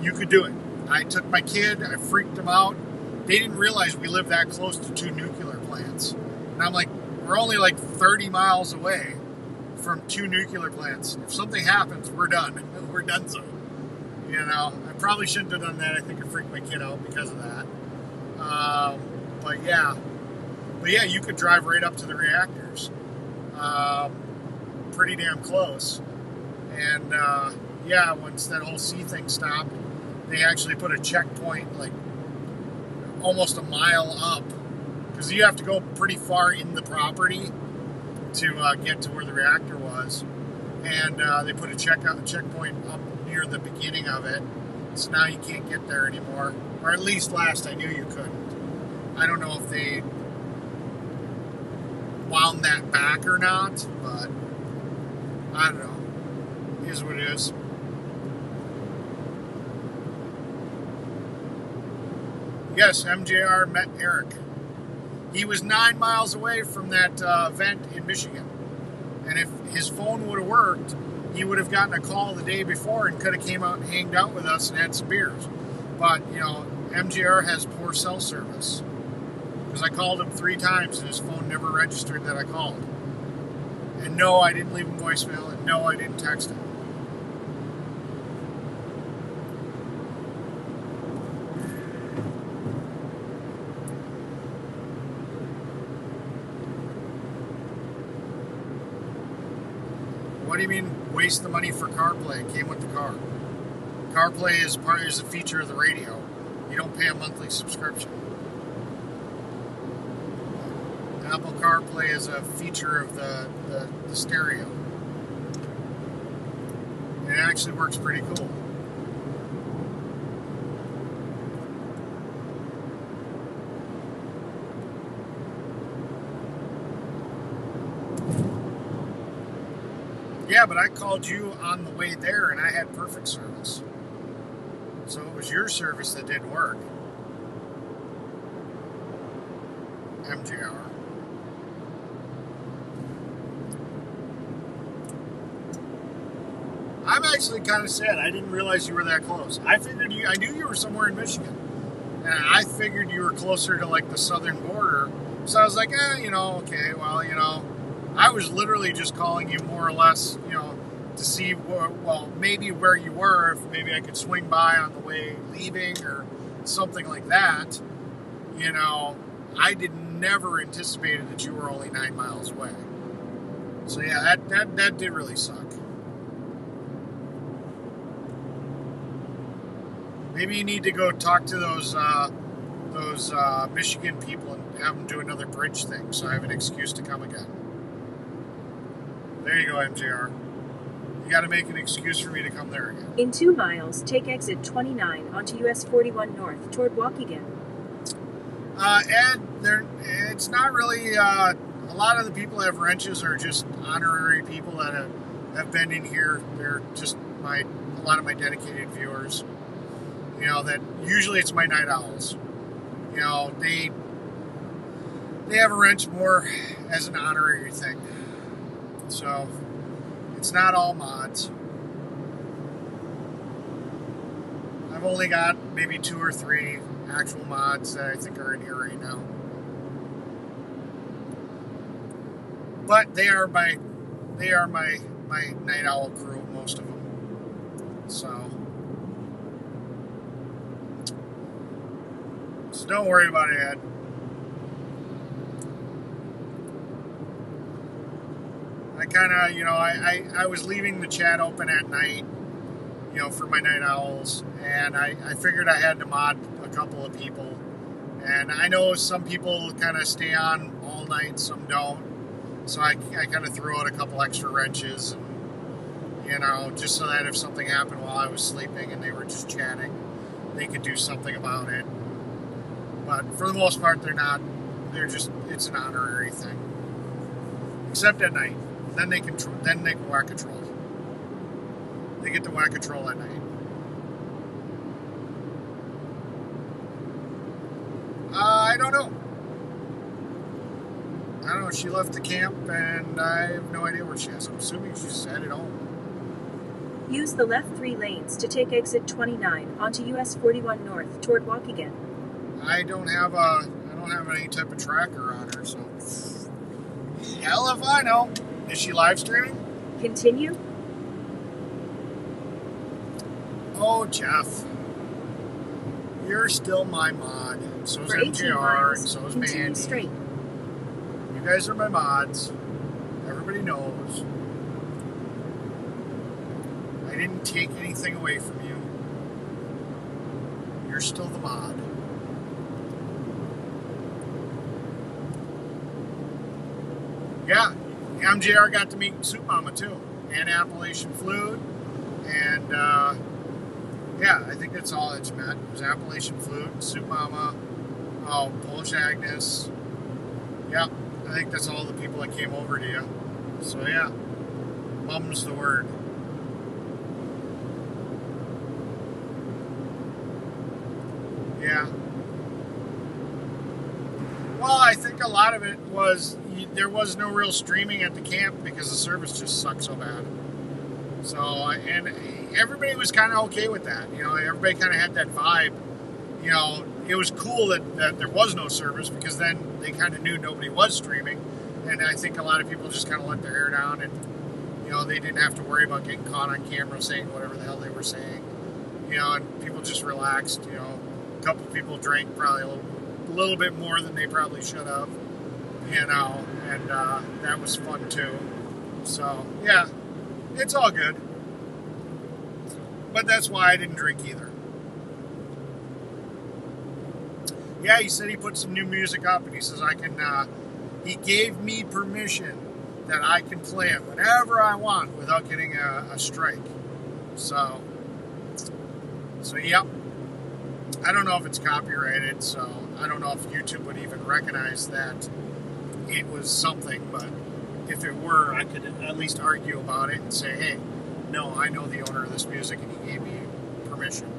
A: you could do it. I took my kid, I freaked him out. They didn't realize we lived that close to 2 nuclear plants. And I'm like, we're only like 30 miles away from 2 nuclear plants. If something happens, we're done. We're done so. You know, I probably shouldn't have done that. I think I freaked my kid out because of that. But yeah, you could drive right up to the reactors. Pretty damn close. And once that whole C thing stopped, they actually put a checkpoint like almost a mile up, because you have to go pretty far in the property to get to where the reactor was. And they put a checkpoint up near the beginning of it, so now you can't get there anymore. Or at least last I knew you couldn't. I don't know if they wound that back or not, but I don't know. It is what it is. Yes, MJR met Eric. He was 9 miles away from that event in Michigan. And if his phone would have worked, he would have gotten a call the day before and could have came out and hanged out with us and had some beers. But, you know, MJR has poor cell service. Because I called him 3 times and his phone never registered that I called. And no, I didn't leave him voicemail, and no, I didn't text him. What do you mean, waste the money for CarPlay? It came with the car. CarPlay is a feature of the radio. You don't pay a monthly subscription. Apple CarPlay is a feature of the stereo. And it actually works pretty cool. Yeah, but I called you on the way there and I had perfect service. So it was your service that didn't work. MJR. I'm actually kind of sad. I didn't realize you were that close. I knew you were somewhere in Michigan. And I figured you were closer to like the southern border. So I was like, okay, well, I was literally just calling you more or less, to see, maybe where you were, if maybe I could swing by on the way leaving or something like that. I never anticipated that you were only 9 miles away. So yeah, that did really suck. Maybe you need to go talk to those Michigan people and have them do another bridge thing, so I have an excuse to come again. There you go, MJR. You got to make an excuse for me to come there again.
B: In 2 miles, take exit 29 onto US 41 North toward Waukegan.
A: Ed, it's not really. A lot of the people that have wrenches are just honorary people that have been in here. They're just a lot of my dedicated viewers. That usually it's my night owls. you know, they have a wrench more as an honorary thing. So it's not all mods. I've only got maybe 2 or 3 actual mods that I think are in here right now. But they are my night owl crew, most of them. So don't worry about it, Ed. I kind of, you know, I was leaving the chat open at night, you know, for my night owls, and I figured I had to mod a couple of people. And I know some people kind of stay on all night, some don't. So I kind of threw out a couple extra wrenches, and, you know, just so that if something happened while I was sleeping and they were just chatting, they could do something about it. But for the most part, it's an honorary thing. Except at night. Then they can whack a troll. They get to whack a troll at night. I don't know. She left the camp, and I have no idea where she is. I'm assuming she's headed home.
B: Use the left 3 lanes to take exit 29 onto US 41 North toward Waukegan.
A: I don't have any type of tracker on her, so hell if I know. Is she live streaming?
B: Continue.
A: Oh, Jeff, you're still my mod. So is MJR, and so is Mandy.
B: Straight.
A: You guys are my mods. Everybody knows. I didn't take anything away from you. You're still the mod. Yeah, MJR got to meet Soup Mama too, and Appalachian Flute, and yeah, I think that's all it's met. It was Appalachian Flute, Soup Mama, Polish Agnes. Yeah, I think that's all the people that came over to you. So yeah, mum's the word. Yeah. Well, I think a lot of it was there was no real streaming at the camp because the service just sucked so bad. So, and everybody was kind of okay with that. You know, everybody kind of had that vibe. You know, it was cool that there was no service because then they kind of knew nobody was streaming. And I think a lot of people just kind of let their hair down and, you know, they didn't have to worry about getting caught on camera saying whatever the hell they were saying. You know, and people just relaxed. You know, a couple people drank probably a little bit more than they probably should have. You know, and that was fun too. So, yeah, it's all good. But that's why I didn't drink either. Yeah, he said he put some new music up, and he says I can, he gave me permission that I can play it whenever I want without getting a strike. So, yep. I don't know if it's copyrighted, so I don't know if YouTube would even recognize that it was something, but if it were, I could at least argue about it and say, hey, no, I know the owner of this music and he gave me permission,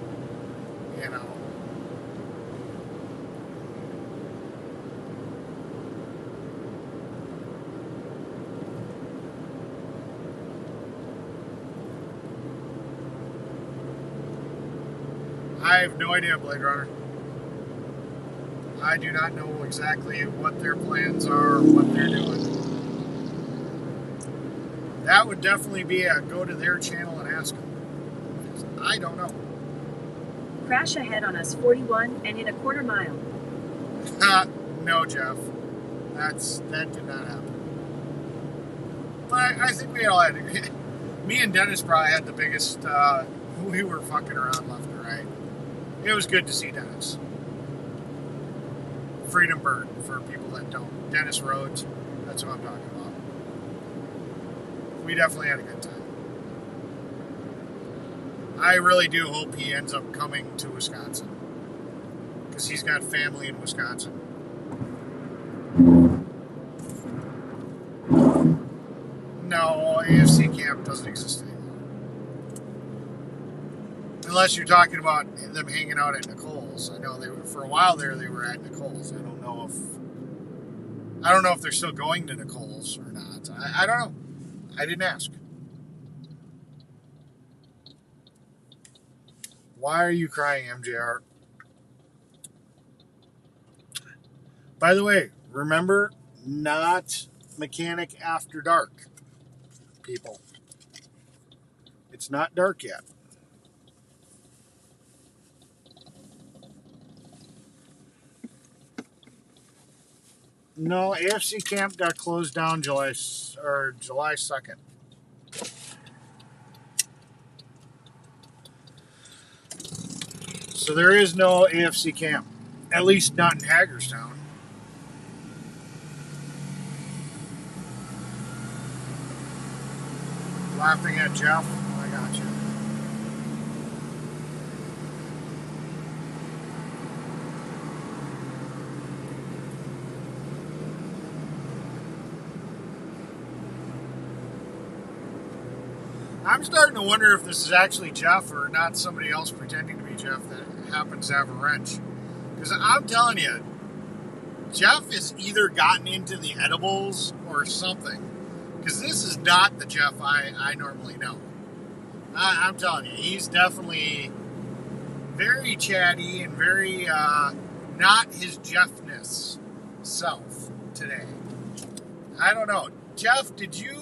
A: you know. I have no idea, Blade Runner. I do not know exactly what their plans are or what they're doing. That would definitely be a go to their channel and ask them. Because I don't know.
B: Crash ahead on us 41 and in a quarter mile.
A: No, Jeff. That did not happen. But I think we all had me and Dennis probably had the biggest, we were fucking around left and right. It was good to see Dennis. Freedom Bird, for people that don't. Dennis Rhodes, that's what I'm talking about. We definitely had a good time. I really do hope he ends up coming to Wisconsin. Because he's got family in Wisconsin. No, AFC camp doesn't exist anymore. Unless you're talking about them hanging out at Nicole's. I know they were, for a while there, they were at Nicole's. I don't know if they're still going to Nicole's or not. I don't know. I didn't ask. Why are you crying, MJR? By the way, remember, not mechanic after dark, people. It's not dark yet. No, AFC camp got closed down July 2nd. So there is no AFC camp, at least not in Hagerstown. Laughing at Jeff? I got you. I'm starting to wonder if this is actually Jeff or not somebody else pretending to be Jeff that happens to have a wrench. Because I'm telling you, Jeff has either gotten into the edibles or something. Because this is not the Jeff I normally know. I'm telling you, he's definitely very chatty and very not his Jeffness self today. I don't know. Jeff, did you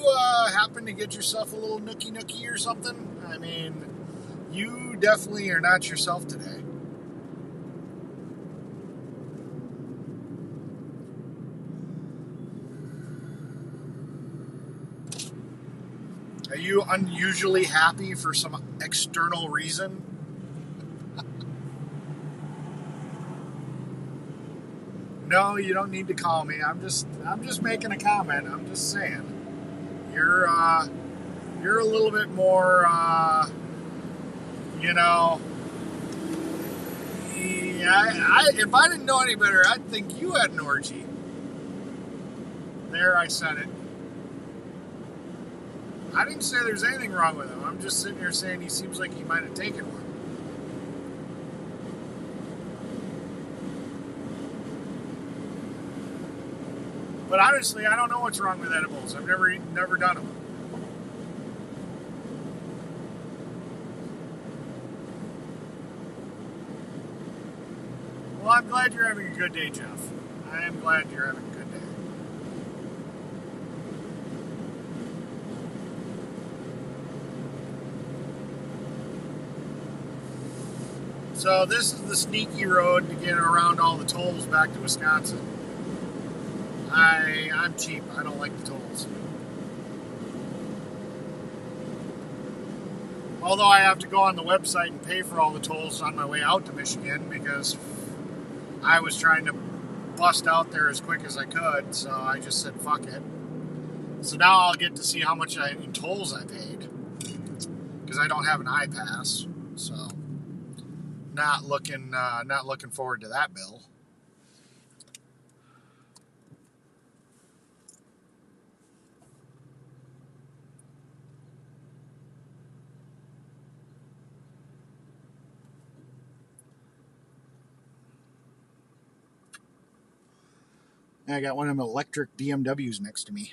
A: happen to get yourself a little nookie or something? I mean, you definitely are not yourself today. Are you unusually happy for some external reason? No, you don't need to call me. I'm just making a comment. I'm just saying. You're a little bit more if I didn't know any better, I'd think you had an orgy. There, I said it. I didn't say there's anything wrong with him. I'm just sitting here saying he seems like he might have taken one. But honestly, I don't know what's wrong with edibles. I've never done them. Well, I'm glad you're having a good day, Jeff. I am glad you're having a good day. So this is the sneaky road to get around all the tolls back to Wisconsin. I'm cheap. I don't like the tolls. Although I have to go on the website and pay for all the tolls on my way out to Michigan because I was trying to bust out there as quick as I could, so I just said fuck it. So now I'll get to see how much in tolls I paid because I don't have an iPass, so not looking forward to that bill. I got one of them electric BMWs next to me.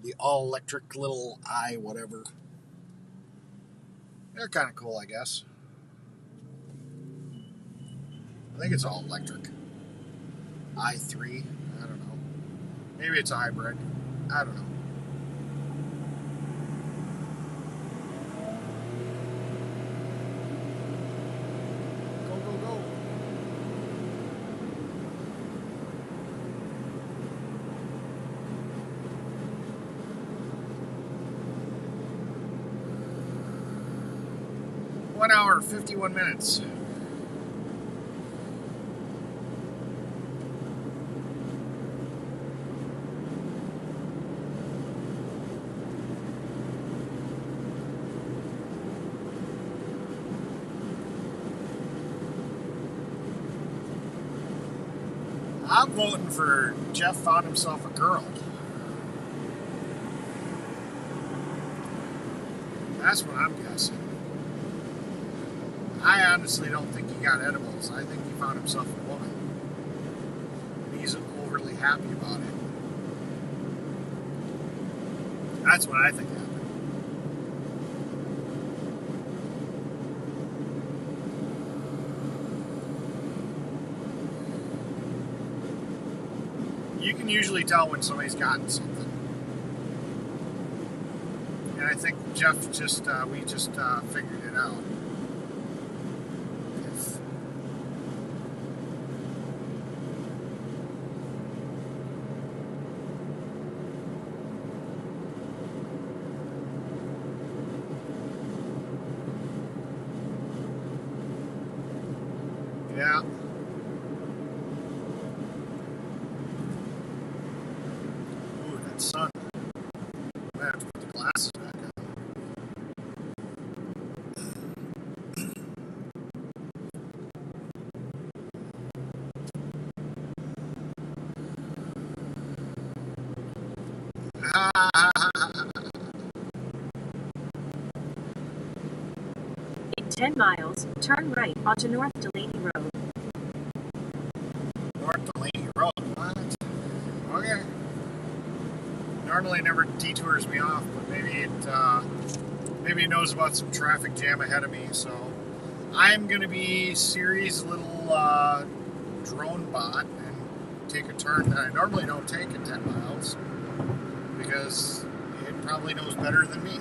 A: The all-electric little whatever. They're kind of cool, I guess. I think it's all electric. i3, I don't know. Maybe it's a hybrid. I don't know. Go, go, go. One hour, 51 minutes. I'm voting for Jeff found himself a girl. That's what I'm guessing. I honestly don't think he got edibles. I think he found himself a woman. And he's overly happy about it. That's what I think happened. You can usually tell when somebody's gotten something. And I think Jeff we just figured it out. Yeah. Ooh, that sun. I have to put the glasses back on.
B: In 10 miles, turn right onto North Delaney Road.
A: North Delaney Road. What? Okay. Normally never detours me off, but maybe it knows about some traffic jam ahead of me. So I'm gonna be Siri's little drone bot and take a turn that I normally don't take at 10 miles because it probably knows better than me.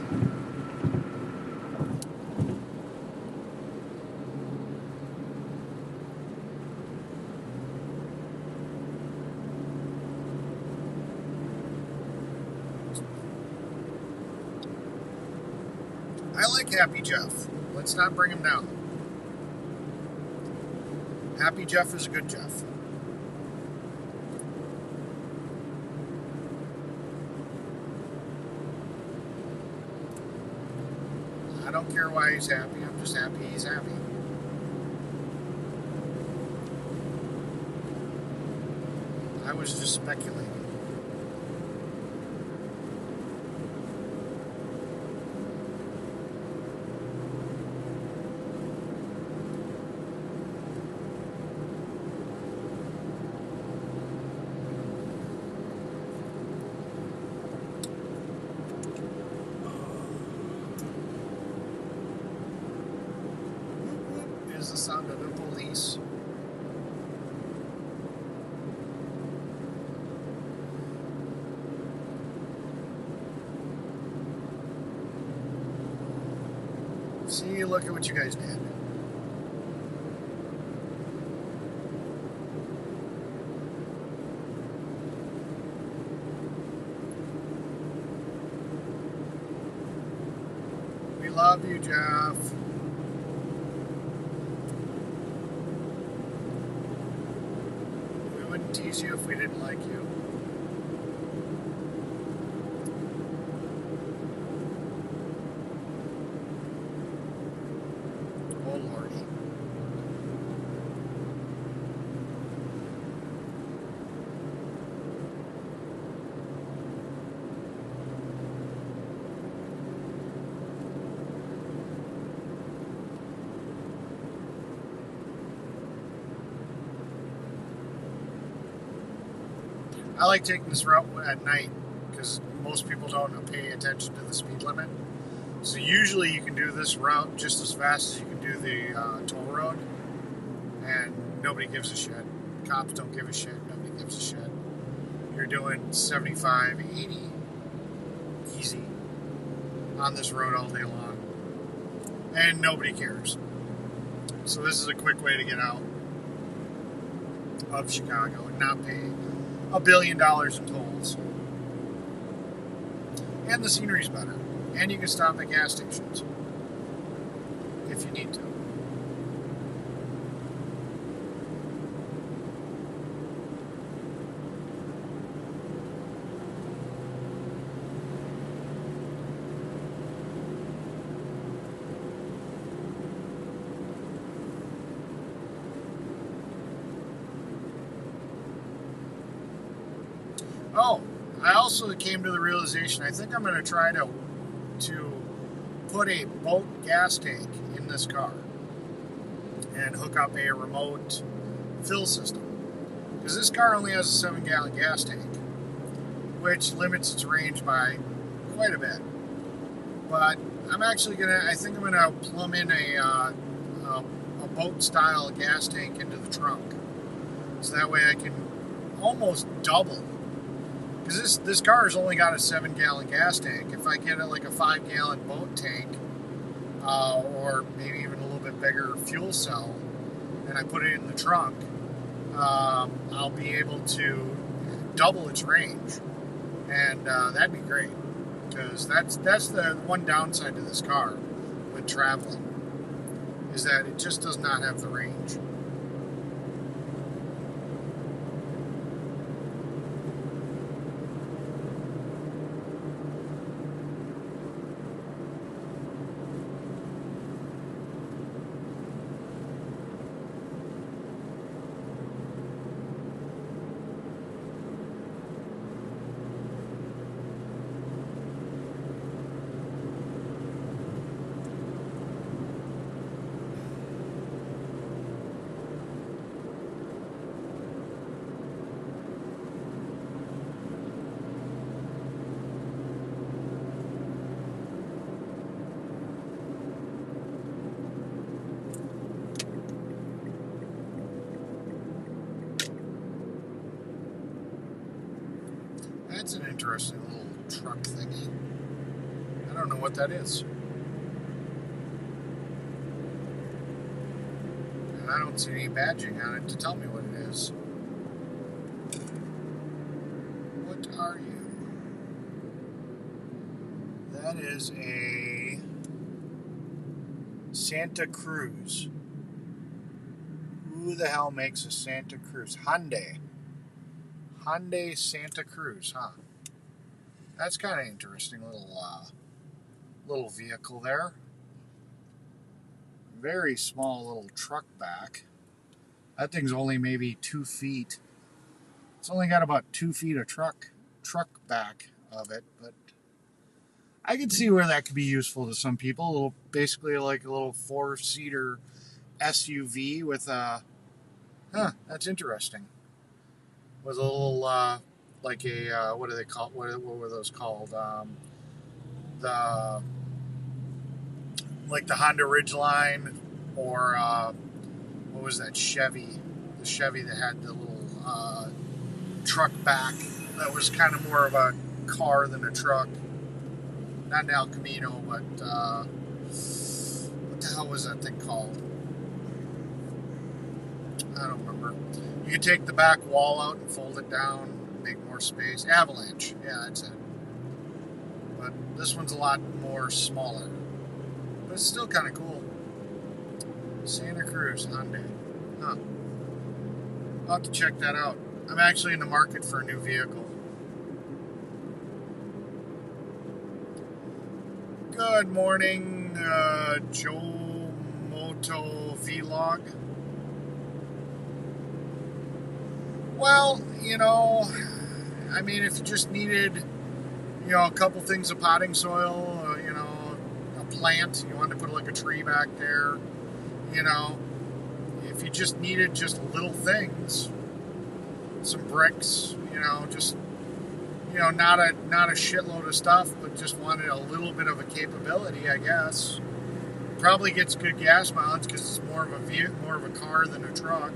A: I like Happy Jeff. Let's not bring him down. Happy Jeff is a good Jeff. I don't care why he's happy. I'm just happy he's happy. I was just speculating. Is the sound of the police. See, look at what you guys did. We love you, Jeff. We wouldn't tease you if we didn't like you. Oh, Lordy. I like taking this route at night because most people don't pay attention to the speed limit. So usually you can do this route just as fast as you can do the toll road, and nobody gives a shit. Cops don't give a shit. Nobody gives a shit. You're doing 75, 80 easy on this road all day long, and nobody cares. So this is a quick way to get out of Chicago and not pay $1 billion in tolls. And the scenery's better. And you can stop at gas stations if you need to. Oh, I also came to the realization, I think I'm going to try to put a bulk gas tank in this car. and hook up a remote fill system. Because this car only has a 7-gallon gas tank, which limits its range by quite a bit. But I think I'm gonna plumb in a boat-style gas tank into the trunk, so that way I can almost double. Because this car has only got a 7-gallon gas tank. If I get like a 5-gallon boat tank, or maybe even a little bit bigger fuel cell, and I put it in the trunk, I'll be able to double its range, and that'd be great. Because that's the one downside to this car when traveling, is that it just does not have the range. That's an interesting little truck thingy. I don't know what that is. And I don't see any badging on it to tell me what it is. What are you? That is a Santa Cruz. Who the hell makes a Santa Cruz? Hyundai Santa Cruz, huh? That's kind of interesting little vehicle there. Very small little truck back. That thing's only maybe 2 feet. It's only got about 2 feet of truck back of it, but I could see where that could be useful to some people. Basically like a little 4-seater SUV with a. That's interesting. With a little, like a, what do they call? What were those called? Like the Honda Ridgeline, or what was that Chevy? The Chevy that had the little truck back. That was kind of more of a car than a truck. Not an El Camino, but what the hell was that thing called? I don't remember. You could take the back wall out and fold it down, make more space. Avalanche, yeah, that's it. But this one's a lot more smaller. But it's still kind of cool. Santa Cruz Hyundai. Huh. I'll have to check that out. I'm actually in the market for a new vehicle. Good morning, Joe Moto Vlog. Well, I mean, if you just needed, a couple things of potting soil, a plant, you wanted to put like a tree back there, if you just needed just little things, some bricks, not a shitload of stuff, but just wanted a little bit of a capability, I guess. Probably gets good gas mileage because it's more of a car than a truck.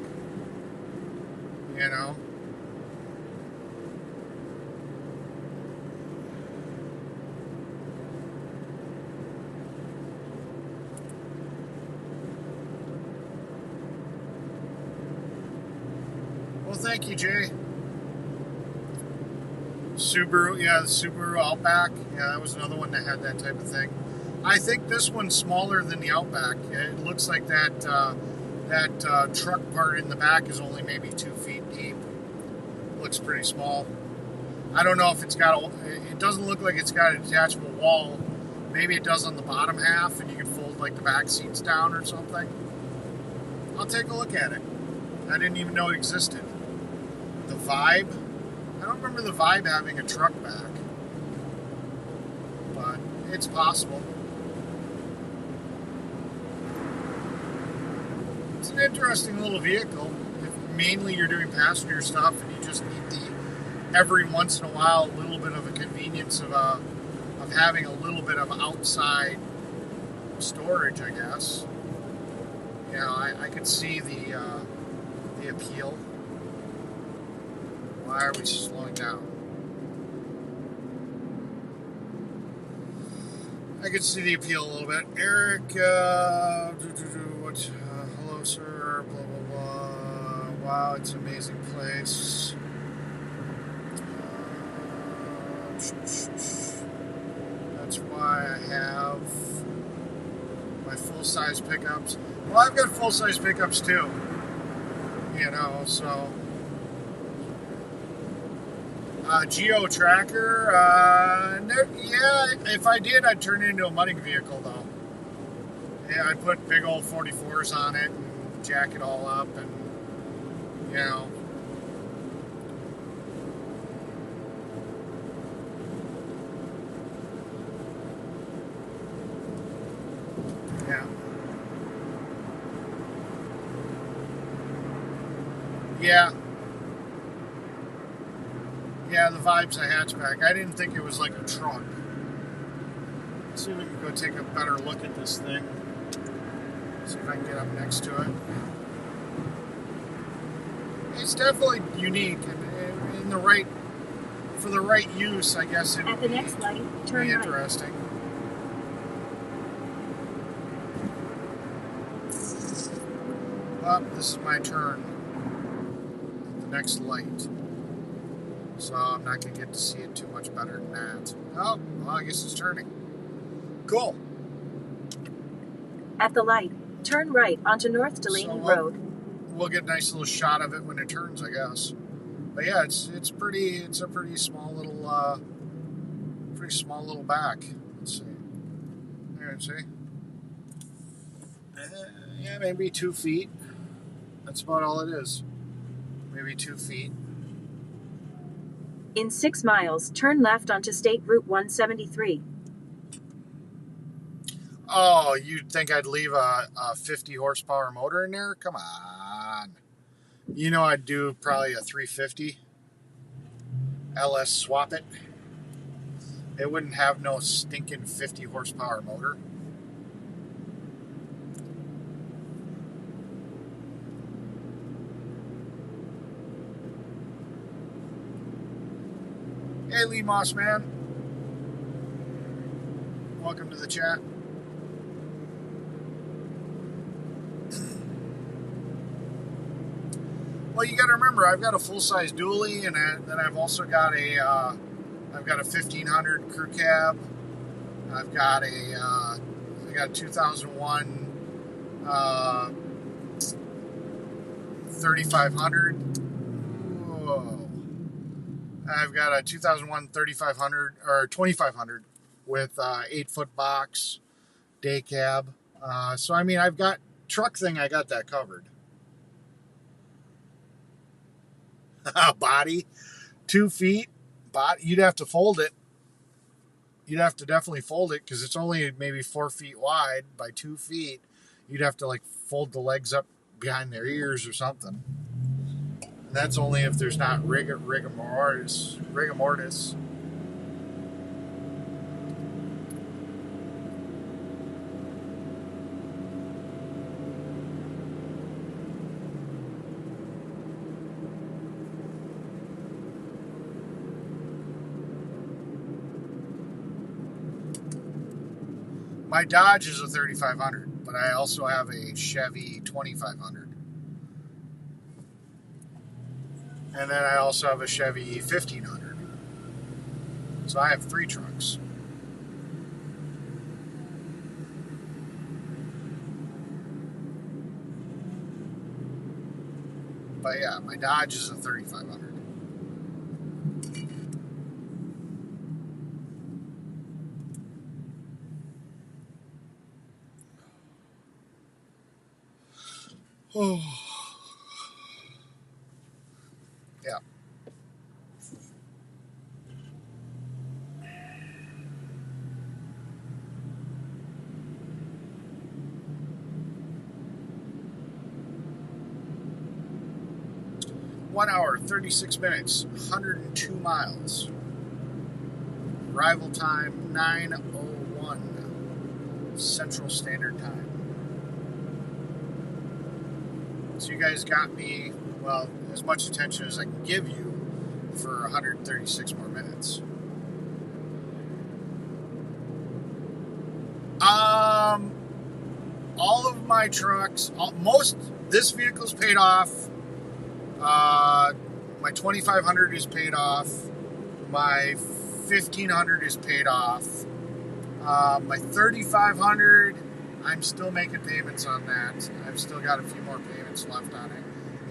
A: Well, thank you, Jay. Subaru, the Subaru Outback. Yeah, that was another one that had that type of thing. I think this one's smaller than the Outback. It looks like that truck part in the back is only maybe 2 feet deep. Looks pretty small. I don't know if it doesn't look like it's got a detachable wall. Maybe it does on the bottom half, and you can fold like the back seats down or something. I'll take a look at it. I didn't even know it existed. The Vibe. I don't remember the Vibe having a truck back, but it's possible. an interesting little vehicle. If mainly you're doing passenger stuff and you just need the every once in a while a little bit of a convenience of having a little bit of outside storage, I guess. You know, I could see the appeal. Why are we slowing down? I could see the appeal a little bit. Eric, hello, sir, blah, blah, blah. Wow, it's an amazing place. That's why I have my full-size pickups. Well, I've got full-size pickups too. You know, so... Geo Tracker, yeah, if I did, I'd turn it into a mudding vehicle, though. Yeah, I'd put big old 44s on it and jack it all up, and, you know. Yeah. Yeah. Yeah, the vibe's a hatchback. I didn't think it was like a truck. Let's see if we can go take a better look at this thing. See if I can get up next to it. It's definitely unique and in the right, for the right use, I guess it would
B: At the next light, turn
A: be
B: right.
A: interesting. Well, this is my turn. The next light. So I'm not going to get to see it too much better than that. Oh, well, I guess it's turning. Cool.
B: At the light, turn right onto North Delaney Road.
A: We'll get a nice little shot of it when it turns, I guess. But yeah, it's a pretty small little back. Let's see. There, see. Yeah, maybe 2 feet. That's about all it is. Maybe 2 feet.
B: In 6 miles, turn left onto State Route 173.
A: Oh, you'd think I'd leave a 50 horsepower motor in there? Come on. You know I'd do probably a 350 LS swap it. It wouldn't have no stinking 50 horsepower motor. Hey, Lee Moss, man. Welcome to the chat. Well, you got to remember, I've got a full-size dually, and then I've also got a 1500 crew cab. I've got a 2001 3500. Whoa. I've got a 2001 3500 or 2500 with 8-foot box, day cab. So I mean, I've got truck thing. I got that covered. Body, 2 feet. Body, you'd have to fold it. You'd have to definitely fold it because it's only maybe 4 feet wide by 2 feet. You'd have to like fold the legs up behind their ears or something. And that's only if there's not rigor mortis. My Dodge is a 3500, but I also have a Chevy 2500. And then I also have a Chevy 1500. So I have 3 trucks. But yeah, my Dodge is a 3500. Oh. Yeah. 1 hour, 36 minutes, 102 miles. Arrival time 9:01 Central Standard Time. So you guys got me, well, as much attention as I can give you for 136 more minutes. All of my trucks, this vehicle's paid off. My 2500 is paid off. My 1500 is paid off. My 3500, I'm still making payments on that. I've still got a few more payments left on it.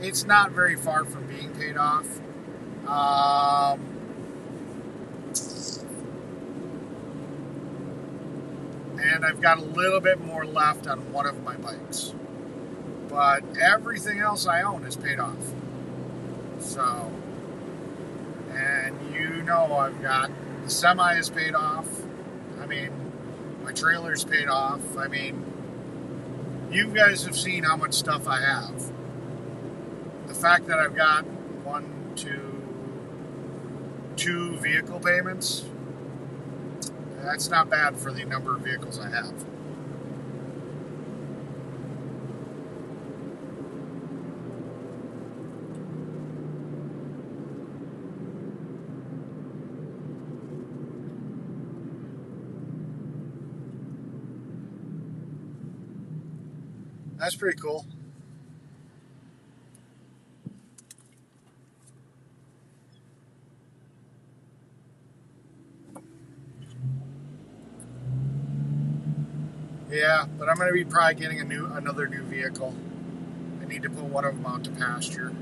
A: It's not very far from being paid off. And I've got a little bit more left on one of my bikes. But everything else I own is paid off. So, and you know I've got, the semi is paid off. I mean, my trailer's paid off. I mean, you guys have seen how much stuff I have. The fact that I've got two vehicle payments, that's not bad for the number of vehicles I have. That's pretty cool. Yeah, but I'm going to be probably getting another new vehicle. I need to put one of them out to pasture.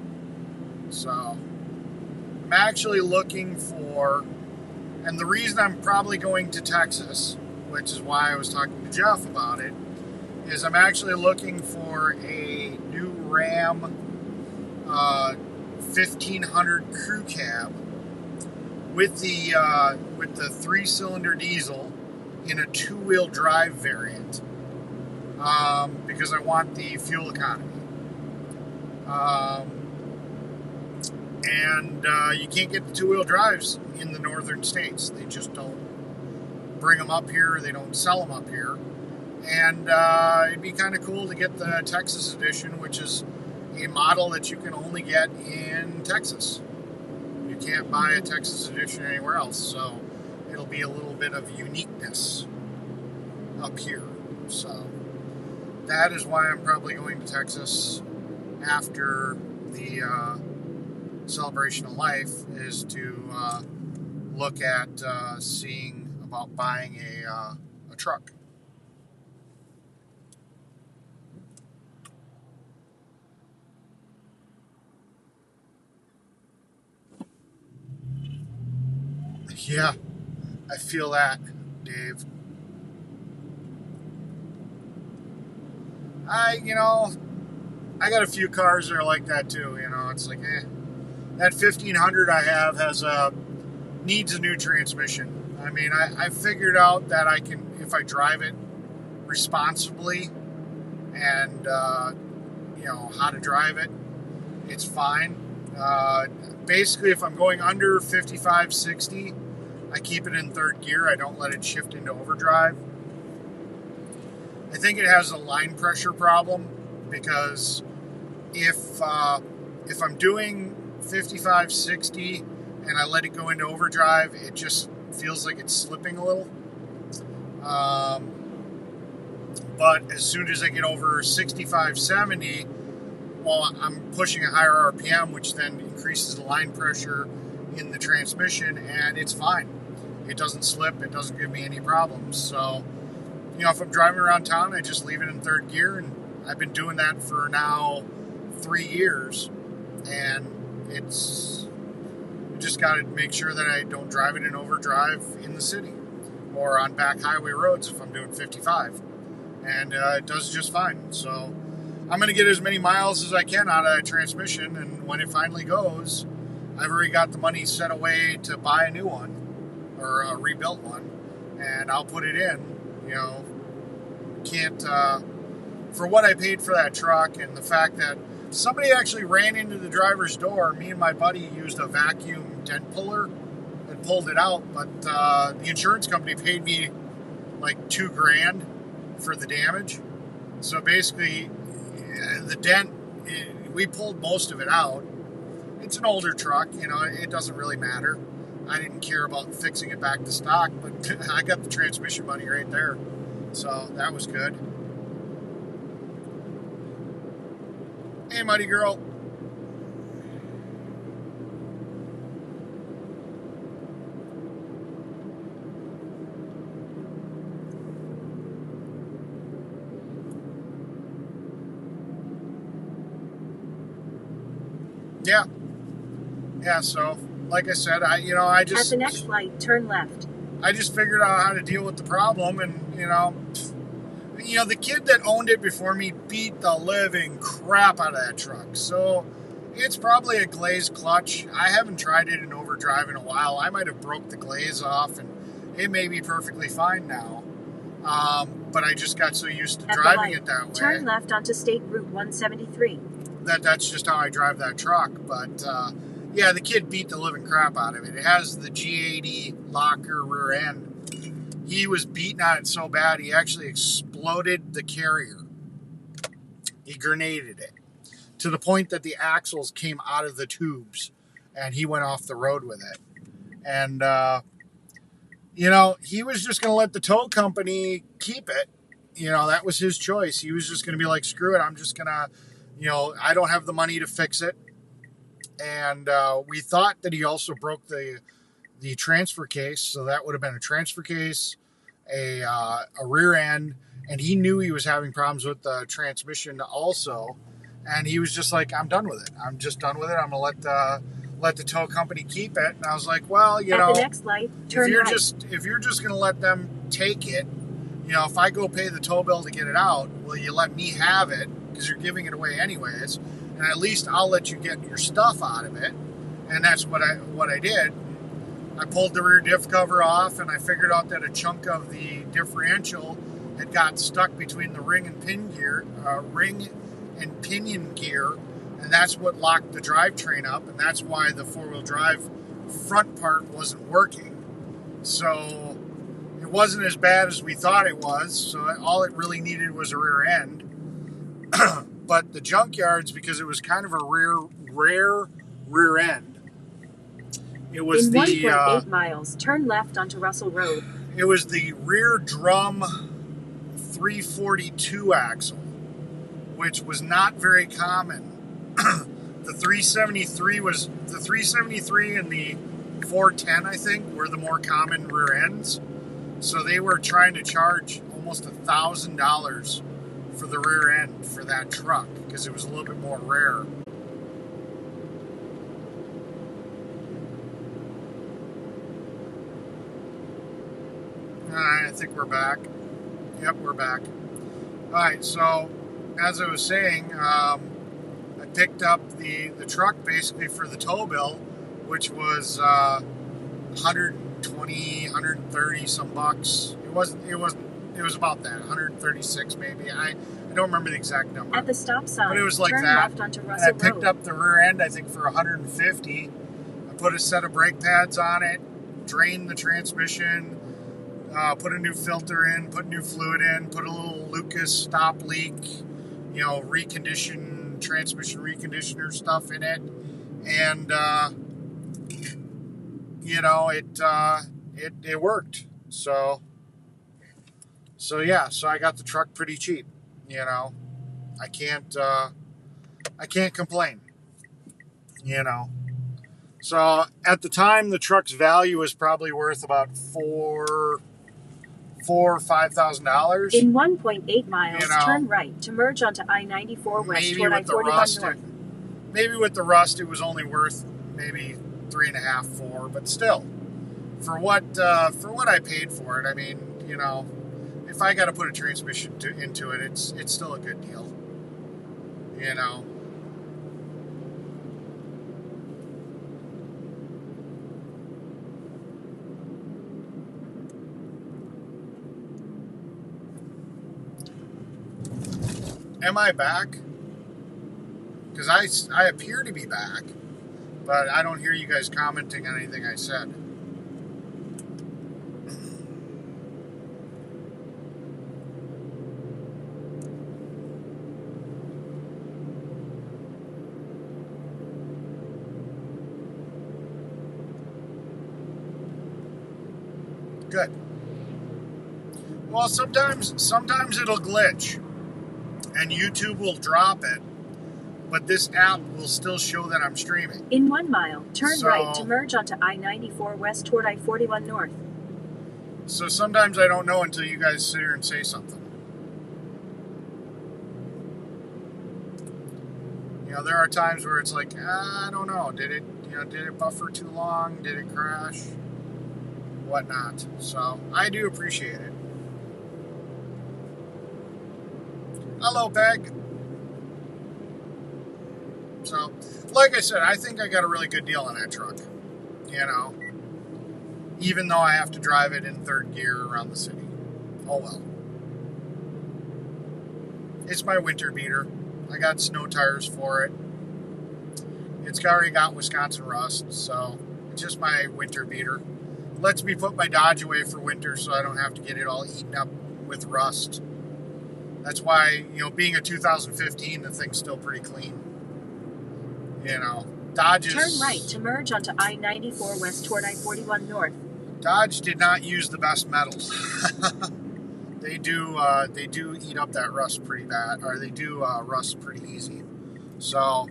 A: So, I'm actually looking for, and the reason I'm probably going to Texas, which is why I was talking to Jeff about it, is I'm actually looking for a new Ram 1500 crew cab with the 3-cylinder diesel in a 2-wheel drive variant, because I want the fuel economy. And you can't get the 2-wheel drives in the northern states. They just don't bring them up here. They don't sell them up here. And it'd be kind of cool to get the Texas edition, which is a model that you can only get in Texas. You can't buy a Texas edition anywhere else, so it'll be a little bit of uniqueness up here. So that is why I'm probably going to Texas after the Celebration of Life, is to look at seeing about buying a truck. Yeah, I feel that, Dave. I got a few cars that are like that too. It's like, that 1500 I have needs a new transmission. I mean, I figured out that I can, if I drive it responsibly and, how to drive it, it's fine. Basically, if I'm going under 55, 60, I keep it in third gear. I don't let it shift into overdrive. I think it has a line pressure problem, because if I'm doing 55, 60 and I let it go into overdrive, it just feels like it's slipping a little. But as soon as I get over 65, 70, well, I'm pushing a higher RPM, which then increases the line pressure in the transmission, and it's fine. It doesn't slip. It doesn't give me any problems. So, if I'm driving around town, I just leave it in third gear, and I've been doing that for now 3 years, and you just got to make sure that I don't drive it in overdrive in the city or on back highway roads if I'm doing 55, and it does just fine. So I'm going to get as many miles as I can out of that transmission, and when it finally goes, I've already got the money set away to buy a new one or a rebuilt one, and I'll put it in. Can't, for what I paid for that truck and the fact that somebody actually ran into the driver's door. Me and my buddy used a vacuum dent puller and pulled it out, but the insurance company paid me like $2,000 for the damage. So basically, the dent, we pulled most of it out. It's an older truck, you know, it doesn't really matter. I didn't care about fixing it back to stock, but I got the transmission money right there. So that was good. Hey, Muddy Girl. Yeah, so like I said, I just
B: At the next light, turn left.
A: I just figured out how to deal with the problem, and the kid that owned it before me beat the living crap out of that truck. So it's probably a glaze clutch. I haven't tried it in overdrive in a while. I might have broke the glaze off, and it may be perfectly fine now. But I just got so used to driving it that way.
B: Turn left onto State Route 173.
A: That's just how I drive that truck. But yeah, the kid beat the living crap out of it. It has the G80 locker rear end. He was beating on it so bad, he actually exploded the carrier. He grenaded it to the point that the axles came out of the tubes, and he went off the road with it. And, he was just going to let the tow company keep it. That was his choice. He was just going to be like, screw it, I'm just going to, I don't have the money to fix it. And we thought that he also broke the transfer case, so that would have been a transfer case, a rear end, and he knew he was having problems with the transmission also, and he was just like, I'm done with it. I'm just done with it. I'm going to let the tow company keep it. And I was like, well,
B: At the next light, turn
A: if you're
B: right.
A: just going to let them take it, if I go pay the tow bill to get it out, will you let me have it? Because you're giving it away anyways, and at least I'll let you get your stuff out of it. And that's what I did. I pulled the rear diff cover off, and I figured out that a chunk of the differential had got stuck between the ring and pinion gear, and that's what locked the drivetrain up, and that's why the four-wheel drive front part wasn't working. So it wasn't as bad as we thought it was. So all it really needed was a rear end. But the junkyards, because it was kind of a rare rear end, it was
B: in 1.8 miles, turn left onto Russell Road.
A: It was the rear drum 342 axle, which was not very common. The 373 and the 410, I think, were the more common rear ends. So they were trying to charge almost $1,000 for the rear end for that truck because it was a little bit more rare. I think we're back. Yep, we're back. Alright, so as I was saying, I picked up the truck basically for the tow bill, which was 120, 130 some bucks. It was about that, 136 maybe. I don't remember the exact number.
B: At the stop sign,
A: but it was like
B: turn
A: that.
B: left onto
A: And
B: Russell
A: I picked
B: Road.
A: up the rear end, I think, for 150. I put a set of brake pads on it, drained the transmission, put a new filter in, put new fluid in, put a little Lucas stop leak, transmission reconditioner stuff in it, and it worked. So yeah, so I got the truck pretty cheap. I can't complain. So at the time, the truck's value was probably worth about $4,000 or $5,000.
B: In 1.8 miles, turn right to merge onto I-94 west toward I-41 north.
A: Maybe with the rust, it was only worth maybe $3.5, $4, but still, for what I paid for it, I mean, if I got to put a transmission into it, it's still a good deal. Am I back? because I appear to be back, but I don't hear you guys commenting on anything I said. Good. Well, sometimes it'll glitch and YouTube will drop it, but this app will still show that I'm streaming.
B: In 1 mile, turn right to merge onto I-94 west toward I-41 north.
A: So sometimes I don't know until you guys sit here and say something. You know, there are times where it's like, I don't know, did it buffer too long? Did it crash? Whatnot. So I do appreciate it. Hello, Peg. So, like I said, I think I got a really good deal on that truck. You know, even though I have to drive it in third gear around the city. Oh well. It's my winter beater. I got snow tires for it. It's already got Wisconsin rust, so it's just my winter beater. Lets me put my Dodge away for winter so I don't have to get it all eaten up with rust. That's why, you know, being a 2015, the thing's still pretty clean. You know, Dodge
B: Turn right to merge onto I-94 west toward I-41 north.
A: Dodge did not use the best metals. They do eat up that rust pretty bad, or they do rust pretty easy. So,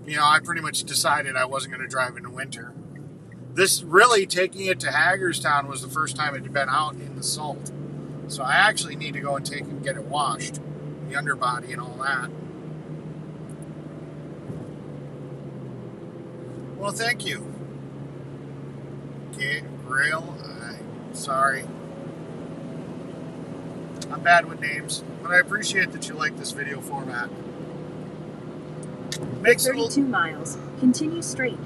A: you know, I pretty much decided I wasn't going to drive in the winter. This really, taking it to Hagerstown was the first time it had been out in the salt. So I actually need to go and take and get it washed, the underbody and all that. Well, thank you. Okay, Grail, sorry. I'm bad with names, but I appreciate that you like this video format. Makes
B: 32 miles. Continue straight.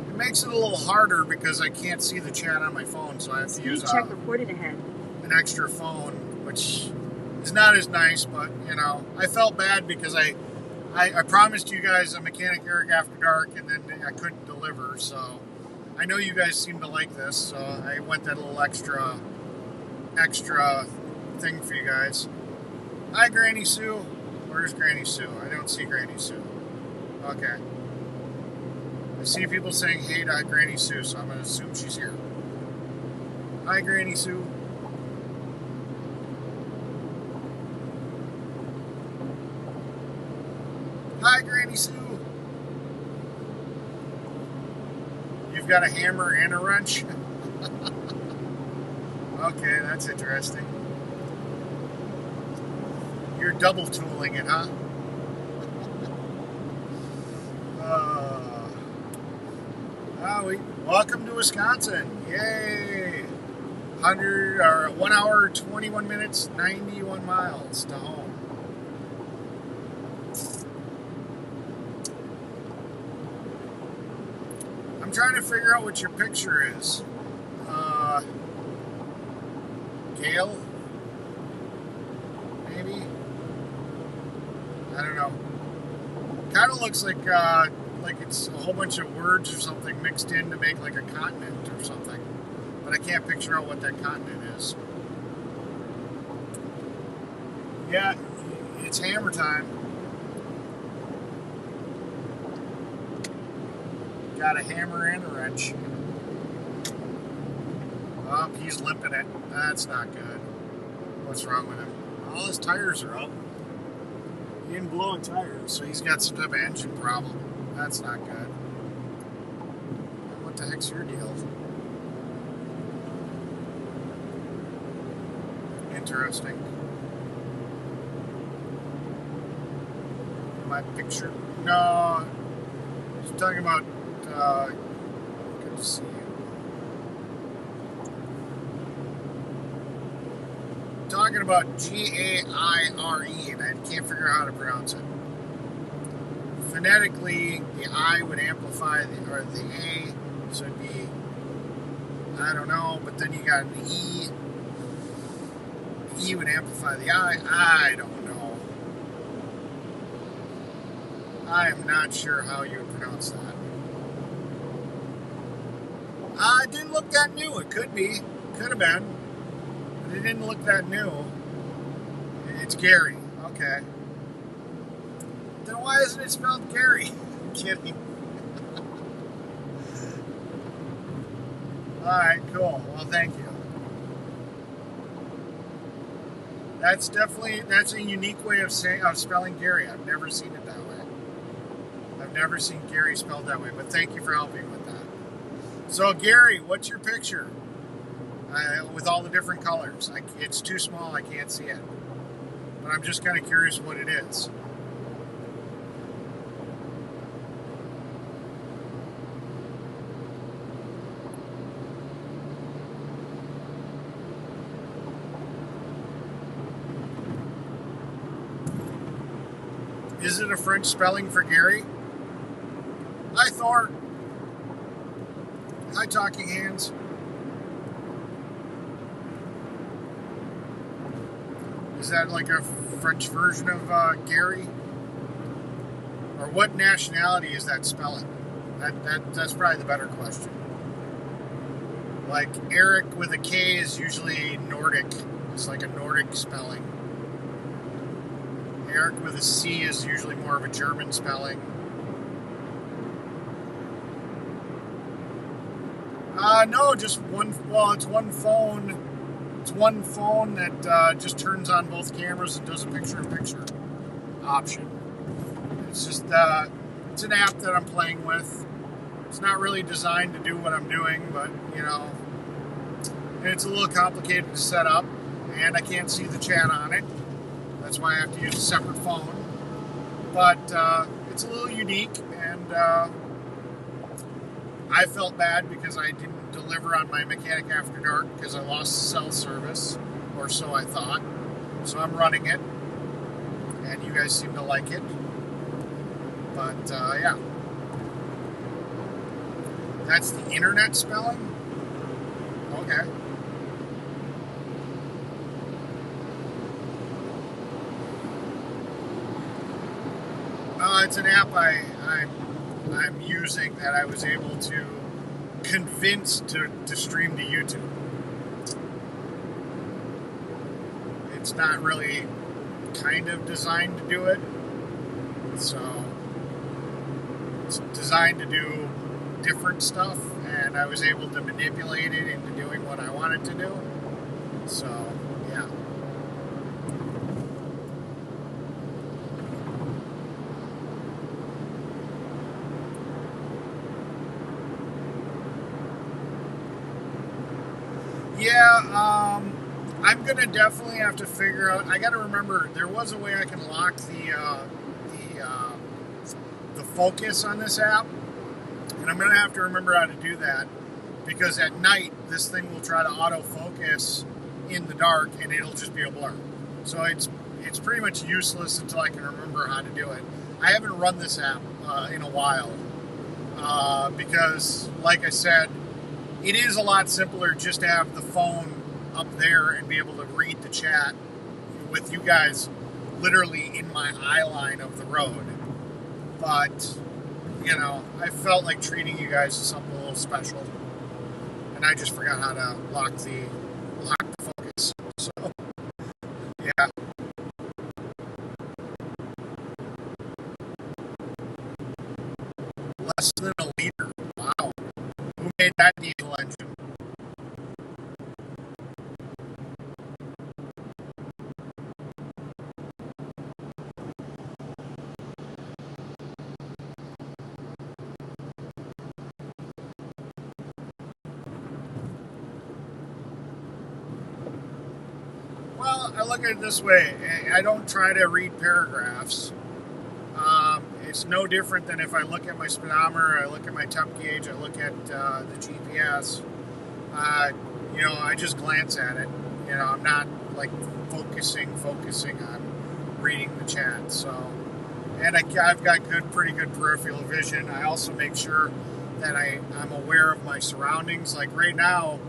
A: It makes it a little harder because I can't see the chat on my phone, so I have to use
B: check reported ahead.
A: An extra phone, which is not as nice, but, you know, I felt bad because I promised you guys a Mechanic Eric After Dark, and then I couldn't deliver, so I know you guys seem to like this, so I went that little extra thing for you guys. Hi, Granny Sue. Where's Granny Sue? I don't see Granny Sue. Okay. I see people saying hey to Granny Sue, so I'm going to assume she's here. Hi, Granny Sue. Hi, Granny Sue. You've got a hammer and a wrench? Okay, that's interesting. You're double tooling it, huh? Welcome to Wisconsin. Yay! 1 hour, 21 minutes, 91 miles to home. I'm trying to figure out what your picture is. Gail? Maybe? I don't know. Kind of looks like it's a whole bunch of words or something mixed in to make like a continent or something. But I can't picture out what that continent is. Yeah, it's hammer time. Got a hammer and a wrench. Oh, he's limping it. That's not good. What's wrong with him? All his tires are up. He didn't blow a tire, so he's got some type of engine problem. That's not good. What the heck's your deal? Interesting. My picture. No. He's talking about good to see you. Talking about Gaire, and I can't figure out how to pronounce it. Phonetically, the I would amplify the A, so it'd be, I don't know, but then you got an E. The E would amplify the I don't know. I am not sure how you would pronounce that. It didn't look that new. It could be. Could have been. But it didn't look that new. It's Gary. Okay. Then why isn't it spelled Gary? I'm kidding. Alright, cool. Well, thank you. That's a unique way of spelling Gary. I've never seen it that way. I've never seen Gary spelled that way, but thank you for helping with that. So, Gary, what's your picture? With all the different colors. It's too small, I can't see it. But I'm just kind of curious what it is. Is it a French spelling for Gary? Hi, Thor. Hi, Talking Hands. Is that like a French version of Gary? Or what nationality is that spelling? That's probably the better question. Like Eric with a K is usually Nordic. It's like a Nordic spelling. Eric with a C is usually more of a German spelling. No, just one. Well, it's one phone. It's one phone that just turns on both cameras and does a picture-in-picture option. It's just it's an app that I'm playing with. It's not really designed to do what I'm doing, but you know, it's a little complicated to set up, and I can't see the chat on it. That's why I have to use a separate phone. But it's a little unique, and I felt bad because I didn't deliver on my Mechanic After Dark because I lost cell service, or so I thought. So I'm running it, and you guys seem to like it. But yeah. That's the internet spelling? Okay. It's an app I'm using that I was able to convince to stream to YouTube. It's not really kind of designed to do it. So it's designed to do different stuff, and I was able to manipulate it into doing what I wanted to do. So, yeah. Yeah, I'm gonna definitely have to figure out. I got to remember there was a way I can lock the focus on this app, and I'm gonna have to remember how to do that because at night this thing will try to autofocus in the dark and it'll just be a blur. So it's pretty much useless until I can remember how to do it. I haven't run this app in a while because, like I said, it is a lot simpler just to have the phone up there and be able to read the chat with you guys literally in my eye line of the road. But, you know, I felt like treating you guys to something a little special. And I just forgot how to lock the focus. So, yeah. Less than a liter. Wow. Who made that diesel engine? Well, I look at it this way. I don't try to read paragraphs. It's no different than if I look at my speedometer, I look at my temp gauge, I look at the GPS. You know, I just glance at it. You know, I'm not like focusing on reading the chat. So, and I've got pretty good peripheral vision. I also make sure that I'm aware of my surroundings. Like right now,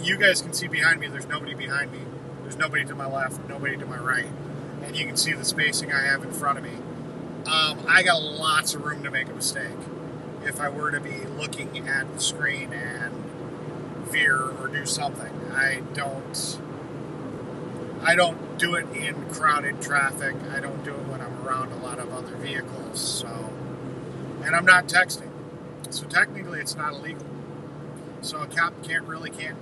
A: you guys can see behind me. There's nobody behind me. There's nobody to my left, nobody to my right, and you can see the spacing I have in front of me. I got lots of room to make a mistake if I were to be looking at the screen and veer or do something. I don't do it in crowded traffic. I don't do it when I'm around a lot of other vehicles. So, and I'm not texting, so technically it's not illegal. So a cop can't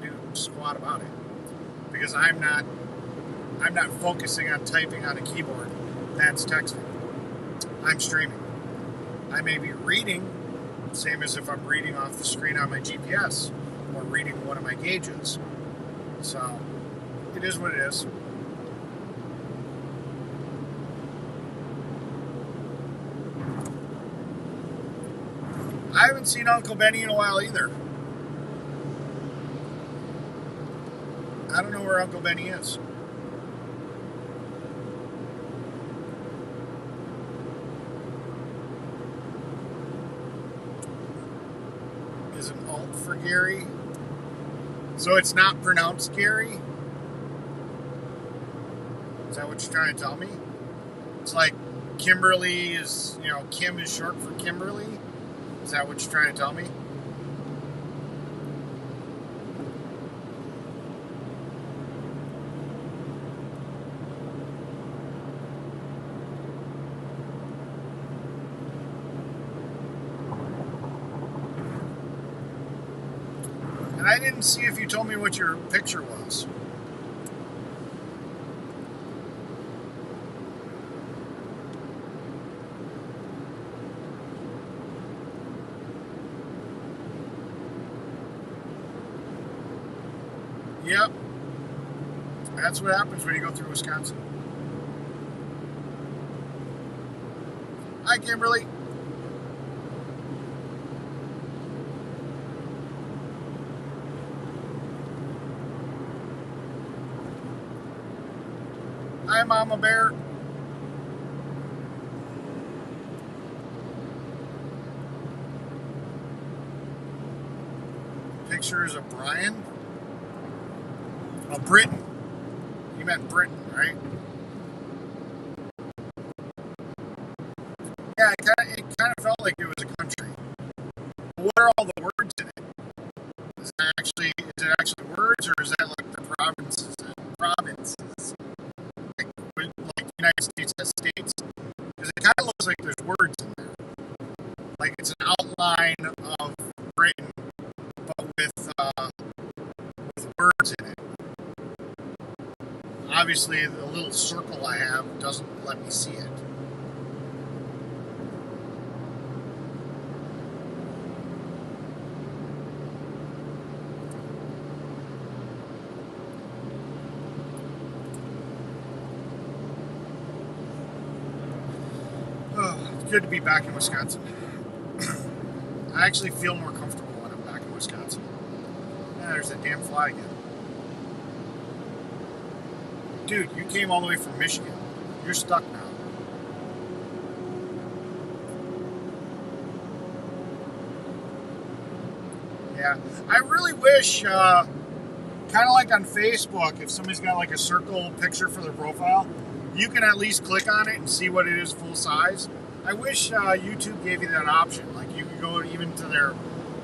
A: do squat about it because I'm not focusing on typing on a keyboard. That's texting. I'm streaming. I may be reading, same as if I'm reading off the screen on my GPS or reading one of my gauges. So it is what it is. I haven't seen Uncle Benny in a while either. I don't know where Uncle Benny is. Is an alt for Gary. So it's not pronounced Gary? Is that what you're trying to tell me? It's like Kimberly is, Kim is short for Kimberly? Is that what you're trying to tell me? And I didn't see if you told me what your picture was. Yep. That's what happens when you go through Wisconsin. Hi, Kimberly. Hi, Mama Bear. Pictures of Brian. Oh, Britain. You meant Britain, right? Yeah, it kind of felt like it was a country. What are all the words in it? Is it actually words, or is that like the provinces? Like the United States has states? Because it kind of looks like there's words in there. Like it's an outline of Britain, but with words in it. Obviously, the little circle I have doesn't let me see it. Oh, it's good to be back in Wisconsin. I actually feel more comfortable when I'm back in Wisconsin. Yeah, there's that damn fly again. Dude, you came all the way from Michigan. You're stuck now. Yeah. I really wish, kind of like on Facebook, if somebody's got like a circle picture for their profile, you can at least click on it and see what it is full size. I wish YouTube gave you that option. Like you could go even to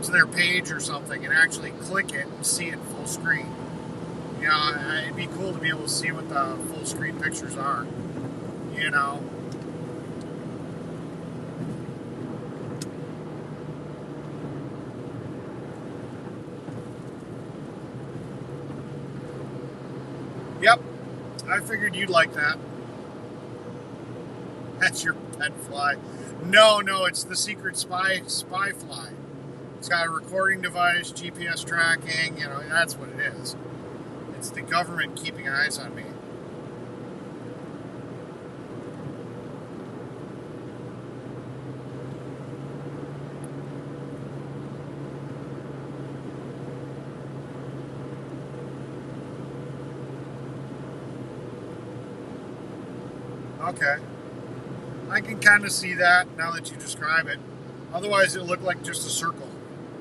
A: their page or something and actually click it and see it full screen. It'd be cool to be able to see what the full screen pictures are. Yep, I figured you'd like that. That's your pet fly. No, it's the secret spy fly. It's got a recording device, GPS tracking, that's what it is. It's the government keeping eyes on me. Okay. I can kind of see that now that you describe it. Otherwise, it looked like just a circle.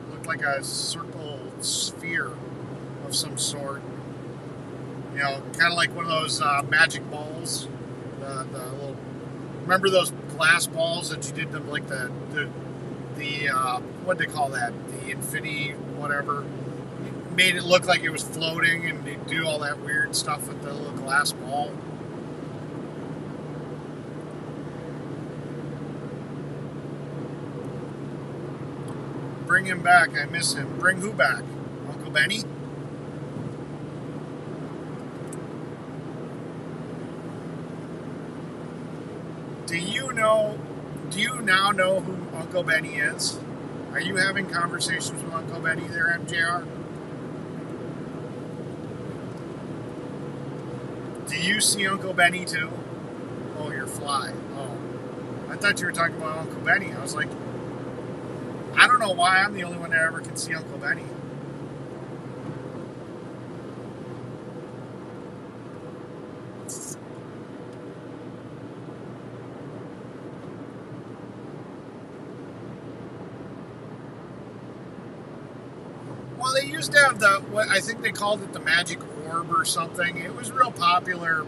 A: It looked like a circle sphere of some sort. Kind of like one of those magic balls. The little. Remember those glass balls that you did them like the what do they call that? The infinity whatever. Made it look like it was floating, and they do all that weird stuff with the little glass ball. Bring him back. I miss him. Bring who back? Uncle Benny? Do you now know who Uncle Benny is? Are you having conversations with Uncle Benny there, MJR? Do you see Uncle Benny too? Oh, your fly. Oh. I thought you were talking about Uncle Benny. I was like, I don't know why I'm the only one that ever can see Uncle Benny. Well, they used to have what I think they called it the magic orb or something. It was real popular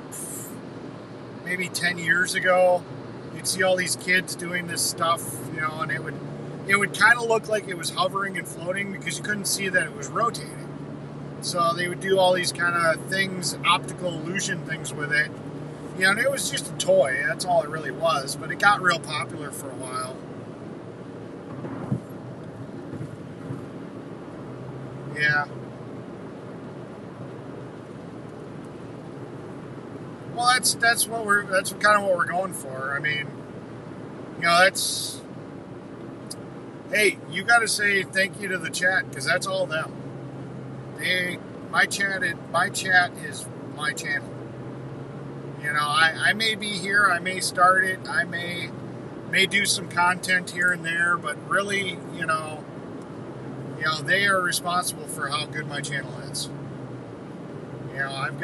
A: maybe 10 years ago. You'd see all these kids doing this stuff, and it would kind of look like it was hovering and floating because you couldn't see that it was rotating. So they would do all these kind of things, optical illusion things with it. And it was just a toy. That's all it really was. But it got real popular for a while. Yeah. Well, that's kind of what we're going for. I mean, that's. Hey, you got to say thank you to the chat because that's all them. My chat is my channel. I may be here, I may start it, I may do some content here and there, but really, they are responsible for how good my channel is. I've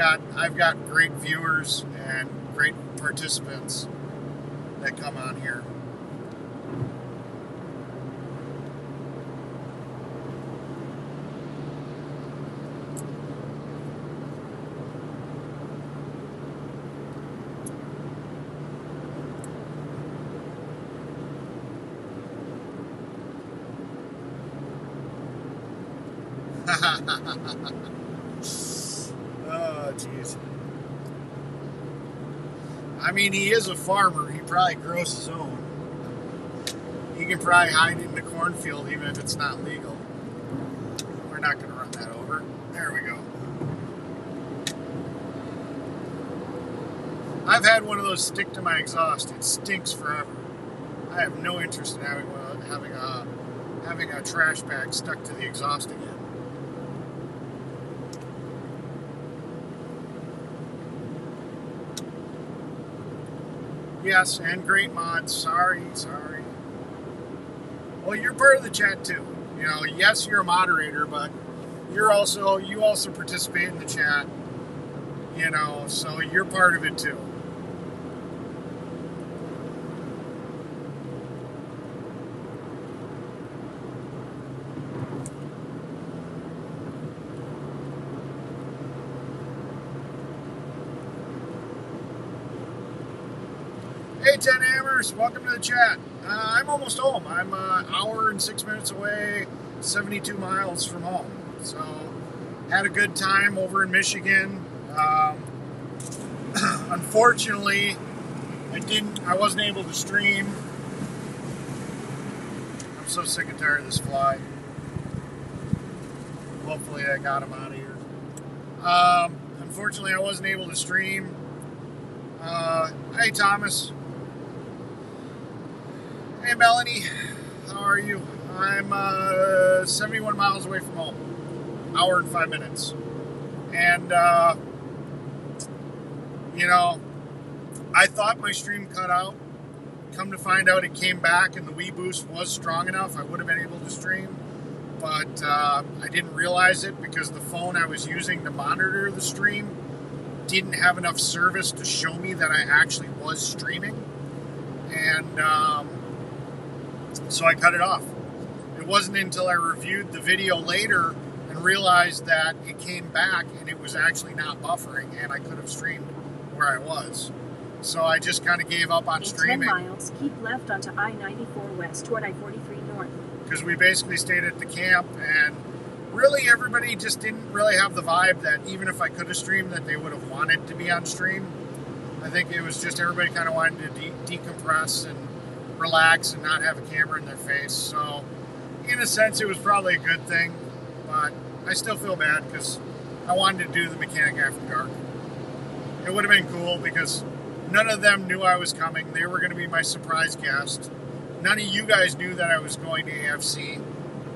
A: got great viewers and great participants that come on here. Oh, jeez. I mean, he is a farmer. He probably grows his own. He can probably hide in the cornfield even if it's not legal. We're not going to run that over. There we go. I've had one of those stick to my exhaust. It stinks forever. I have no interest in having a trash bag stuck to the exhaust again. Yes, and great mods. Sorry. Well, you're part of the chat too. Yes, you're a moderator, but you also participate in the chat. So you're part of it too. Hey, 10 Hammers, welcome to the chat. I'm almost home. I'm an hour and 6 minutes away, 72 miles from home. So, had a good time over in Michigan. Unfortunately, I wasn't able to stream. I'm so sick and tired of this fly. Hopefully I got him out of here. Unfortunately, I wasn't able to stream. Hey, Thomas. Hey, Melanie, how are you? I'm 71 miles away from home, hour and 5 minutes. And, I thought my stream cut out. Come to find out it came back and the Wii Boost was strong enough. I would have been able to stream, but I didn't realize it because the phone I was using to monitor the stream didn't have enough service to show me that I actually was streaming. And, so I cut it off. It wasn't until I reviewed the video later and realized that it came back and it was actually not buffering and I could have streamed where I was. So I just kind of gave up on streaming.
B: In 10 miles, keep left onto I-94 west toward I-43 north.
A: Because we basically stayed at the camp, and really everybody just didn't really have the vibe that even if I could have streamed, that they would have wanted to be on stream. I think it was just everybody kind of wanted to decompress and relax and not have a camera in their face. So in a sense, it was probably a good thing, but I still feel bad because I wanted to do the Mechanic After Dark. It would have been cool because none of them knew I was coming. They were going to be my surprise guest. None of you guys knew that I was going to AFC.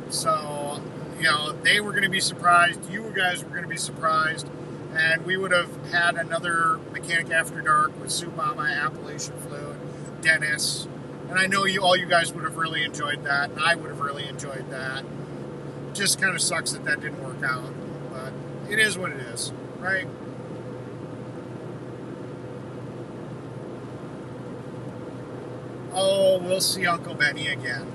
A: So, you know, they were going to be surprised. You guys were going to be surprised. And we would have had another Mechanic After Dark with Soup Mama, Appalachian Fluid, Dennis. And I know all you guys would have really enjoyed that. And I would have really enjoyed that. Just kind of sucks that didn't work out. But it is what it is, right? Oh, we'll see Uncle Benny again.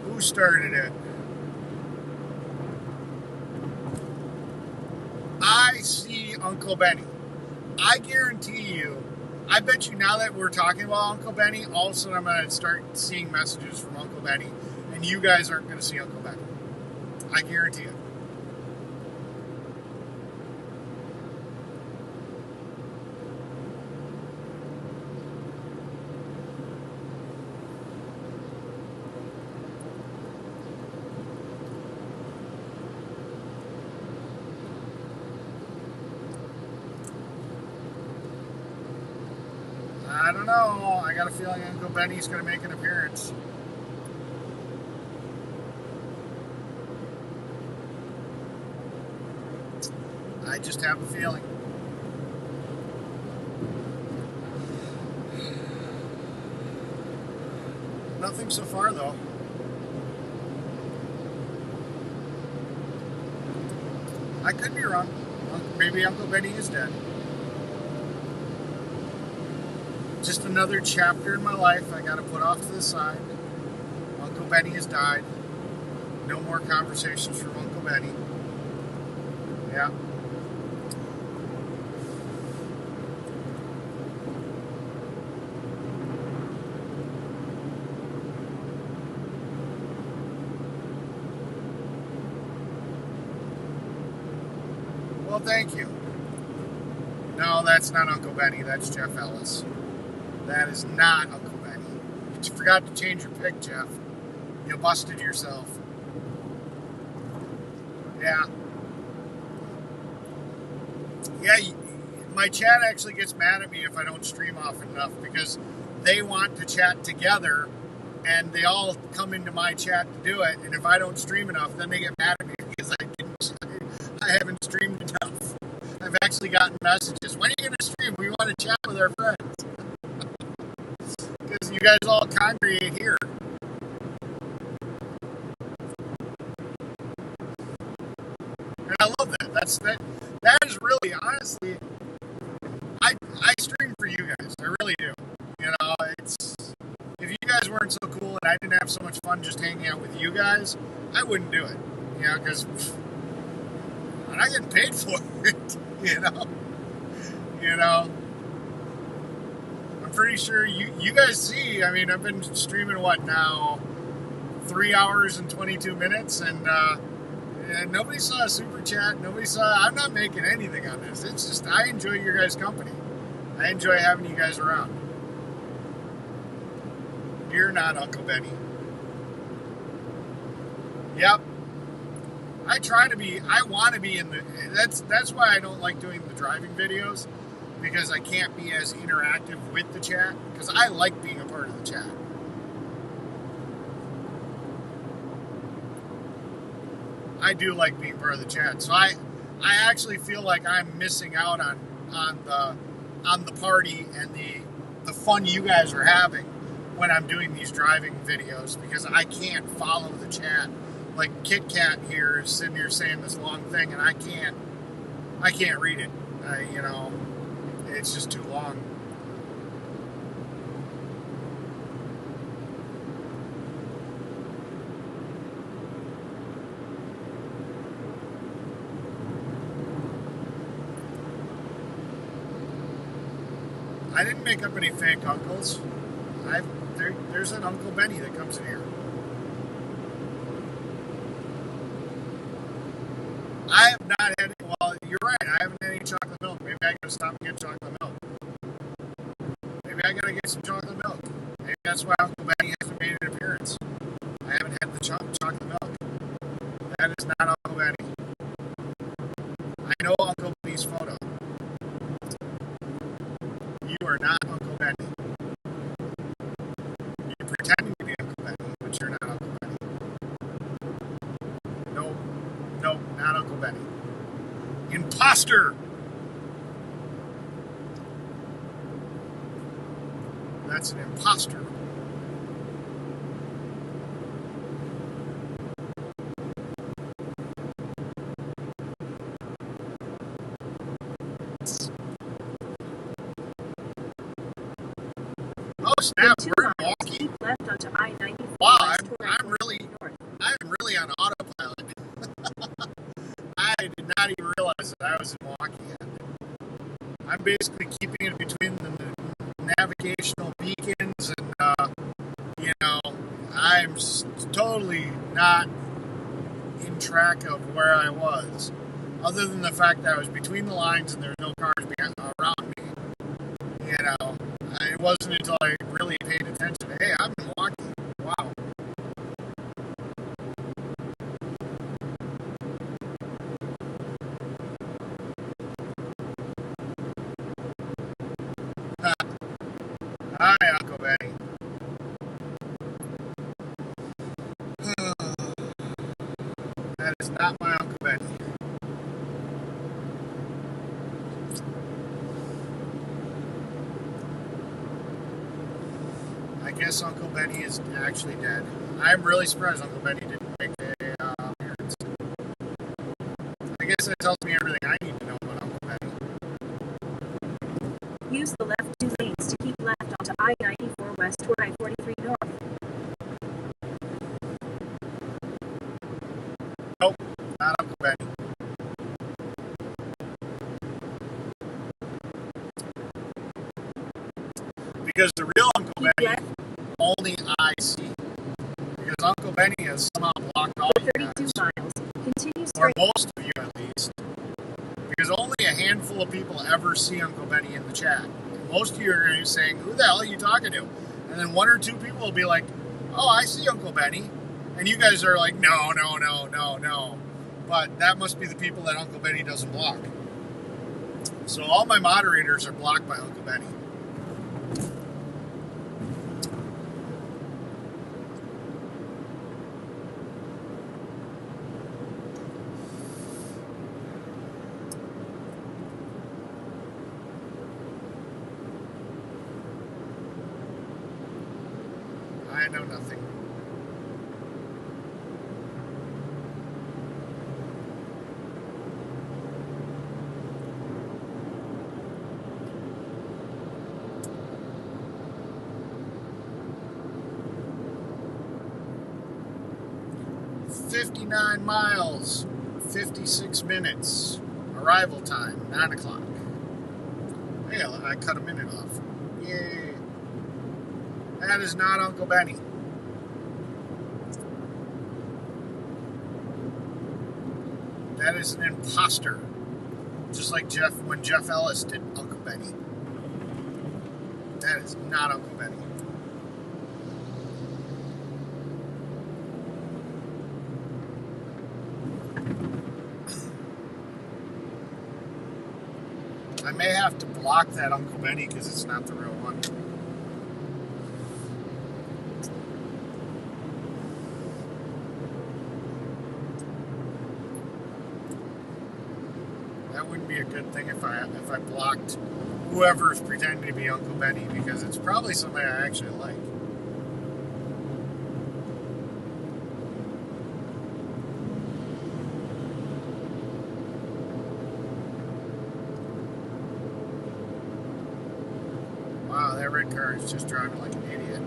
A: Who started it? I see Uncle Benny. I guarantee you, I bet you now that we're talking about Uncle Benny, all of a sudden I'm going to start seeing messages from Uncle Benny, and you guys aren't going to see Uncle Benny. I guarantee it. I don't know. I got a feeling Uncle Benny's going to make an appearance. I just have a feeling. Nothing so far, though. I could be wrong. Maybe Uncle Benny is dead. Just another chapter in my life I got to put off to the side. Uncle Benny has died. No more conversations from Uncle Benny. Yeah. Well, thank you. No, that's not Uncle Benny. That's Jeff Ellis. That is not Uncle Benny. You forgot to change your pic, Jeff. You busted yourself. Yeah. Yeah, my chat actually gets mad at me if I don't stream often enough because they want to chat together and they all come into my chat to do it. And if I don't stream enough, then they get mad at me because I haven't streamed enough. I've actually gotten messages. When are you going to stream? We want to chat with our friends. Because you guys all congregate here. And I love that. That is really, honestly, I stream for you guys. I really do. You know, if you guys weren't so cool and I didn't have so much fun just hanging out with you guys, I wouldn't do it. You know, because I'm not getting paid for it. You know. I'm pretty sure you guys see, I mean, I've been streaming, what now, 3 hours and 22 minutes, and nobody saw a super chat, I'm not making anything on this. It's just, I enjoy your guys' company. I enjoy having you guys around. You're not Uncle Benny. Yep. I want to be in the, that's why I don't like doing the driving videos, because I can't be as interactive with the chat, because I like being a part of the chat. I do like being part of the chat. So I actually feel like I'm missing out on the party and the fun you guys are having when I'm doing these driving videos, because I can't follow the chat. Like Kit Kat here is sitting here saying this long thing, and I can't read it. You know, it's just too long. I didn't make up any fake uncles. There's an Uncle Benny that comes in here. I have not had, well, you're right, I haven't had any chocolate milk. Maybe I gotta stop and get chocolate milk. Maybe I gotta get some chocolate milk. Maybe that's why Uncle Benny hasn't made an appearance. I haven't had the chocolate milk. That is not Uncle Benny. I know Uncle Benny's photo. You are not Uncle Benny. You're pretending to be Uncle Benny, but you're not Uncle Benny. Nope, not Uncle Benny. Imposter! That's an imposter. Oh snap! We're in Milwaukee.
B: Keep left onto I-94.
A: Wow,
B: west toward
A: I'm really on autopilot. I did not even realize that I was in Milwaukee yet. I'm basically keeping it between the navigational beacons, and I'm totally not in track of where I was, other than the fact that I was between the lines and there were no cars around me. It wasn't until I really paid attention. Hey, I'm in Milwaukee. Wow. Hi, Uncle Benny. That is not my Uncle Benny. I guess Uncle Benny is actually dead. I'm really surprised Uncle Benny didn't make a appearance. I guess that tells me everything I need to know about Uncle Benny.
B: Use the left 2 lanes to keep left onto I-94 west toward I-43 north.
A: Nope, not Uncle Benny. Because the real Uncle Benny only I see. Because Uncle Benny has somehow blocked all
B: For
A: you
B: 32
A: guys.
B: miles, continue
A: Or
B: straight.
A: most of you at least. Because only a handful of people ever see Uncle Benny in the chat. Most of you are going to be saying, who the hell are you talking to? And then 1 or 2 people will be like, oh, I see Uncle Benny. And you guys are like, no. But that must be the people that Uncle Benny doesn't block. So all my moderators are blocked by Uncle Benny. I know nothing. "59 miles, 56 minutes. Arrival time, 9 o'clock. Hey, I cut a minute off. Yay. That is not Uncle Benny. That is an imposter. Just like when Jeff Ellis did Uncle Benny. That is not Uncle Benny. I may have to block that Uncle Benny because it's not the real one. That wouldn't be a good thing if I blocked whoever's pretending to be Uncle Benny, because it's probably somebody I actually like. Wow, that red car is just driving like an idiot.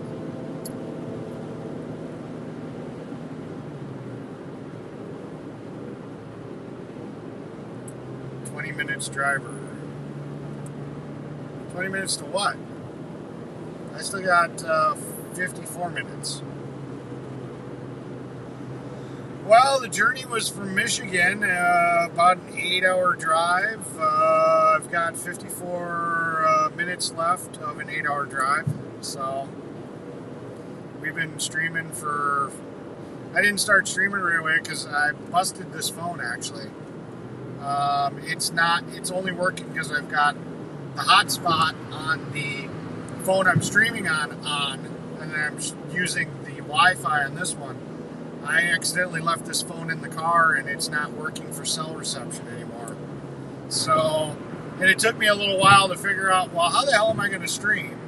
A: "20 minutes driver. 20 minutes to what? I still got 54 minutes. Well, the journey was from Michigan, about an 8-hour drive. I've got 54 minutes left of an 8-hour drive. So we've been streaming for... I didn't start streaming right away because I busted this phone, actually. It's only working because I've got the hotspot on the phone I'm streaming on, and then I'm using the Wi-Fi on this one. I accidentally left this phone in the car and it's not working for cell reception anymore. So, and it took me a little while to figure out, well, how the hell am I going to stream?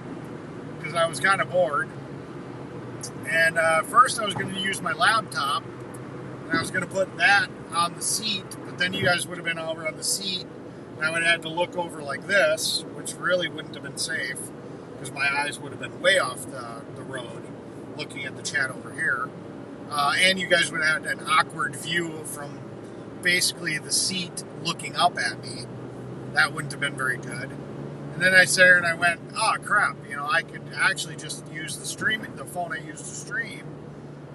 A: Because I was kind of bored. And first I was going to use my laptop, and I was going to put that on the seat, but then you guys would have been over on the seat, and I would have had to look over like this, which really wouldn't have been safe, because my eyes would have been way off the road, looking at the chat over here. And you guys would have had an awkward view from basically the seat looking up at me. That wouldn't have been very good. And then I sat there and I went, oh crap, I could actually just use the phone I used to stream,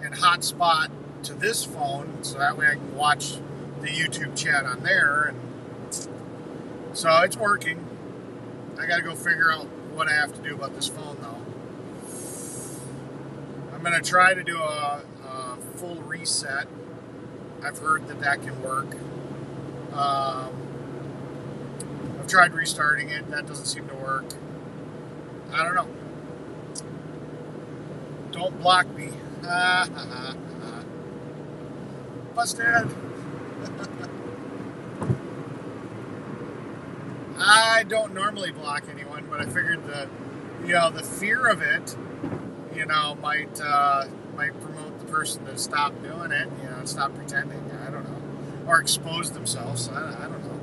A: and hotspot to this phone, so that way I can watch the YouTube chat on there. And so it's working. I got to go figure out what I have to do about this phone, though. I'm going to try to do a full reset. I've heard that can work. I've tried restarting it. That doesn't seem to work. I don't know. Don't block me. Busted. I don't normally block anyone, but I figured the fear of it, might promote the person to stop doing it, stop pretending. I don't know, or expose themselves. I don't know.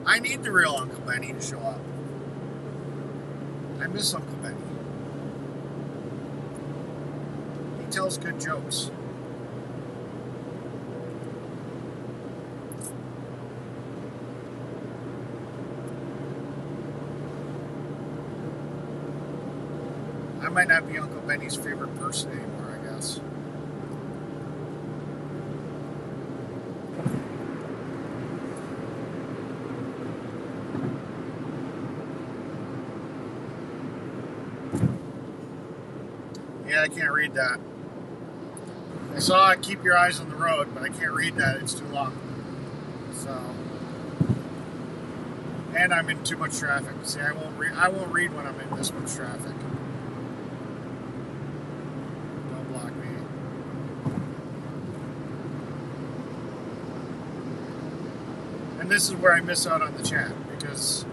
A: I need the real Uncle Benny to show up. I miss Uncle Benny. He tells good jokes. I might not be Uncle Benny's favorite person anymore, I guess. Yeah, I can't read that. I saw keep your eyes on the road, but I can't read that. It's too long. So, and I'm in too much traffic. See, I won't read when I'm in this much traffic. Don't block me. And this is where I miss out on the chat, because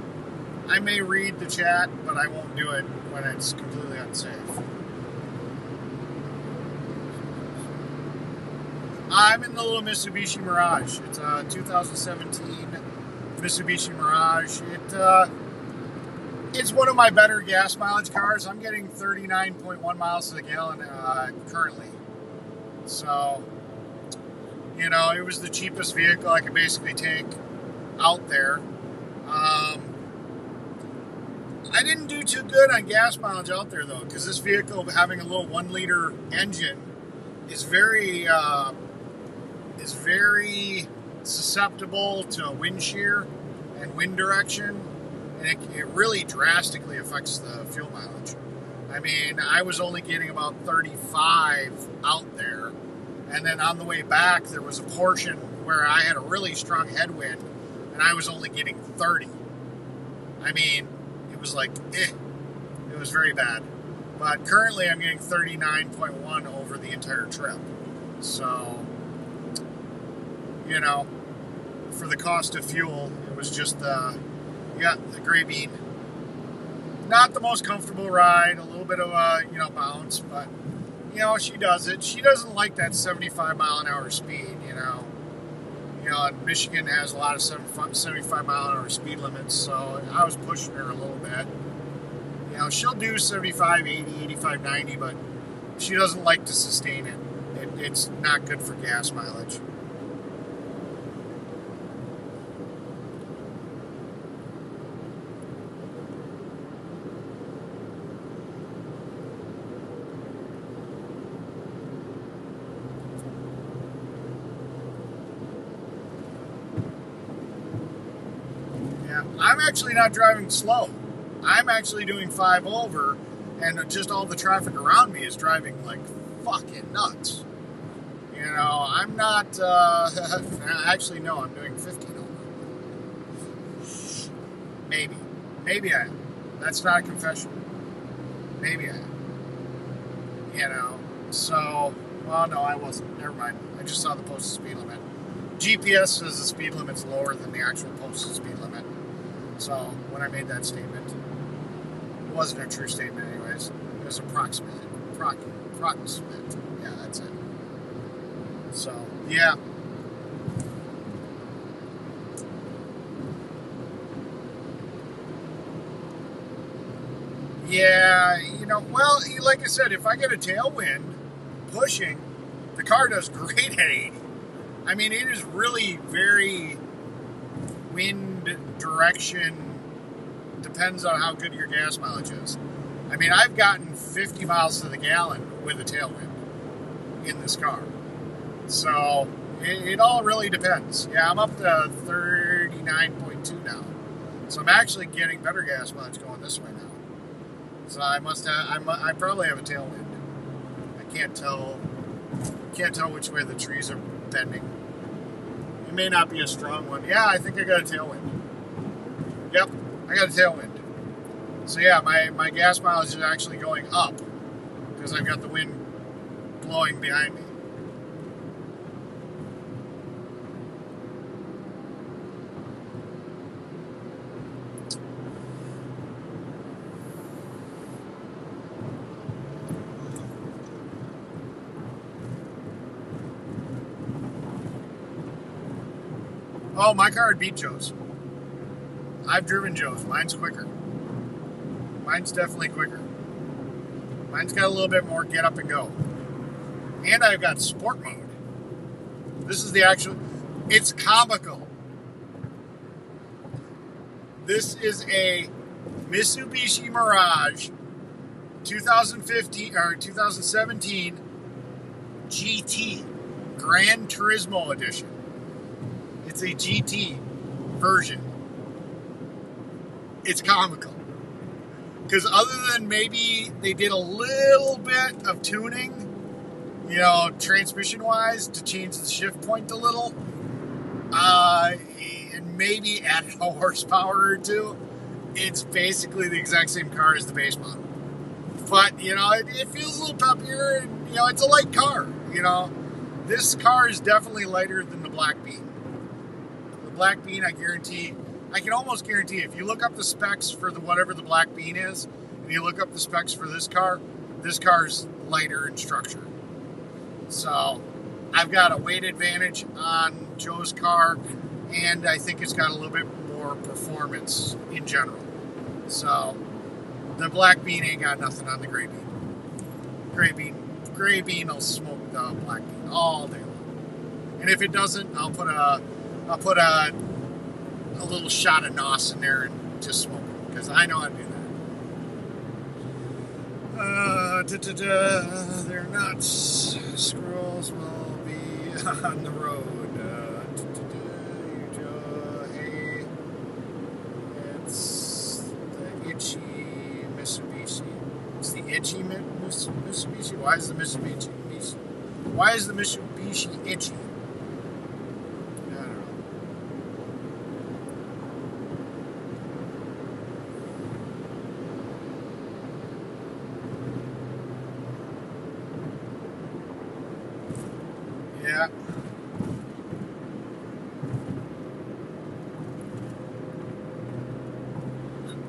A: I may read the chat, but I won't do it when it's completely unsafe. I'm in the little Mitsubishi Mirage. It's a 2017 Mitsubishi Mirage. It's one of my better gas mileage cars. I'm getting 39.1 miles to the gallon currently. So, it was the cheapest vehicle I could basically take out there. I didn't do too good on gas mileage out there, though, because this vehicle, having a little 1-liter engine, is very susceptible to wind shear and wind direction, and it really drastically affects the fuel mileage. I mean, I was only getting about 35 out there, and then on the way back there was a portion where I had a really strong headwind and I was only getting 30. I mean, it was like, it was very bad. But currently I'm getting 39.1 over the entire trip. So, for the cost of fuel, it was just the gray bean. Not the most comfortable ride, a little bit of a, bounce, but, she does it. She doesn't like that 75 mile an hour speed, and Michigan has a lot of 75 mile an hour speed limits, so I was pushing her a little bit. She'll do 75, 80, 85, 90, but she doesn't like to sustain it. It's not good for gas mileage. Yeah, I'm actually not driving slow. I'm actually doing 5 over, and just all the traffic around me is driving like fucking nuts. You know, I'm not, actually, no, I'm doing 15 over. Maybe. Maybe I am. That's not a confession. Maybe I am. You know, so, well, no, I wasn't. Never mind. I just saw the posted speed limit. GPS says the speed limit's lower than the actual posted speed limit. So, when I made that statement, it wasn't a true statement anyways. It was approximate. Yeah, that's it. So, yeah. Yeah, you know, well, like I said, if I get a tailwind pushing, the car does great at 80. I mean, it is really very wind direction, depends on how good your gas mileage is. I mean, I've gotten 50 miles to the gallon with a tailwind in this car. So, it all really depends. Yeah, I'm up to 39.2 now. So I'm actually getting better gas mileage going this way now. So I probably have a tailwind. I can't tell which way the trees are bending. It may not be a strong one. Yeah, I think I got a tailwind. Yep, I got a tailwind. So yeah, my gas mileage is actually going up because I've got the wind blowing behind me. Oh, my car would beat Joe's. I've driven Joe's. Mine's quicker. Mine's definitely quicker. Mine's got a little bit more get up and go. And I've got sport mode. This is the actual... It's comical. This is a Mitsubishi Mirage 2015 or 2017 GT Gran Turismo Edition. It's a GT version. It's comical. Because other than maybe they did a little bit of tuning, you know, transmission-wise, to change the shift point a little, and maybe added a horsepower or two, it's basically the exact same car as the base model. But, you know, it feels a little peppier, and, you know, it's a light car, you know. This car is definitely lighter than the Black Bean. Black Bean, I can almost guarantee, if you look up the specs for whatever the Black Bean is, and you look up the specs for this car's lighter in structure. So, I've got a weight advantage on Joe's car, and I think it's got a little bit more performance in general. So, the Black Bean ain't got nothing on the Gray Bean. Gray Bean will smoke the Black Bean all day long. And if it doesn't, I'll put a little shot of NOS in there and just smoke it, because I know how to do that. They're nuts. Squirrels will be on the road. Hey, it's the itchy Mitsubishi. It's the itchy Mitsubishi. Why is the Mitsubishi itchy? Yeah.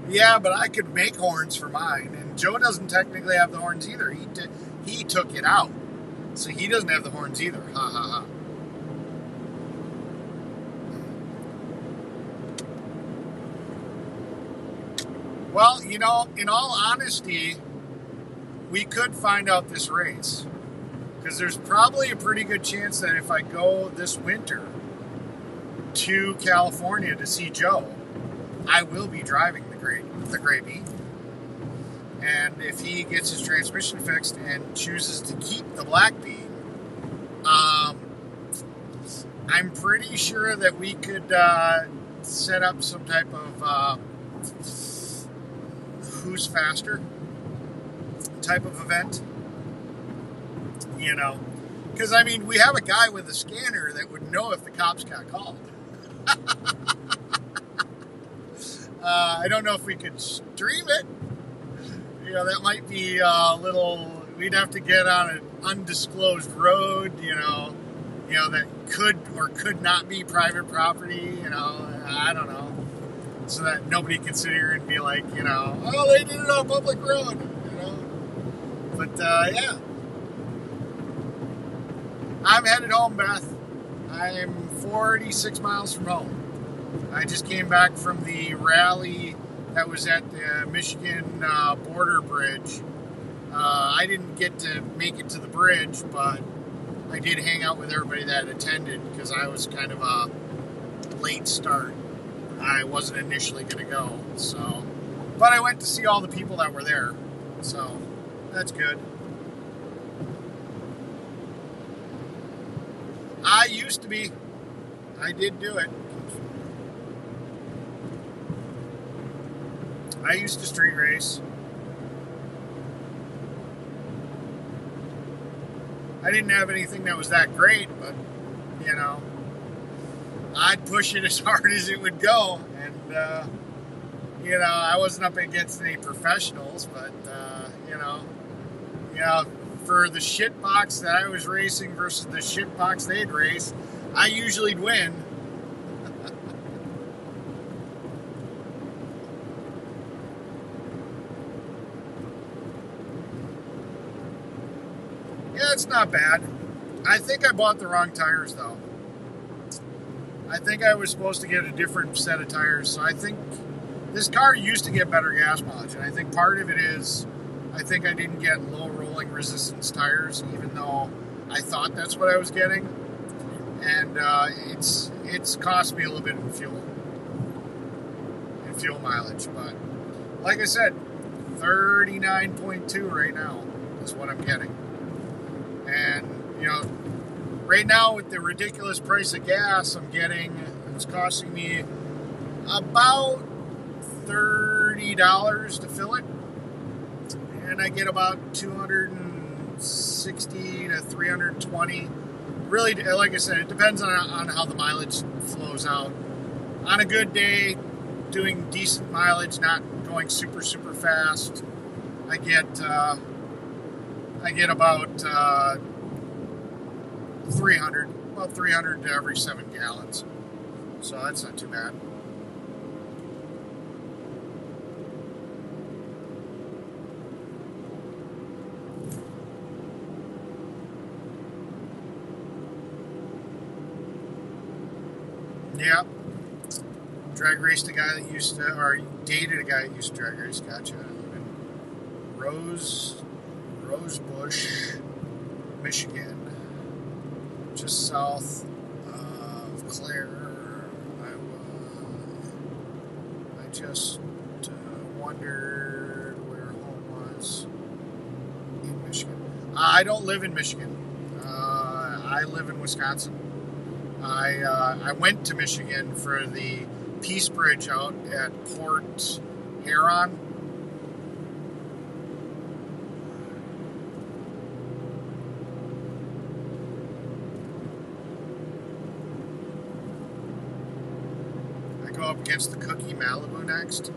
A: Yeah, but I could make horns for mine, and Joe doesn't technically have the horns either. He took it out, so he doesn't have the horns either. Ha ha ha. Well, you know, in all honesty, we could find out this race. Because there's probably a pretty good chance that if I go this winter to California to see Joe, I will be driving the Gray Bean. And if he gets his transmission fixed and chooses to keep the Black Bean, I'm pretty sure that we could set up some type of who's faster type of event, you know, because I mean, we have a guy with a scanner that would know if the cops got called. I don't know if we could stream it. You know, that might be a little. We'd have to get on an undisclosed road. You know that could or could not be private property. You know, I don't know, so that nobody can sit here and be like, you know, oh, they did it on a public road. You know, but yeah, I'm headed home, Beth. I'm 46 miles from home. I just came back from the rally that was at the Michigan border bridge. I didn't get to make it to the bridge, but I did hang out with everybody that attended because I was kind of a late start. I wasn't initially going to go, so, but I went to see all the people that were there, so that's good. I used to be. I did do it. I used to street race. I didn't have anything that was that great, but, you know, I'd push it as hard as it would go. And, you know, I wasn't up against any professionals, but, you know, for the shit box that I was racing versus the shit box they'd race, I usually'd win. Yeah, it's not bad. I think I bought the wrong tires, though. I think I was supposed to get a different set of tires. So I think this car used to get better gas mileage. And I think part of it is I think I didn't get low rolling resistance tires, even though I thought that's what I was getting. And it's cost me a little bit in fuel mileage. But like I said, 39.2 right now is what I'm getting. And, you know, right now with the ridiculous price of gas, it's costing me about $30 to fill it. And I get about 260 to 320. Really, like I said, it depends on how the mileage flows out. On a good day, doing decent mileage, not going super, super fast, I get about 300 to every 7 gallons. So that's not too bad. Yeah. Drag raced a guy that used to, or dated a guy that used to drag race. Gotcha. Rosebush, Michigan, just south of Clare, Iowa. I just wondered where home was in Michigan. I don't live in Michigan. I live in Wisconsin. I went to Michigan for the Peace Bridge out at Port Huron. Up against the Cookie Malibu next.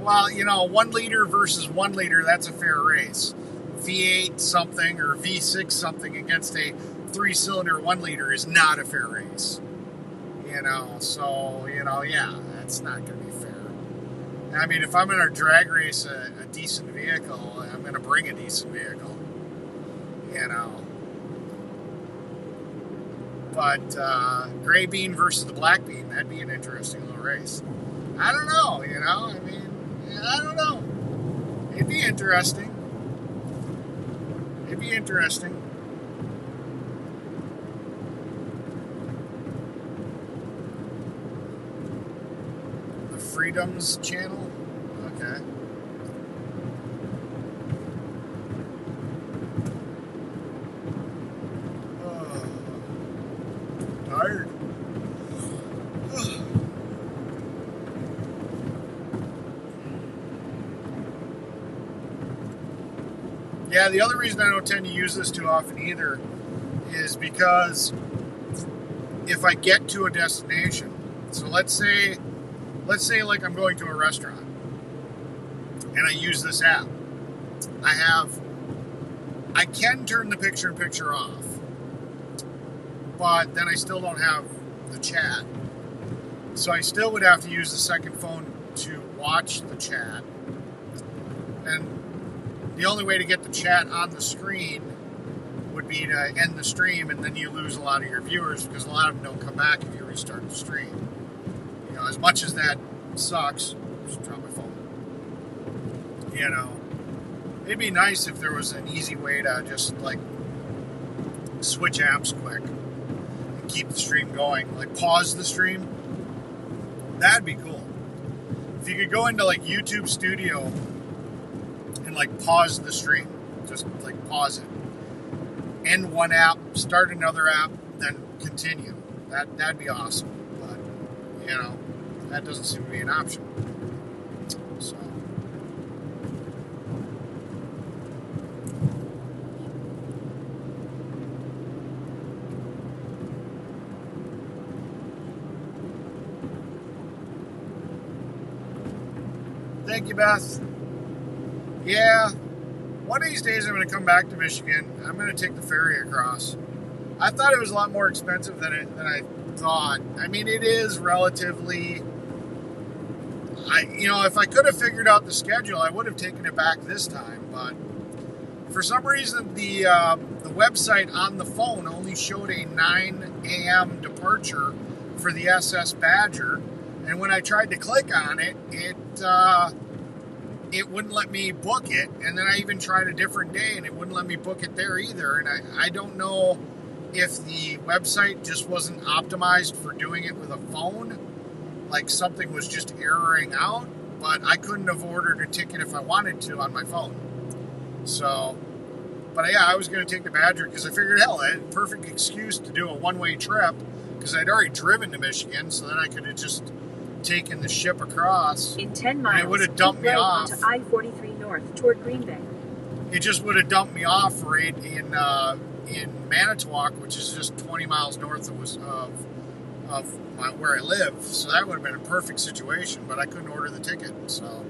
A: Well, you know, 1 liter versus 1 liter, that's a fair race. V8 something or V6 something against a 3-cylinder 1 liter is not a fair race. You know, so, you know, yeah, that's not going to be fair. I mean, if I'm going to drag race a decent vehicle, I'm going to bring a decent vehicle. You know. But gray bean versus the black bean, that'd be an interesting little race. I don't know, you know, I mean, I don't know. It'd be interesting. The Freedoms channel? Okay. Tired. Yeah, the other reason I don't tend to use this too often either is because if I get to a destination, so let's say like I'm going to a restaurant and I use this app, I can turn the picture-in-picture off, but then I still don't have the chat. So I still would have to use the second phone to watch the chat. And the only way to get the chat on the screen would be to end the stream, and then you lose a lot of your viewers because a lot of them don't come back if you restart the stream. You know, as much as that sucks, just drop my phone. You know, it'd be nice if there was an easy way to just like switch apps quick and keep the stream going. Like pause the stream. That'd be cool. If you could go into like YouTube Studio and like pause the stream, just like pause it, end one app, start another app, then continue. That'd be awesome. But you know, that doesn't seem to be an option. So thank you, Beth. Yeah, one of these days I'm going to come back to Michigan. I'm going to take the ferry across. I thought it was a lot more expensive than I thought. I mean, it is relatively. If I could have figured out the schedule, I would have taken it back this time. But for some reason, the website on the phone only showed a 9 a.m. departure for the SS Badger, and when I tried to click on it, it wouldn't let me book it. And then I even tried a different day, and it wouldn't let me book it there either. And I don't know if the website just wasn't optimized for doing it with a phone, like something was just erroring out, but I couldn't have ordered a ticket if I wanted to on my phone. So, but yeah, I was going to take the Badger because I figured, hell, I had a perfect excuse to do a one-way trip because I'd already driven to Michigan, so then I could have just taken the ship across.
B: In 10 miles,
A: it would have dumped me off
B: onto I-43 north toward Green Bay.
A: It just would have dumped me off right in Manitowoc, which is just 20 miles north of where I live. So that would have been a perfect situation, but I couldn't order the ticket. So,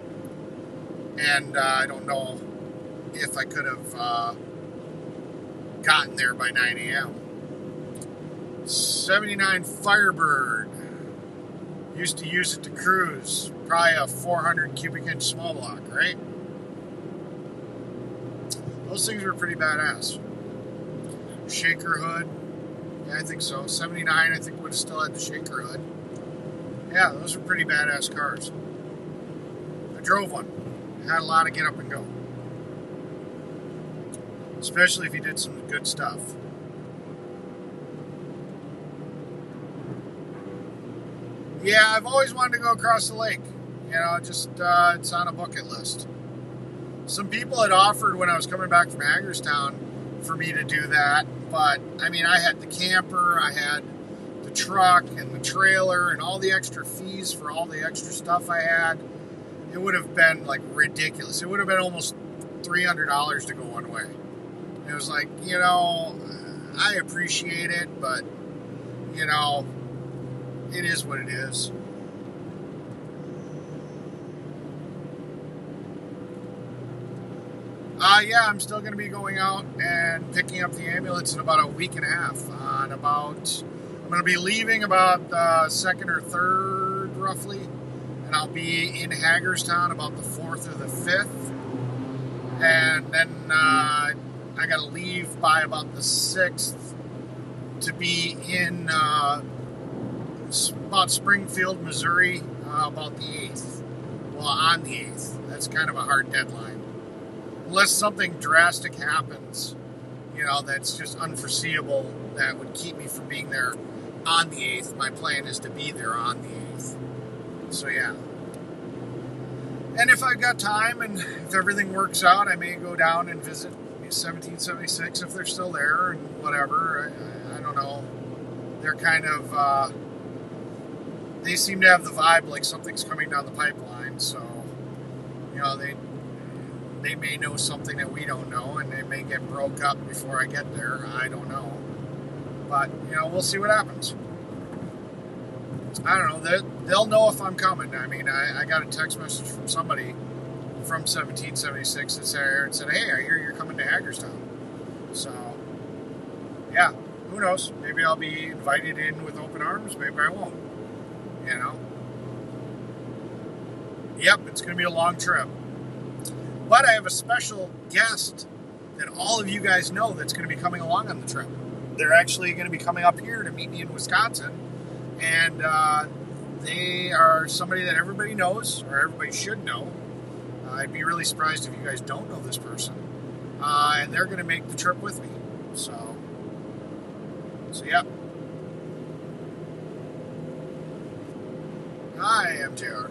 A: and I don't know if I could have gotten there by 9 a.m. 79 Firebird. Used to use it to cruise. Probably a 400 cubic inch small block, right? Those things were pretty badass. Shaker hood. Yeah, I think so. 79, I think would have still had the shaker hood. Yeah, those were pretty badass cars. I drove one. Had a lot of get up and go. Especially if you did some good stuff. Yeah, I've always wanted to go across the lake. You know, just it's on a bucket list. Some people had offered when I was coming back from Hagerstown for me to do that, but I mean, I had the camper, I had the truck and the trailer and all the extra fees for all the extra stuff I had. It would have been like ridiculous. It would have been almost $300 to go one way. And it was like, you know, I appreciate it, but you know, it is what it is. Yeah, I'm still going to be going out and picking up the ambulance in about a week and a half. I'm going to be leaving about the 2nd or 3rd, roughly, and I'll be in Hagerstown about the 4th or the 5th. And then I got to leave by about the 6th to be in about Springfield, Missouri, about the 8th. Well, on the 8th. That's kind of a hard deadline. Unless something drastic happens, you know, that's just unforeseeable, that would keep me from being there on the 8th. My plan is to be there on the 8th. So, yeah. And if I've got time and if everything works out, I may go down and visit 1776 if they're still there and whatever. I don't know. They're kind of, they seem to have the vibe like something's coming down the pipeline. So, you know, they may know something that we don't know, and it may get broke up before I get there. I don't know. But, you know, we'll see what happens. I don't know. They'll know if I'm coming. I mean, I got a text message from somebody from 1776 that said, hey, I hear you're coming to Hagerstown. So, yeah, who knows? Maybe I'll be invited in with open arms. Maybe I won't. You know? Yep, it's going to be a long trip. But I have a special guest that all of you guys know that's going to be coming along on the trip. They're actually going to be coming up here to meet me in Wisconsin. And they are somebody that everybody knows, or everybody should know. I'd be really surprised if you guys don't know this person. And they're going to make the trip with me. So yeah. Hi, MJR.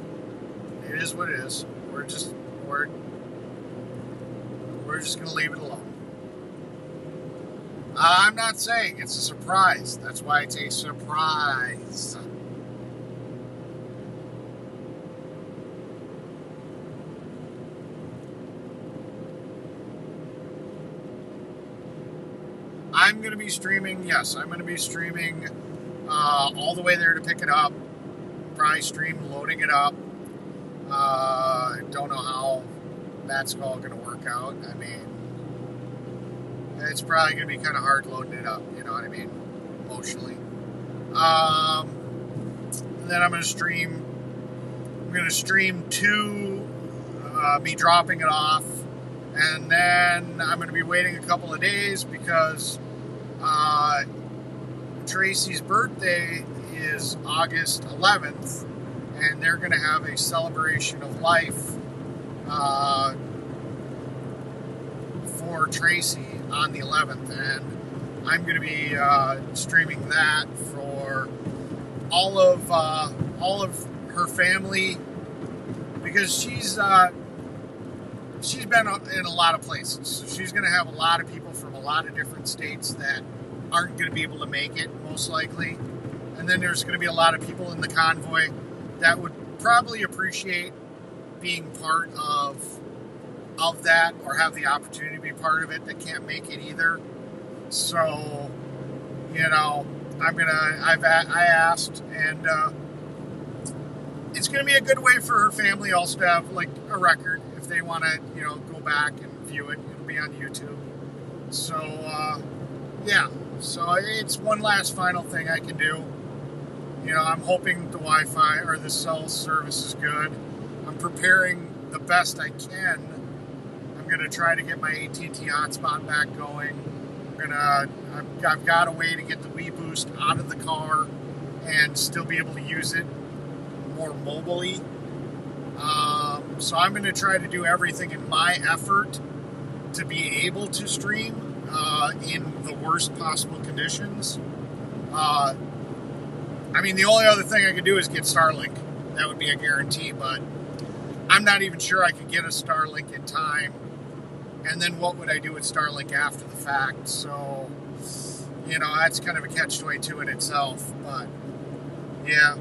A: It is what it is. We're just going to leave it alone. I'm not saying it's a surprise. That's why it's a surprise. I'm going to be streaming. Yes, I'm going to be streaming all the way there to pick it up. Probably stream loading it up. I don't know how that's all going to work out. I mean, it's probably going to be kind of hard loading it up, you know what I mean, emotionally. And then I'm going to stream to me dropping it off, and then I'm going to be waiting a couple of days because Tracy's birthday is August 11th, and they're going to have a celebration of life for Tracy on the 11th, and I'm going to be streaming that for all of her family, because she's been in a lot of places. So she's going to have a lot of people from a lot of different states that aren't going to be able to make it, most likely. And then there's going to be a lot of people in the convoy that would probably appreciate being part of that, or have the opportunity to be part of it, that can't make it either. So, you know, I asked, and it's going to be a good way for her family also to have like a record if they want to, you know, go back and view it. It'll be on YouTube. So, yeah. So it's one last final thing I can do. You know, I'm hoping the Wi-Fi or the cell service is good. I'm preparing the best I can. I'm going to try to get my AT&T hotspot back going. I've got a way to get the Wii Boost out of the car and still be able to use it more mobily. So I'm going to try to do everything in my effort to be able to stream in the worst possible conditions. I mean, the only other thing I could do is get Starlink. That would be a guarantee, but I'm not even sure I could get a Starlink in time. And then what would I do with Starlink after the fact? So, you know, that's kind of a catch-22 in itself, but yeah.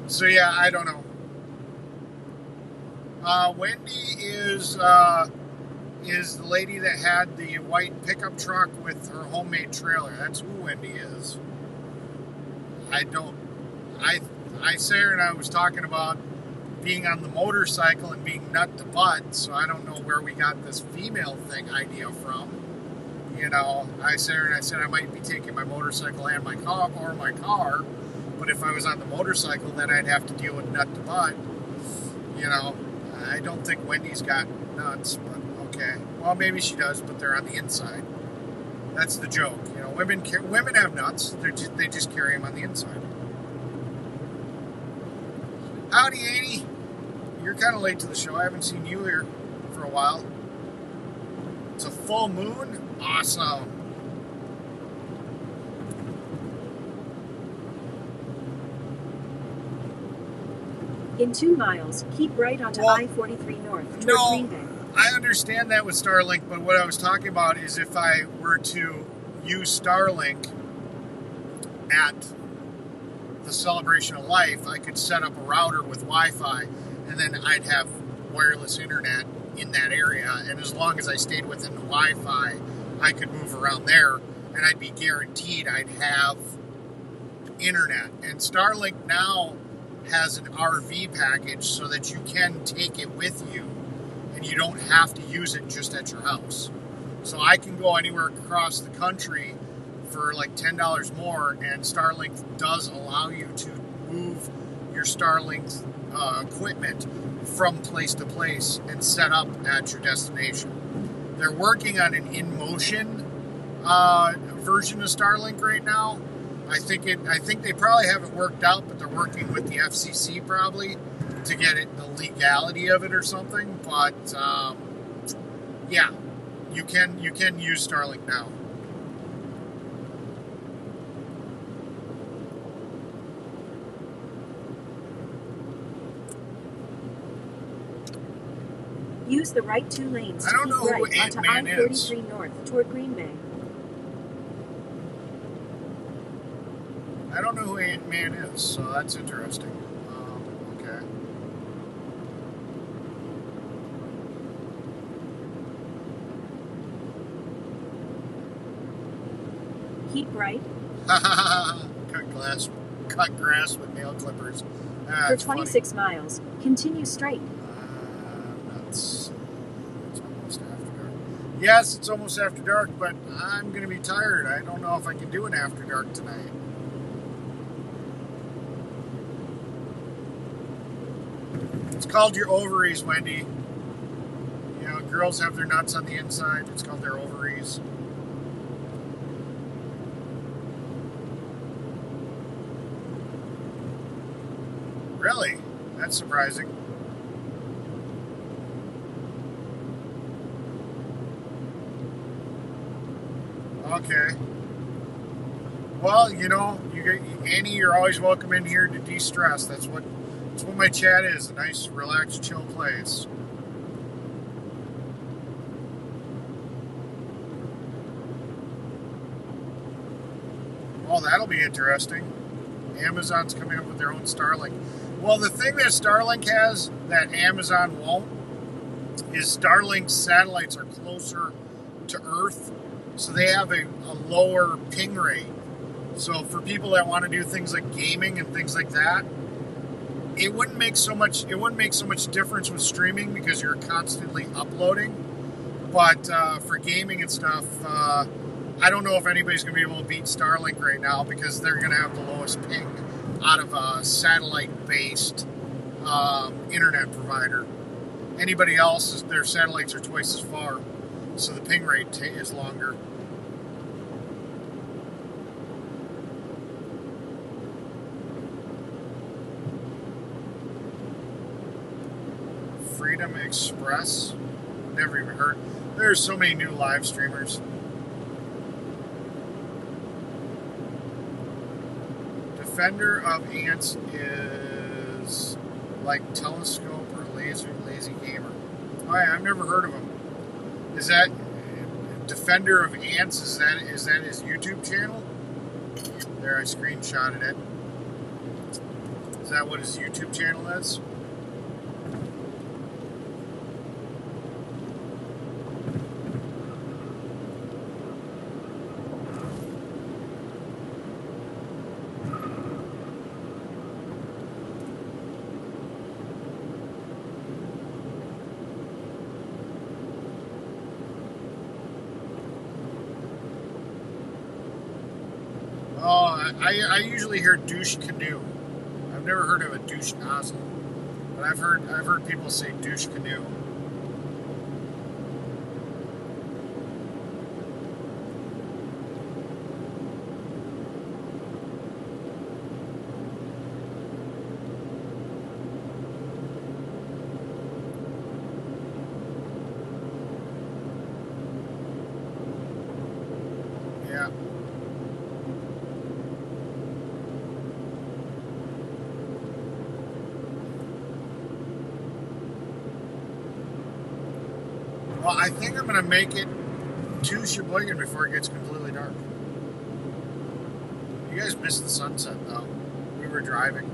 A: So yeah, I don't know. Wendy is the lady that had the white pickup truck with her homemade trailer. That's who Wendy is. I say her, and I was talking about being on the motorcycle and being nut to butt, so I don't know where we got this female thing idea from. You know, I say her, and I said I might be taking my motorcycle and my car, but if I was on the motorcycle, then I'd have to deal with nut to butt. You know, I don't think Wendy's got nuts, but okay. Well, maybe she does, but they're on the inside. That's the joke. You know, women have nuts. They just carry them on the inside. Howdy, Annie. You're kind of late to the show. I haven't seen you here for a while. It's a full moon. Awesome.
B: In 2 miles, keep right onto I-43 North toward Green Bay.
A: I understand that with Starlink, but what I was talking about is if I were to use Starlink at the Celebration of Life, I could set up a router with Wi-Fi, and then I'd have wireless internet in that area, and as long as I stayed within the Wi-Fi, I could move around there, and I'd be guaranteed I'd have internet. And Starlink now has an RV package so that you can take it with you, and you don't have to use it just at your house. So I can go anywhere across the country for like $10 more, and Starlink does allow you to move your Starlink equipment from place to place and set up at your destination. They're working on an in-motion version of Starlink right now. I think they probably have it worked out, but they're working with the FCC probably to get it, the legality of it or something. But yeah, you can use Starlink now.
B: Use the right 2 lanes to keep right onto I-43 North toward Green Bay.
A: I don't know who Ant-Man is, so that's interesting. Okay.
B: Keep right.
A: Cut grass with nail clippers.
B: For 26 miles, continue straight.
A: It's almost after dark. Yes, it's almost after dark, but I'm going to be tired. I don't know if I can do an after dark tonight. It's called your ovaries, Wendy. You know, girls have their nuts on the inside. It's called their ovaries. Really? That's surprising. Okay. Well, you know, Annie, you're always welcome in here to de-stress. That's what my chat is, a nice, relaxed, chill place. Oh, that'll be interesting. Amazon's coming up with their own Starlink. Well, the thing that Starlink has that Amazon won't is Starlink's satellites are closer to Earth, so they have a lower ping rate. So for people that want to do things like gaming and things like that, it wouldn't make so much difference with streaming because you're constantly uploading. But for gaming and stuff, I don't know if anybody's going to be able to beat Starlink right now because they're going to have the lowest ping out of a satellite-based internet provider. Anybody else, their satellites are twice as far, so the ping rate is longer. Freedom Express. Never even heard. There's so many new live streamers. Defender of Ants is like Telescope or Lazy Gamer. Oh yeah, I've never heard of him. Is that Defender of Ants? Is that his YouTube channel? There, I screenshotted it. Is that what his YouTube channel is? I usually hear douche canoe. I've never heard of a douche nozzle, but I've heard people say douche canoe. Yeah. Well, I think I'm going to make it to Sheboygan before it gets completely dark. You guys missed the sunset, though. We were driving.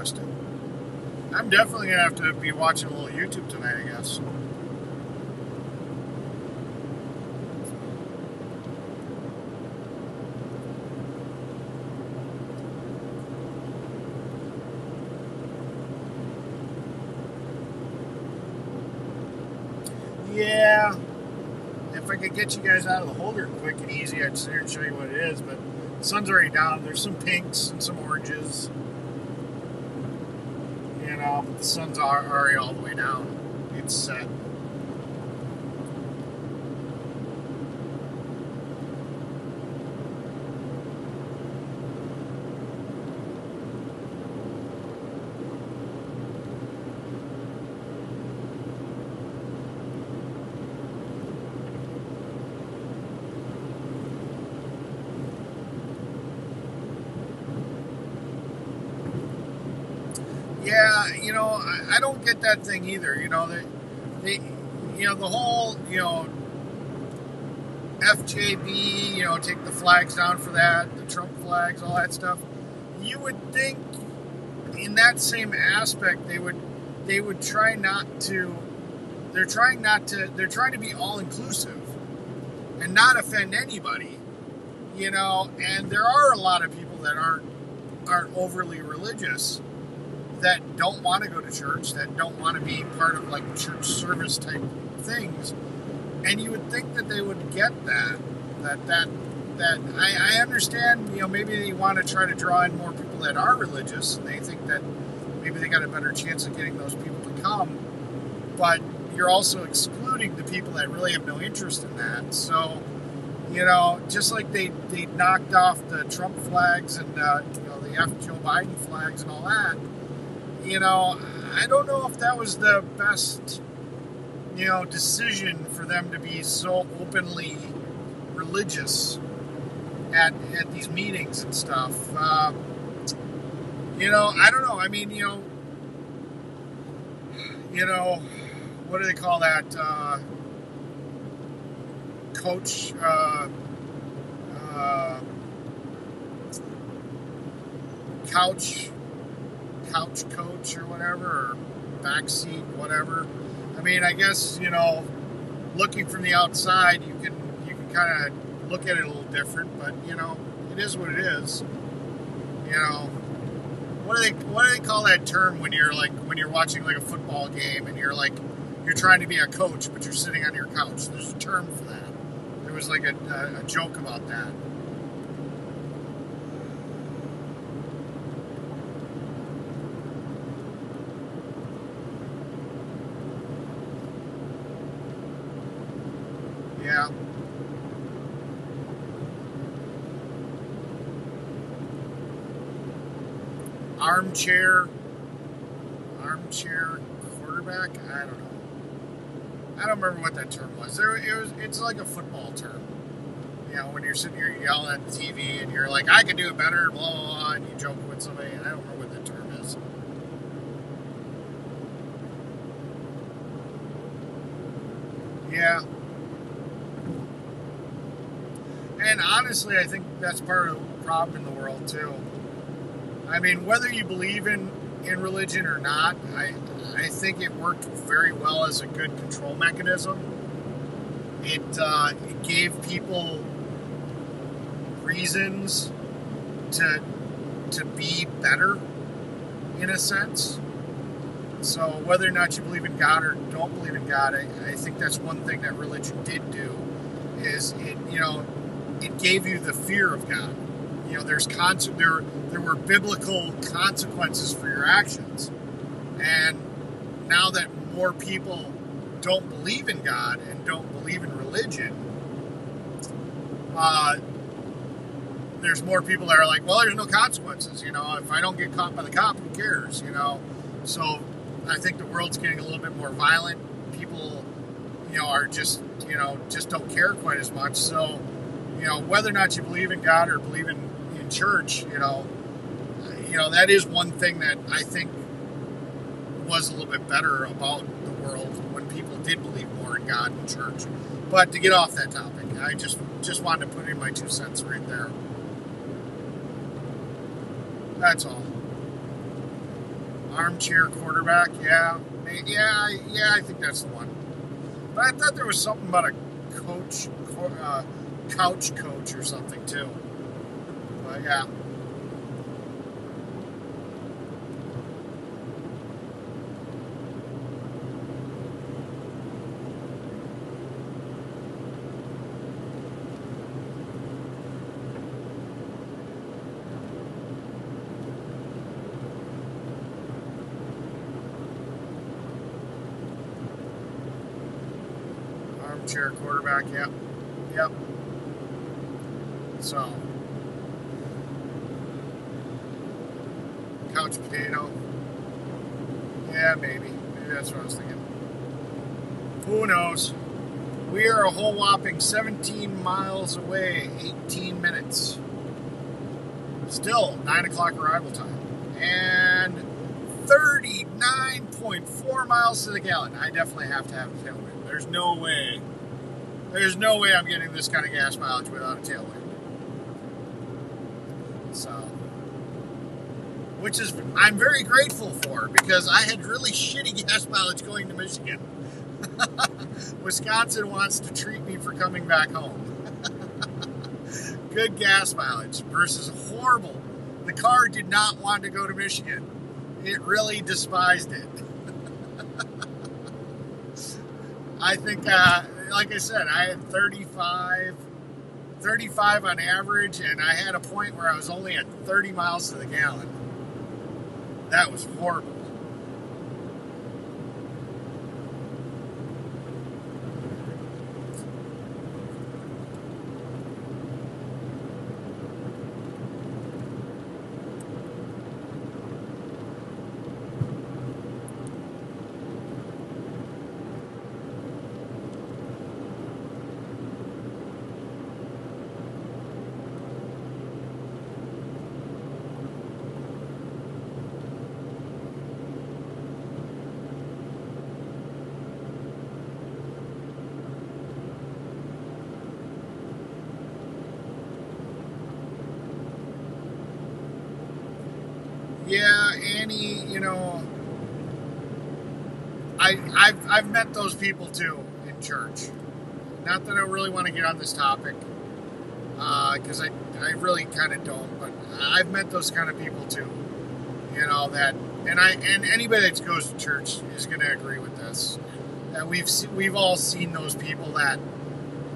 A: interesting. I'm definitely going to have to be watching a little YouTube tonight, I guess. Yeah, if I could get you guys out of the holder quick and easy, I'd sit here and show you what it is, but the sun's already down. There's some pinks and some oranges, you know, but the sun's already all the way down. It's set. Yeah, you know, I don't get that thing either. You know, they you know, the whole, you know, FJB, you know, take the flags down for that, the Trump flags, all that stuff. You would think, in that same aspect, they would try not to. They're trying to be all inclusive and not offend anybody. You know, and there are a lot of people that aren't overly religious, that don't want to go to church, that don't want to be part of like church service type things, and you would think that they would get that I understand, you know, maybe they want to try to draw in more people that are religious, and they think that maybe they got a better chance of getting those people to come, but you're also excluding the people that really have no interest in that. So, you know, just like they knocked off the Trump flags and you know, the Joe Biden flags and all that. You know, I don't know if that was the best, you know, decision for them to be so openly religious at these meetings and stuff. You know, I don't know. I mean, you know, what do they call that? Coach, couch coach or whatever, or backseat, whatever. I mean, I guess, you know, looking from the outside, you can kind of look at it a little different, but you know, it is what it is. You know, what do they call that term when you're watching like a football game and you're trying to be a coach but you're sitting on your couch? There's a term for that. There was like a joke about that. Yeah. Armchair quarterback. I don't know. I don't remember what that term was. It's like a football term. You know, when you're sitting here yelling at the TV and you're like, I could do it better, blah, blah, blah, and you joke with somebody, and I don't remember what that term is. Yeah. And honestly, I think that's part of the problem in the world, too. I mean, whether you believe in religion or not, I think it worked very well as a good control mechanism. It gave people reasons to be better, in a sense. So whether or not you believe in God or don't believe in God, I think that's one thing that religion did do, is it gave you the fear of God. You know, there were biblical consequences for your actions. And now that more people don't believe in God and don't believe in religion, there's more people that are like, well, there's no consequences. You know, if I don't get caught by the cop, who cares? You know, so I think the world's getting a little bit more violent. People, you know, are just don't care quite as much. So, you know, whether or not you believe in God or believe in church, you know, that is one thing that I think was a little bit better about the world when people did believe more in God and church. But to get off that topic, I just wanted to put in my 2 cents right there. That's all. Armchair quarterback, yeah. Yeah, I think that's the one. But I thought there was something about a couch coach or something too. But yeah. Armchair quarterback, yep. So, couch potato. Yeah, maybe that's what I was thinking. Who knows? We are a whole whopping 17 miles away, 18 minutes. Still 9 o'clock arrival time. And 39.4 miles to the gallon. I definitely have to have a tailwind. There's no way I'm getting this kind of gas mileage without a tailwind. So, which is, I'm very grateful for, because I had really shitty gas mileage going to Michigan. Wisconsin wants to treat me for coming back home. Good gas mileage versus horrible. The car did not want to go to Michigan. It really despised it. I think, like I said, I had 35 on average, and I had a point where I was only at 30 miles to the gallon. That was horrible. Yeah, Annie, you know, I've met those people too in church. Not that I really want to get on this topic, because I really kind of don't, but I've met those kind of people too. You know, that, and anybody that goes to church is going to agree with this. That we've all seen those people that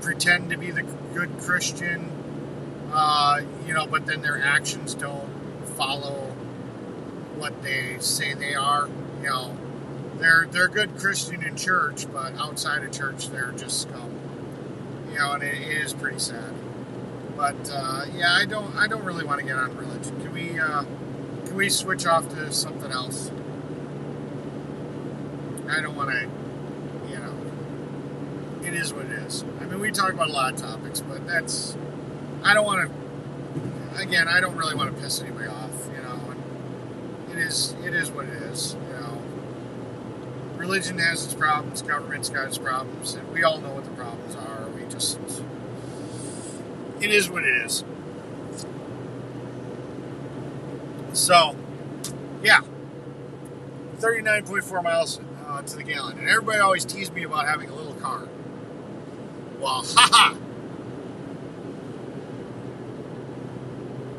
A: pretend to be the good Christian, you know, but then their actions don't follow what they say they are. You know, they're good Christian in church, but outside of church they're just scum. You know, and it is pretty sad. But yeah, I don't really want to get on religion. Can we switch off to something else? I don't want to, you know, it is what it is. I mean, we talk about a lot of topics, but I don't want to, again, I don't really want to piss anybody off, you know, and it is what it is, you know. Religion has its problems, government's got its problems, and we all know what the problems are. It is what it is. So, yeah, 39.4 miles to the gallon. And everybody always teased me about having a little car. Well, haha!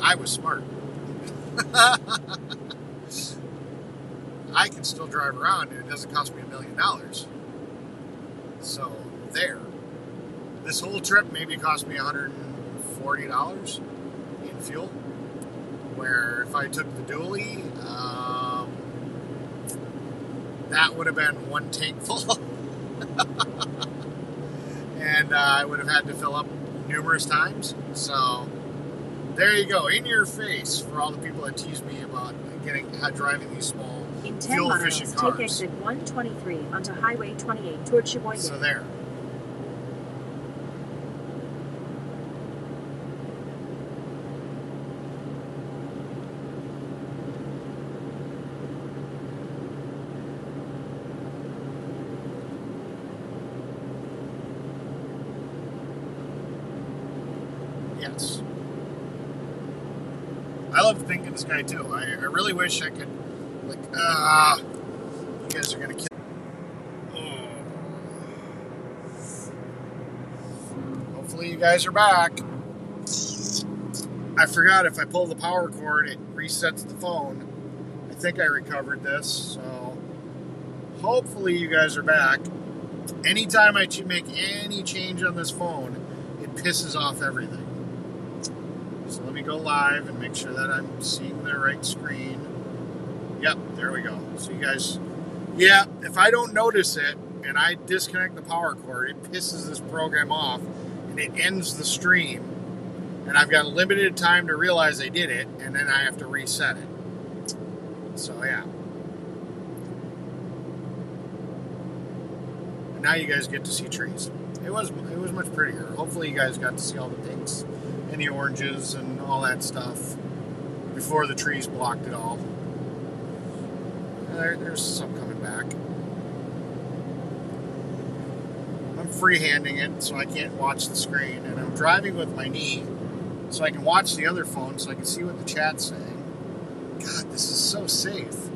A: I was smart. I can still drive around and it doesn't cost me $1 million. So, there. This whole trip maybe cost me $140 in fuel. Where if I took the dually, that would have been one tank full. And I would have had to fill up numerous times. So there you go, in your face for all the people that tease me about driving these small fuel-efficient cars.
B: Take exit 123 onto Highway 28 toward Sheboygan.
A: So there. Yes. I love thinking this guy too. I really wish I could Like, you guys are gonna kill. Oh. Hopefully you guys are back. I forgot if I pull the power cord, it resets the phone. I think I recovered this, so hopefully you guys are back. Anytime I make any change on this phone, it pisses off everything. So let me go live and make sure that I'm seeing the right screen. Yep, there we go. So you guys, yeah, if I don't notice it and I disconnect the power cord, it pisses this program off and it ends the stream. And I've got a limited time to realize I did it, and then I have to reset it. So yeah. And now you guys get to see trees. It was much prettier. Hopefully you guys got to see all the pinks and the oranges and all that stuff before the trees blocked it all. There's some coming back. I'm freehanding it, so I can't watch the screen, and I'm driving with my knee, so I can watch the other phone, so I can see what the chat's saying. God, this is so safe.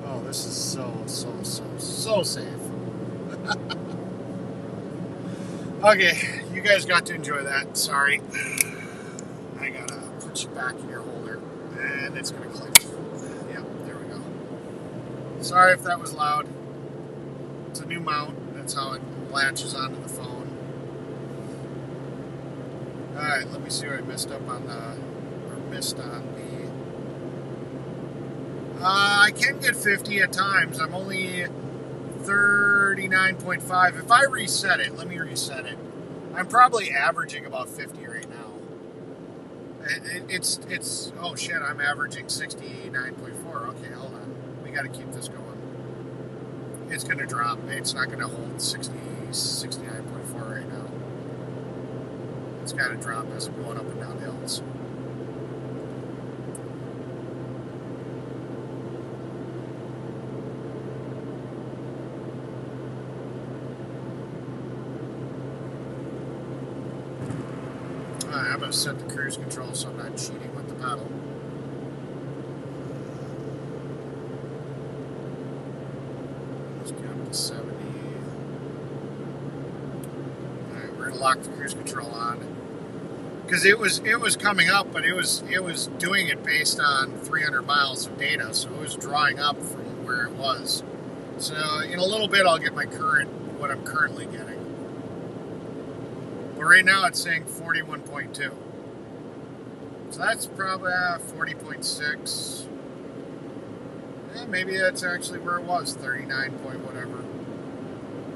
A: Oh, this is so safe. Okay, you guys got to enjoy that. Sorry. I gotta put you back in your holder, and it's gonna click. Yep, there we go. Sorry if that was loud. It's a new mount. That's how it latches onto the phone. Alright, let me see what I missed on the... I can get 50 at times. I'm only 39.5. If I reset it, let me reset it. I'm probably averaging about 50 right now. It's oh shit, I'm averaging 69.4. Okay, hold on. We got to keep this going. It's going to drop. It's not going to hold 69.4 right now. It's got to drop as I'm going up and down hills. I'm going to set the cruise control so I'm not cheating with the pedal. Let's get up to 70. Alright, we're going to lock the cruise control on. Because it was coming up, but it was doing it based on 300 miles of data, so it was drawing up from where it was. So in a little bit I'll get my what I'm currently getting. But right now it's saying 41.2. So that's probably 40.6. Yeah, maybe that's actually where it was, 39 point whatever.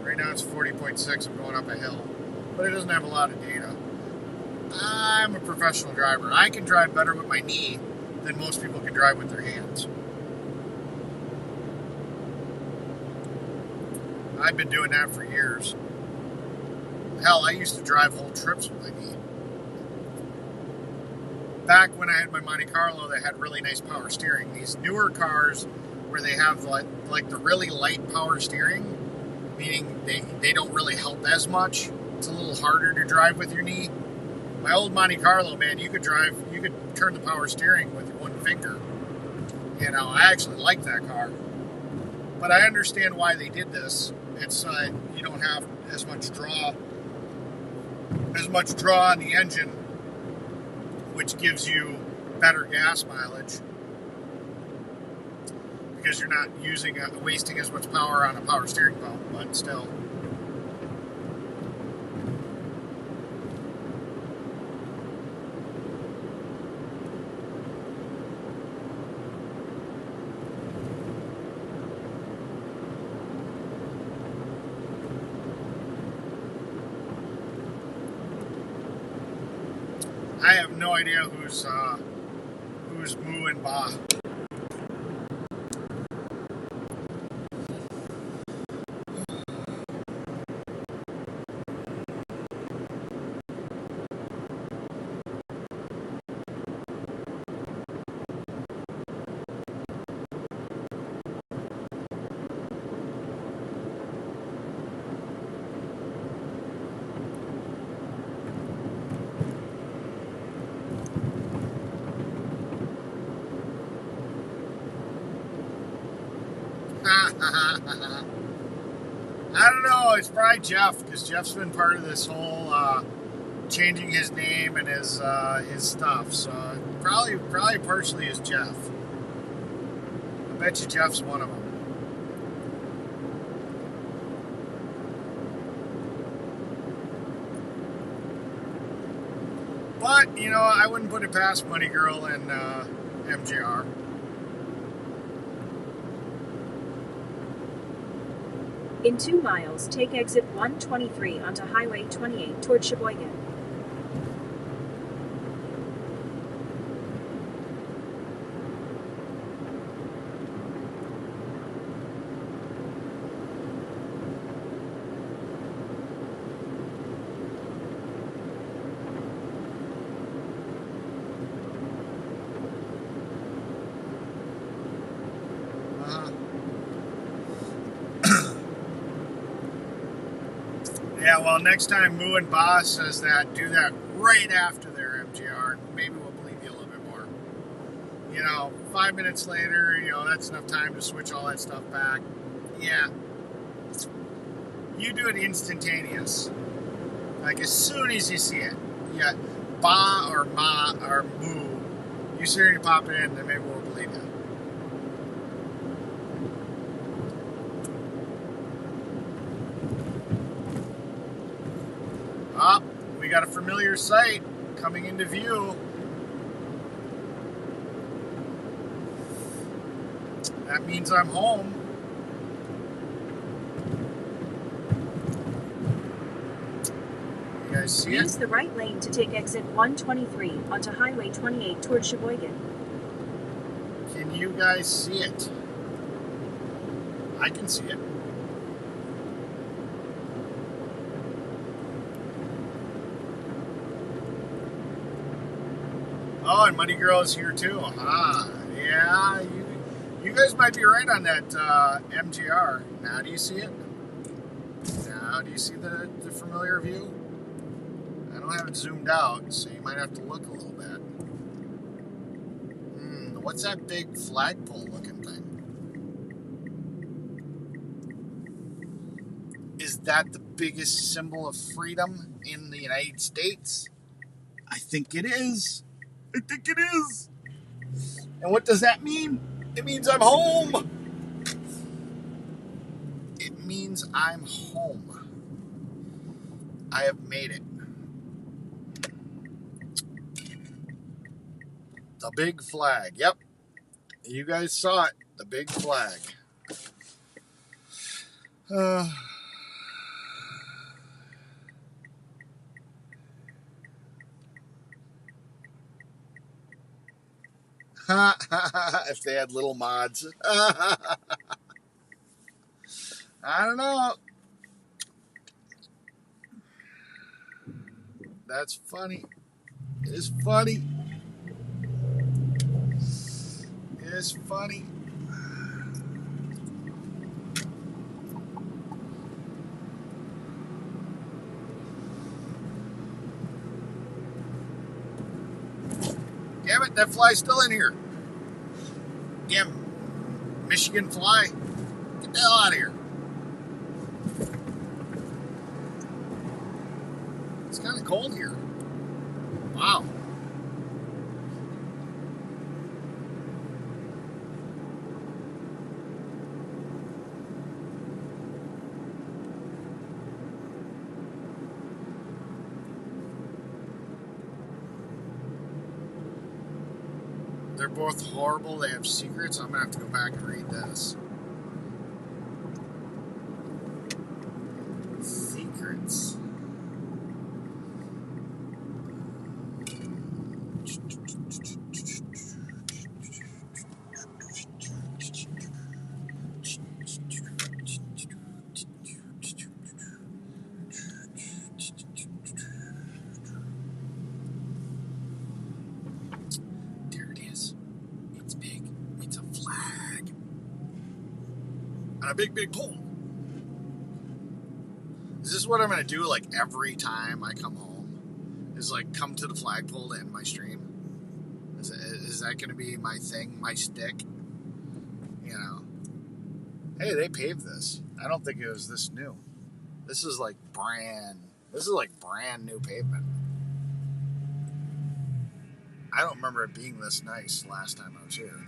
A: Right now it's 40.6. I'm going up a hill. But it doesn't have a lot of data. I'm a professional driver. I can drive better with my knee than most people can drive with their hands. I've been doing that for years. Hell, I used to drive whole trips with my knee. Back when I had my Monte Carlo that had really nice power steering. These newer cars where they have like the really light power steering, meaning they don't really help as much. It's a little harder to drive with your knee. My old Monte Carlo, man, you could turn the power steering with one finger. You know, I actually like that car. But I understand why they did this. It's you don't have as much draw on the engine, which gives you better gas mileage because you're not wasting as much power on a power steering pump, but still. I have no idea who's moo and ba. I don't know. It's probably Jeff, because Jeff's been part of this whole changing his name and his stuff. So probably partially is Jeff. I bet you Jeff's one of them. But you know, I wouldn't put it past Money Girl and MJR.
B: In 2 miles, take exit 123 onto Highway 28 toward Sheboygan.
A: Yeah, well, next time Moo and Boss says that, do that right after their MJR. Maybe we'll believe you a little bit more. You know, 5 minutes later, you know, that's enough time to switch all that stuff back. Yeah. You do it instantaneous. Like, as soon as you see it. Yeah, Ba or Ma or Moo. You see it, you pop it in, then maybe we'll believe you. Ah, we got a familiar sight coming into view. That means I'm home. You guys see it?
B: Use the right lane to take exit 123 onto Highway 28 toward Sheboygan.
A: Can you guys see it? I can see it. Oh, and Money Girl is here too. Ah, yeah, you guys might be right on that MJR. Now do you see it? Now do you see the familiar view? I don't have it zoomed out, so you might have to look a little bit. What's that big flagpole looking thing? Is that the biggest symbol of freedom in the United States? I think it is. I think it is. And what does that mean? It means I'm home. It means I'm home. I have made it. The big flag. Yep. You guys saw it. The big flag. If they had little mods. I don't know. That's funny. It's funny. It's funny. Damn it, that fly's still in here. Damn Michigan fly. Get the hell out of here. It's kind of cold here. Wow. They're both horrible. They have secrets. I'm going to have to go back and read this. Secrets. A big pole. Is this what I'm going to do like every time I come home? Is like come to the flagpole to end my stream? Is that going to be my thing, my stick? You know? Hey, they paved this. I don't think it was this new. This is like brand new pavement. I don't remember it being this nice last time I was here.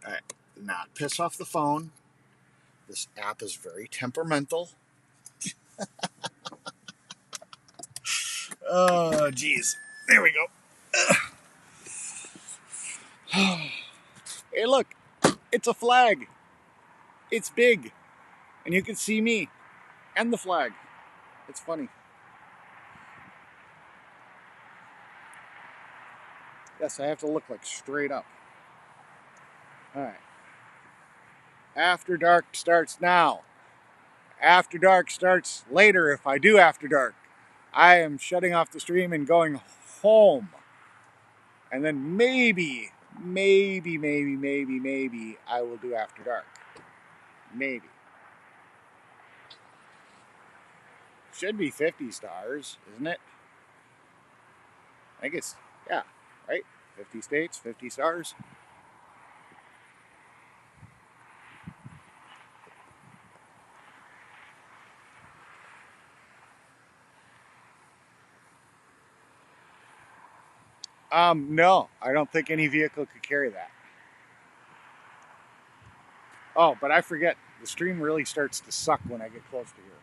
A: All right, not piss off the phone. This app is very temperamental. Oh, geez. There we go. Hey, look. It's a flag. It's big. And you can see me and the flag. It's funny. Yes, I have to look like straight up. All right. After dark starts now. After dark starts later if I do after dark. I am shutting off the stream and going home. And then maybe I will do after dark. Maybe. Should be 50 stars, isn't it? I guess, yeah, right? 50 states, 50 stars. No, I don't think any vehicle could carry that. Oh, but I forget, the stream really starts to suck when I get close to here.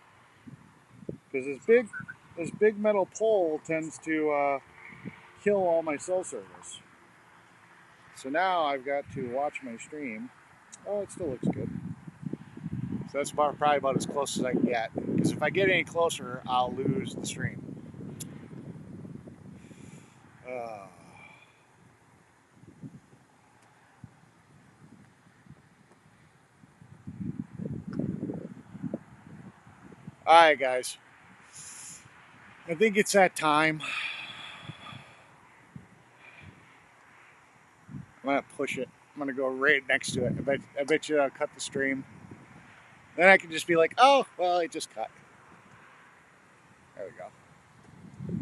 A: Because this big metal pole tends to kill all my cell service. So now I've got to watch my stream. Oh, it still looks good. So that's probably about as close as I can get. Because if I get any closer, I'll lose the stream. Alright, guys. I think it's that time. I'm going to push it. I'm going to go right next to it. I bet you I'll cut the stream. Then I can just be like, oh, well, it just cut. There we go.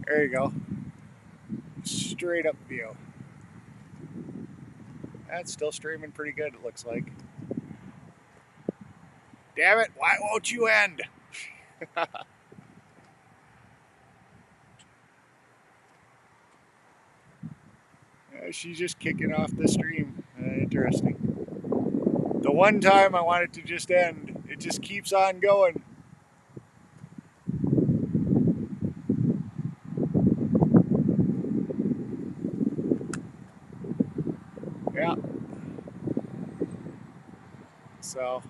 A: There you go. Straight up view. That's still streaming pretty good, it looks like. Damn it, why won't you end? She's just kicking off the stream. Interesting. The one time I want it to just end, it just keeps on going. Yeah. So,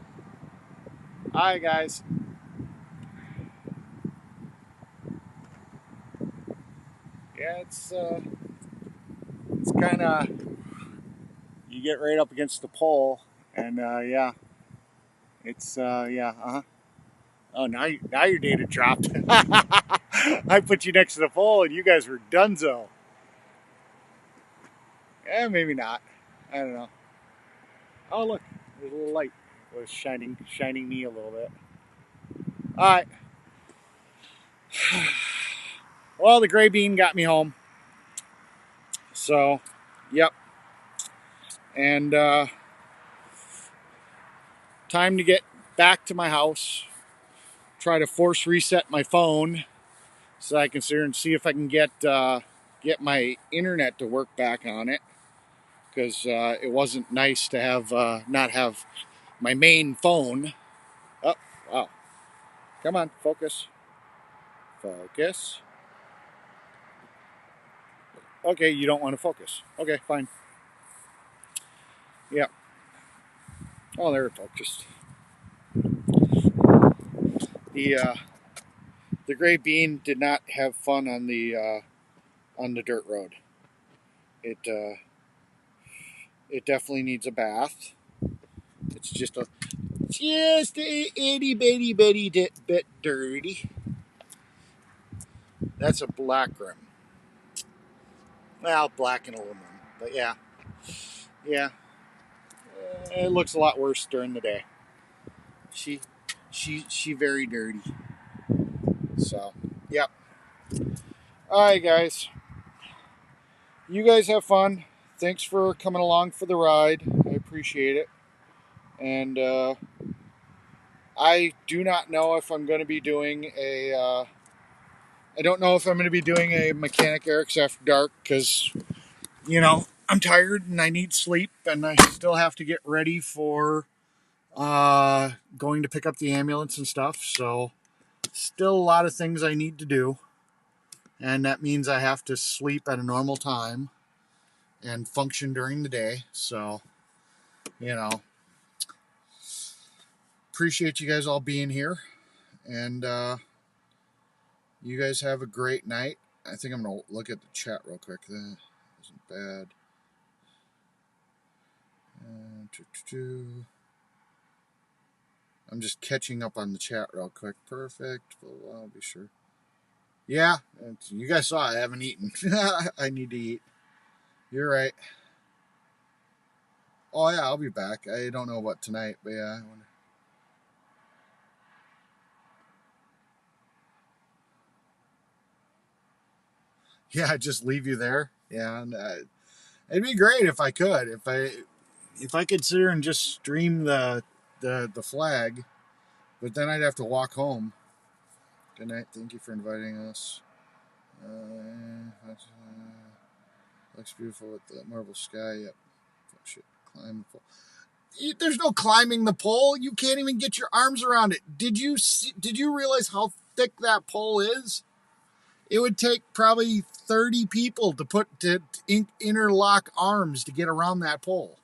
A: hi guys. Yeah, it's kind of, you get right up against the pole, and yeah, it's yeah, Oh, now your data dropped. I put you next to the pole, and you guys were donezo. Yeah, maybe not. I don't know. Oh, look, there's a little light. It was shining me a little bit. All right. Well, the gray bean got me home. So, yep. And time to get back to my house. Try to force reset my phone so I can sit here and see if I can get my internet to work back on it. Because it wasn't nice to have not have my main phone. Oh, wow. Come on, focus. Focus. Okay, you don't want to focus. Okay, fine. Yeah. Oh, there it focused. The gray bean did not have fun on the dirt road. It definitely needs a bath. It's just a itty bitty bit dirty. That's a black rim. Well, black and aluminum, but yeah. It looks a lot worse during the day. She very dirty. So, yep. All right, guys. You guys have fun. Thanks for coming along for the ride. I appreciate it. And I do not know if I'm going to be doing a. I don't know if I'm going to be doing a Mechanic Eric's After Dark because, I'm tired and I need sleep and I still have to get ready for going to pick up the ambulance and stuff. So, still a lot of things I need to do. And that means I have to sleep at a normal time and function during the day. So, appreciate you guys all being here. And you guys have a great night. I think I'm going to look at the chat real quick. That wasn't bad. I'm just catching up on the chat real quick. Perfect. Well, I'll be sure. Yeah, you guys saw I haven't eaten. I need to eat. You're right. Oh, yeah, I'll be back. I don't know about tonight, but yeah. I wonder. Yeah, just leave you there. Yeah, and, it'd be great if I could. If I could sit here and just stream the flag, but then I'd have to walk home. Good night. Thank you for inviting us. Looks beautiful with the marble sky. Yep. Oh, shit. Climb the pole. There's no climbing the pole. You can't even get your arms around it. Did you realize how thick that pole is? It would take probably 30 people to interlock arms to get around that pole.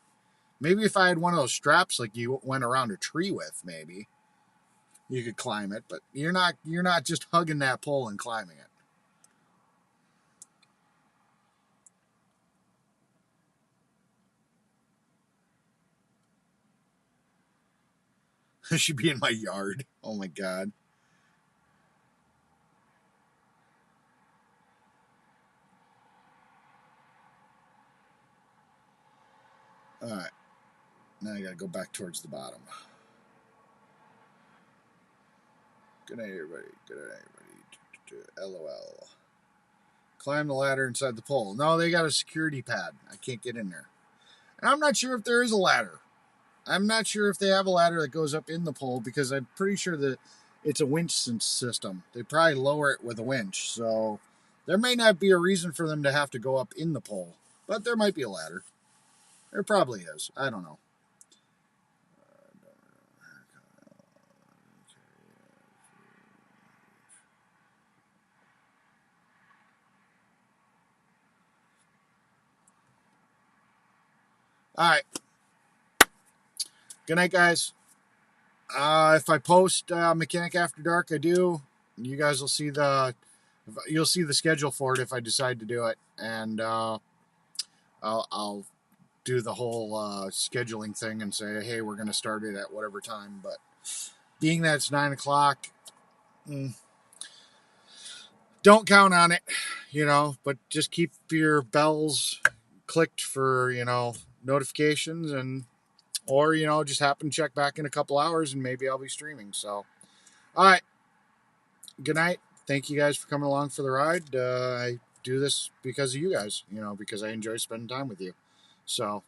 A: Maybe if I had one of those straps like you went around a tree with, maybe you could climb it, but you're not just hugging that pole and climbing it. I should be in my yard. Oh my God. All right. Now I got to go back towards the bottom. Good night, everybody. Good night, everybody. LOL. Climb the ladder inside the pole. No, they got a security pad. I can't get in there. And I'm not sure if there is a ladder. I'm not sure if they have a ladder that goes up in the pole because I'm pretty sure that it's a winch system. They probably lower it with a winch. So there may not be a reason for them to have to go up in the pole. But there might be a ladder. There probably is. I don't know. All right. Good night, guys. If I post Mechanic After Dark, I do. You guys will see you'll see the schedule for it if I decide to do it, and I'll do the whole scheduling thing and say, hey, we're going to start it at whatever time. But being that it's 9 o'clock, don't count on it, But just keep your bells clicked for notifications or just happen to check back in a couple hours and maybe I'll be streaming. So, all right. Good night. Thank you guys for coming along for the ride. I do this because of you guys, because I enjoy spending time with you. So,